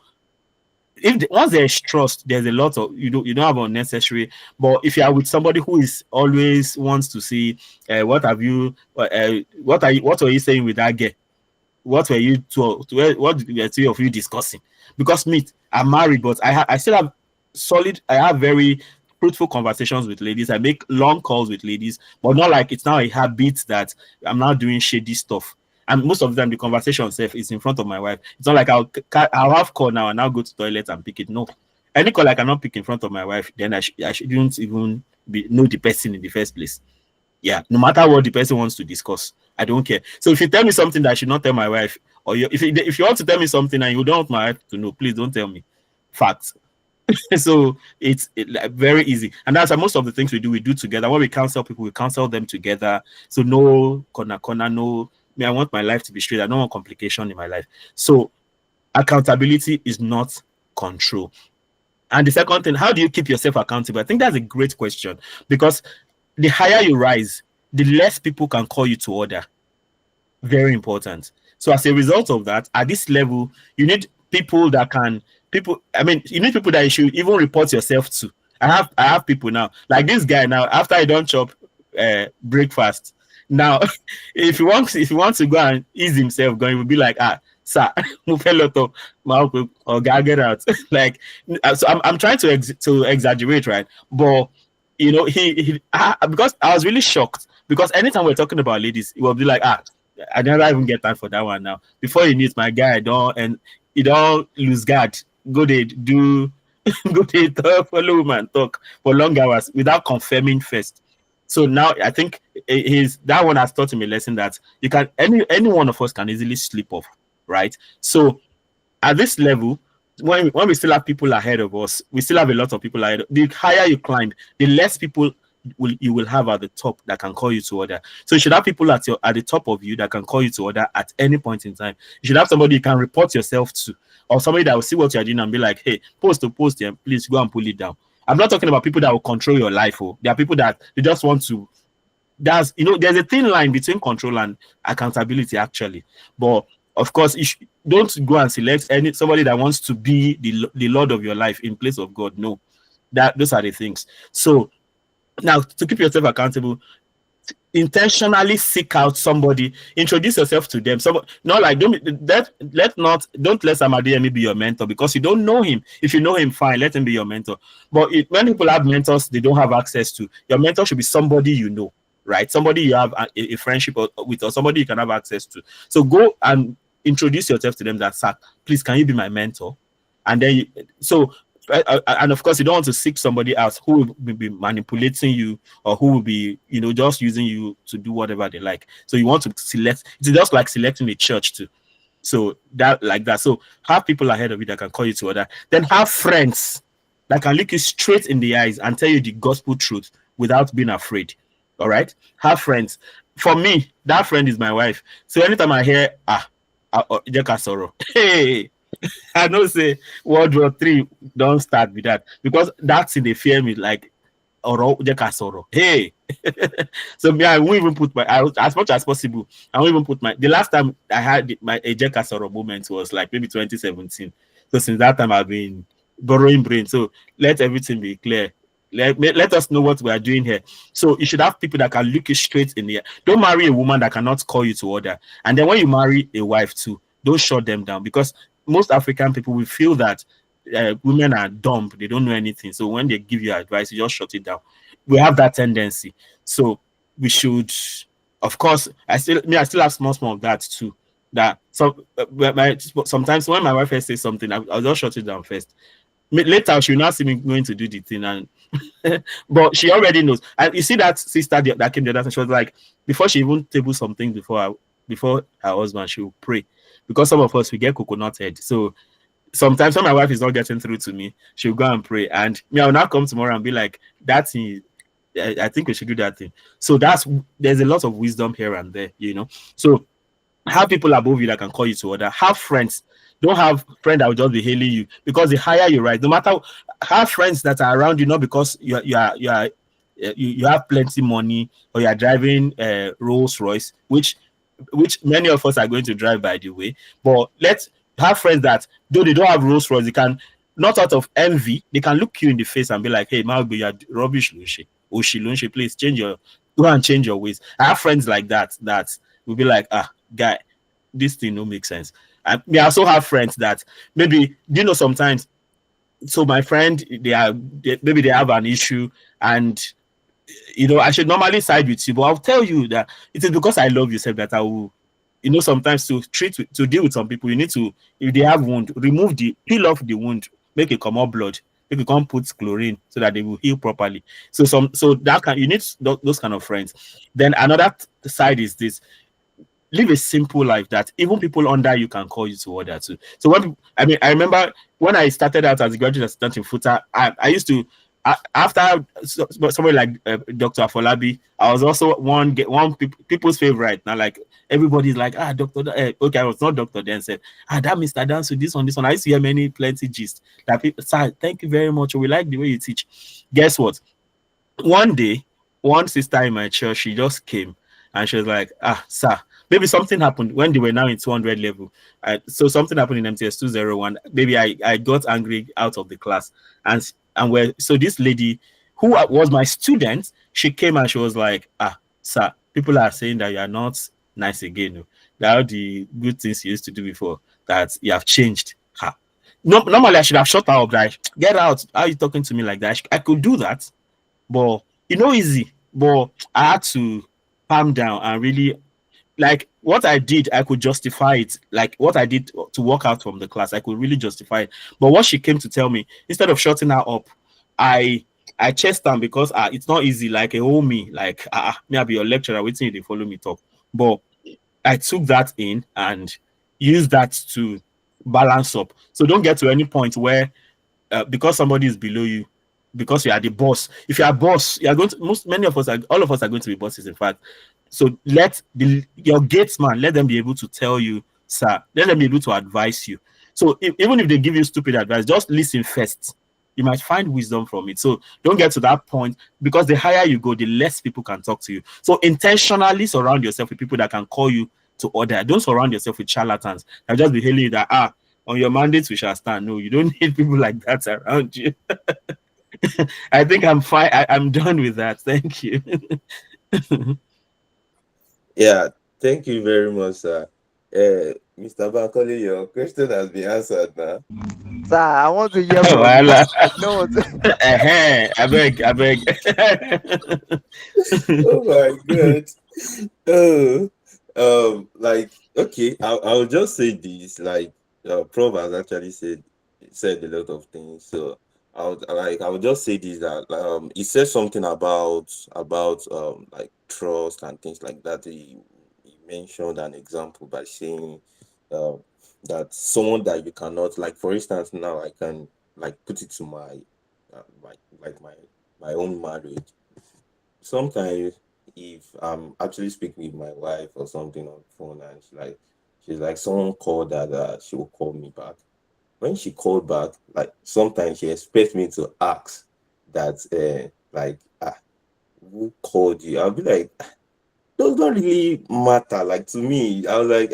[SPEAKER 1] once there's trust, there's a lot of you don't have unnecessary. But if you are with somebody who is always wants to see, what have you, what are you saying with that girl? What were you what were two of you discussing? Because I'm married, but I still have I have very fruitful conversations with ladies. I make long calls with ladies, but not like it's now a habit that I'm now doing shady stuff. And most of the time, the conversation itself is in front of my wife. It's not like I'll have call now and I'll go to the toilet and pick it. No, any call I cannot pick in front of my wife, then I shouldn't even know the person in the first place. Yeah, no matter what the person wants to discuss, I don't care. So if you tell me something that I should not tell my wife, or if you want to tell me something and you don't want my wife to know, please don't tell me. Facts. So it's very easy, and that's most of the things we do together. When we counsel people, we counsel them together. So no corner, no. I want my life to be straight. I don't want complication in my life. So accountability is not control. And the second thing, how do you keep yourself accountable? I think that's a great question, because the higher you rise, the less people can call you to order. Very important. So as a result of that, at this level, you need people that can you need people that you should even report yourself to. I have people now, like this guy now, after I don't chop breakfast. Now, if he wants to go and ease himself, going, he will be like, sir, move a lot of or get out. Like, so I'm trying to exaggerate, right? But he because I was really shocked, because anytime we're talking about ladies, he will be like, I never even get time for that one now. Before you need my guy, you don't lose guard. Go they do go they talk, follow woman talk for long hours without confirming first. So now I think that one has taught him a lesson that you can any one of us can easily slip off, right? So at this level, when we still have people ahead of us, we still have a lot of people ahead. The higher you climb, the less people you will have at the top that can call you to order. So you should have people at the top of you that can call you to order at any point in time. You should have somebody you can report yourself to, or somebody that will see what you're doing and be like, hey, post, yeah, please go and pull it down. I'm not talking about people that will control your life. There are people that they just want to. There's a thin line between control and accountability, actually. But of course, don't go and select somebody that wants to be the Lord of your life in place of God. No, those are the things. So now, to keep yourself accountable, intentionally seek out somebody, introduce yourself to them. Not like don't let Samadiyemi be your mentor, because you don't know him. If you know him, fine, let him be your mentor. But when people have mentors they don't have access to, your mentor should be somebody you know, right? Somebody you have a friendship with, or somebody you can have access to. So go and introduce yourself to them. That, sir, please, can you be my mentor? And then and of course, you don't want to seek somebody else who will be manipulating you, or who will be, just using you to do whatever they like. So you want to select. It's just like selecting a church too. So So have people ahead of you that can call you to order. Then have friends that can look you straight in the eyes and tell you the gospel truth without being afraid. All right. Have friends. For me, that friend is my wife. So anytime I hear hey, I know say World War III don't start with that, because that's in the fear me like hey. So me, I won't even put as much as possible. I won't even put the last time I had my Ejeka Soro moment was like maybe 2017. So since that time I've been borrowing brain. So let everything be clear. Let us know what we are doing here. So you should have people that can look you straight in the eye. Don't marry a woman that cannot call you to order. And then when you marry a wife too, don't shut them down, because most African people will feel that women are dumb, they don't know anything. So when they give you advice, you just shut it down. We have that tendency. So we should, of course, I still have small of that too. That sometimes when my wife says something, I'll just shut it down first. Later she will not see me going to do the thing, and but she already knows. And you see that sister that came the other time, she was like, before she even table something before her husband, she will pray, because some of us we get coconut head. So sometimes when my wife is not getting through to me, she'll go and pray, and me, I'll not come tomorrow and be like, that thing, I think we should do that thing. So there's a lot of wisdom here and there, So have people above you that can call you to order. Have friends. Don't have friends that will just be hailing you, because the higher you rise, no matter, have friends that are around you, not because you have plenty money or you are driving Rolls Royce, which many of us are going to drive, by the way. But let's have friends that, though they don't have Rolls Royce, they can, not out of envy, they can look you in the face and be like, hey, Malby, you're rubbish, Lunshi. Oshi, Lunshi, please go and change your ways. I have friends like that will be like, guy, this thing don't make sense. And we also have friends that maybe, sometimes, so my friend, maybe they have an issue, and I should normally side with you, but I'll tell you that it is because I love yourself that I will, sometimes to deal with some people, you need to, if they have wound, peel off the wound, make it come out blood, make it come put chlorine so that they will heal properly. So that you need those kind of friends. Then another side is this: live a simple life that even people under you can call you to order to. So I remember when I started out as a graduate assistant in Futa, I used to, after somebody like Dr. Afolabi, I was also one people's favorite. Now, like, everybody's like, Doctor, okay, I was not Doctor then, said, that Mr. Dansu, this one. I used to hear plenty gist that people, sir, thank you very much, we like the way you teach. Guess what? One day, one sister in my church, she just came and she was like, sir, maybe something happened when they were now in 200 level. So something happened in MTS 201. Maybe I got angry out of the class. So this lady who was my student, she came and she was like, sir, people are saying that you are not nice again. That all the good things you used to do before, that you have changed. No, normally I should have shut her up. Like, get out. How are you talking to me like that? I could do that, but easy. But I had to calm down and really, like, what I did, I could justify it. Like, what I did to walk out from the class, I could really justify it. But what she came to tell me, instead of shutting her up, I chased her, because it's not easy. Like, a homie, like, me, I'll be your lecturer, waiting you, they follow me talk. But I took that in and used that to balance up. So don't get to any point where, because somebody is below you, because you are the boss. If you are boss, you are going to, all of us are going to be bosses, in fact. So let your gatesman, let them be able to tell you, sir, let them be able to advise you. So even if they give you stupid advice, just listen first. You might find wisdom from it. So don't get to that point, because the higher you go, the less people can talk to you. So intentionally surround yourself with people that can call you to order. Don't surround yourself with charlatans. I'll just be hailing you that, on your mandates we shall stand. No, you don't need people like that around you. I think I'm fine. I'm done with that. Thank you.
[SPEAKER 2] Yeah, thank you very much, sir. Mr. Bankole, your question has been answered now.
[SPEAKER 6] Sir, I want to hear from you. I don't want to.
[SPEAKER 1] I beg.
[SPEAKER 2] Oh my god. Like, okay, I'll just say this. Like, Prof has actually said a lot of things. So I'll just say this, that he said something about like trust and things like that. He mentioned an example by saying that someone that you cannot, like, for instance, now I can, like, put it to my my own marriage. Sometimes if I'm actually speaking with my wife or something on the phone, and she's like, someone called that, she will call me back. When she called back, like, sometimes she expects me to ask that, like, who called you? I'll be like, does not really matter. Like, to me, I was like,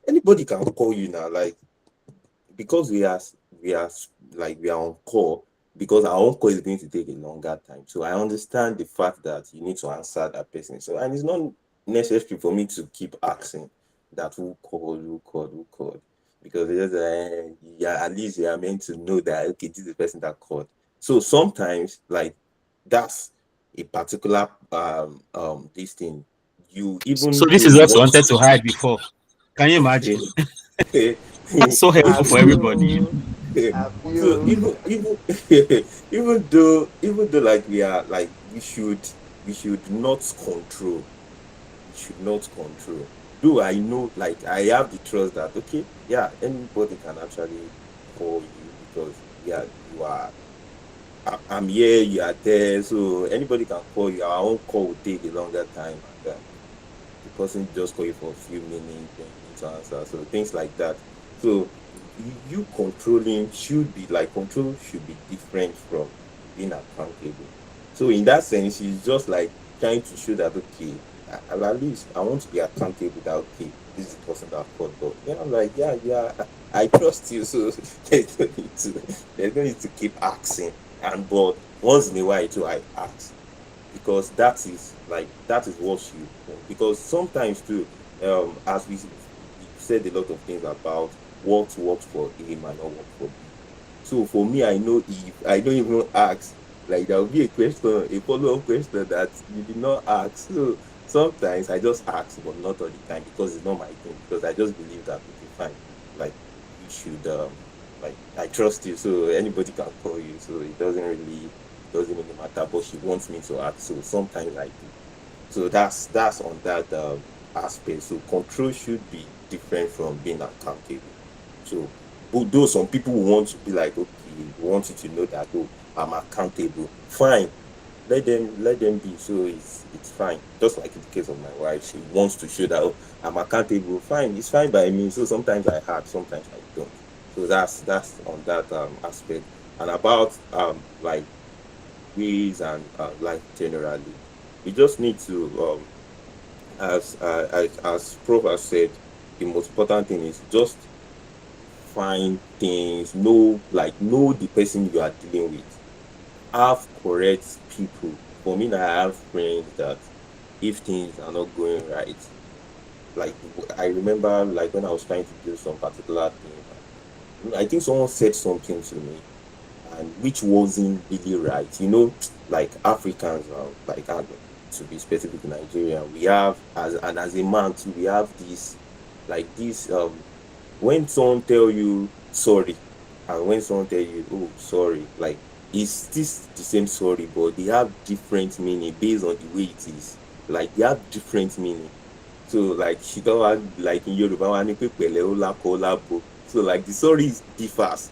[SPEAKER 2] anybody can call you now. Like, because we are on call, because our own call is going to take a longer time. So I understand the fact that you need to answer that person. So, and it's not necessary for me to keep asking that who called, because it's just, at least you are meant to know that, okay, this is the person that called. So sometimes, like, that's a particular this thing. You even
[SPEAKER 1] So this is what you wanted to hide before. Can you imagine? That's so helpful for everybody.
[SPEAKER 2] So even though like we are, like, we should not control. We should not control. Though I know, like, I have the trust that, okay, yeah, anybody can actually call you, because you are. I'm here, you are there, so anybody can call you. Our own call will take a longer time, and the person just call you for a few minutes and you need to answer. So things like that. So you controlling should be like control should be different from being accountable. So in that sense, it's just like trying to show that okay, at least I want to be accountable. That okay, this is the person that caught dog. Yeah, I'm like yeah, I trust you. So there's no need to keep asking. And but once in a while too, I ask because that is what you want. Because sometimes too, as we said a lot of things about what works for A might not work for B. So for me, I know if I don't even ask, like there will be a question, a follow-up question that you did not ask. So sometimes I just ask, but not all the time because it's not my thing. Because I just believe that okay, fine, like you should like I trust you, so anybody can call you. So it doesn't really matter. But she wants me to ask, so sometimes I do. So that's on that aspect. So control should be different from being accountable. So, but though some people want to be like, okay, want you to know that oh, I'm accountable. Fine, let them be. So it's fine. Just like in the case of my wife, she wants to show that oh, I'm accountable. Fine, it's fine by me. So sometimes I have, sometimes I don't. So that's on that aspect. And about like ways and life generally, we just need to as Prof has said, the most important thing is just find things, know the person you are dealing with. Have correct people. For me, now, I have friends that if things are not going right, like I remember like when I was trying to do some particular thing, I think someone said something to me and which wasn't really right. Like Africans, like to be specific, Nigerian, we have as a man too, we have this like this when someone tell you sorry and when someone tell you oh sorry, like it's this the same sorry, but they have different meaning based on the way it is. Like they have different meaning. So like she don't want like in Yoruba, wọ́n á ní pé pẹ̀lẹ́ ó lákọ ó lábo. So like the sorry differs.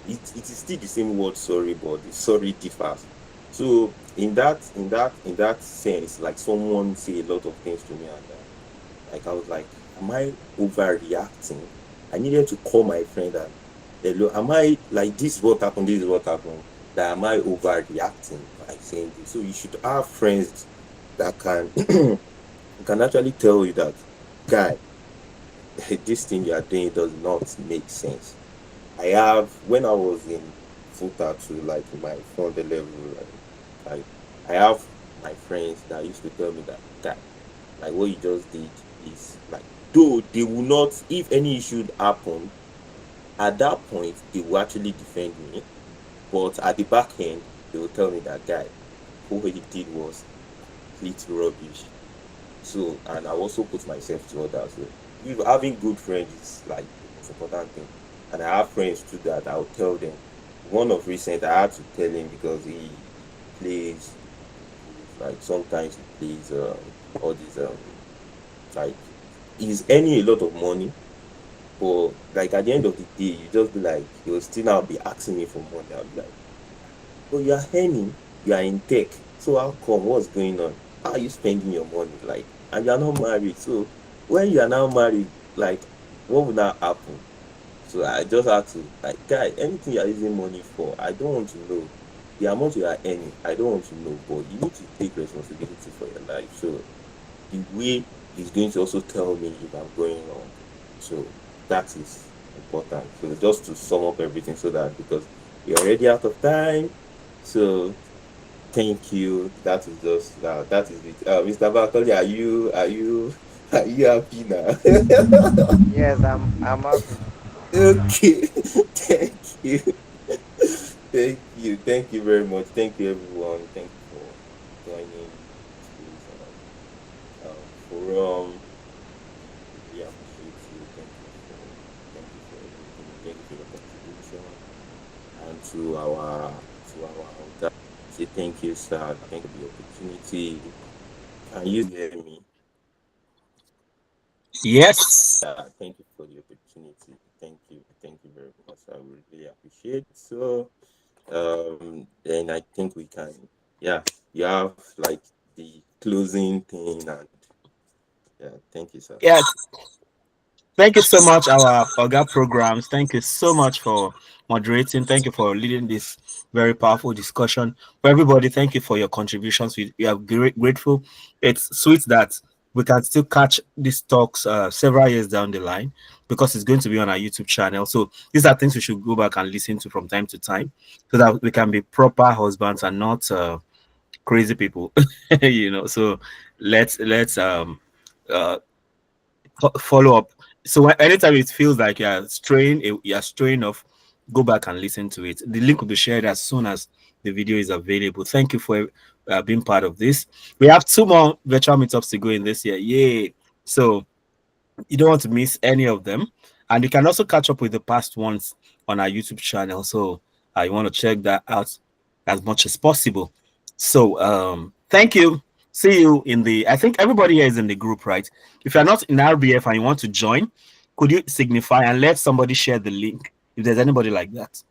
[SPEAKER 2] It is still the same word sorry, but the sorry differs. So in that sense, like someone say a lot of things to me and like I was like, am I overreacting? I needed to call my friend and hello, am I like this is what happened, this is what happened, that am I overreacting by saying this? So you should have friends that can actually tell you that guy, this thing you are doing does not make sense. I have when I was in FUTA to like my front level, like I have my friends that used to tell me that guy, like what you just did is like though they will not if any issue happen at that point they will actually defend me, but at the back end they will tell me that guy, what he did was complete rubbish. So and I also put myself to others. So having good friends is like the most important thing. And I have friends too that I'll tell them. One of recent I had to tell him because he plays like sometimes he plays all these like he's earning a lot of money, but like at the end of the day you just be like he'll still now be asking me for money. I'll be like, but you are earning, you are in tech. So how come? What's going on? How are you spending your money? Like, and you are not married. So when you are now married, like, what would now happen? So I just had to like, guy, anything you are using money for, I don't want to know. The amount you are earning, I don't want to know. But you need to take responsibility for your life. So the way is going to also tell me if I'm going wrong. So that is important. So just to sum up everything so that because we're already out of time. So thank you. That is just that is it. Mr. Bakoli, are you are you happy now?
[SPEAKER 6] Yes, I'm happy.
[SPEAKER 2] Okay. Thank you. Thank you very much. Thank you everyone. Thank you for joining today's forum. We really appreciate you. Thank you for everything. Thank you for your contribution. And to our guys, say thank you, sir. Thank you for the opportunity. Can you hear me?
[SPEAKER 1] Yes.
[SPEAKER 2] Yeah, thank you for the opportunity. Thank you very much. I would really appreciate. So, then I think we can, yeah, you have like the closing thing, and yeah, thank you, sir.
[SPEAKER 1] Yeah. Thank you so much, our Oga programs. Thank you so much for moderating. Thank you for leading this very powerful discussion. For everybody, thank you for your contributions. We are grateful. It's sweet that we can still catch these talks several years down the line because it's going to be on our YouTube channel. So these are things we should go back and listen to from time to time so that we can be proper husbands and not crazy people. So let's uh follow up. So anytime it feels like you're straying off, go back and listen to it. The link will be shared as soon as the video is available. Thank you for being part of this. We have 2 more virtual meetups to go in this year. Yay! So you don't want to miss any of them, and you can also catch up with the past ones on our YouTube channel. So you want to check that out as much as possible. So thank you. See you in the. I think everybody here is in the group, right? If you're not in RBF and you want to join, could you signify and let somebody share the link if there's anybody like that?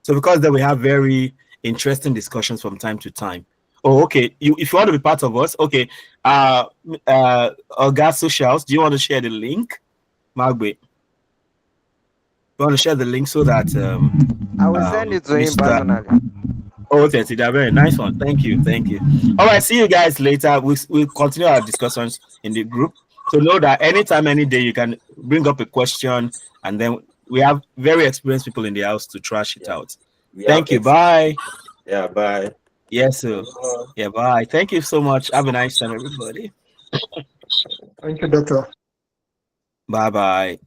[SPEAKER 1] So because then we have very interesting discussions from time to time. Oh, okay. If you want to be part of us, okay. Oga Socials, do you want to share the link? Magbe, you want to share the link so that
[SPEAKER 6] I will send it to him personally.
[SPEAKER 1] Oh, that's a very nice one. Thank you. All right, see you guys later. We'll continue our discussions in the group. So know that anytime, any day, you can bring up a question, and then we have very experienced people in the house to trash it out. Thank you. Bye.
[SPEAKER 2] Yeah, bye.
[SPEAKER 1] Yes, sir. Yeah, bye. Thank you so much. Have a nice time, everybody.
[SPEAKER 4] Thank you, Doctor.
[SPEAKER 1] Bye-bye.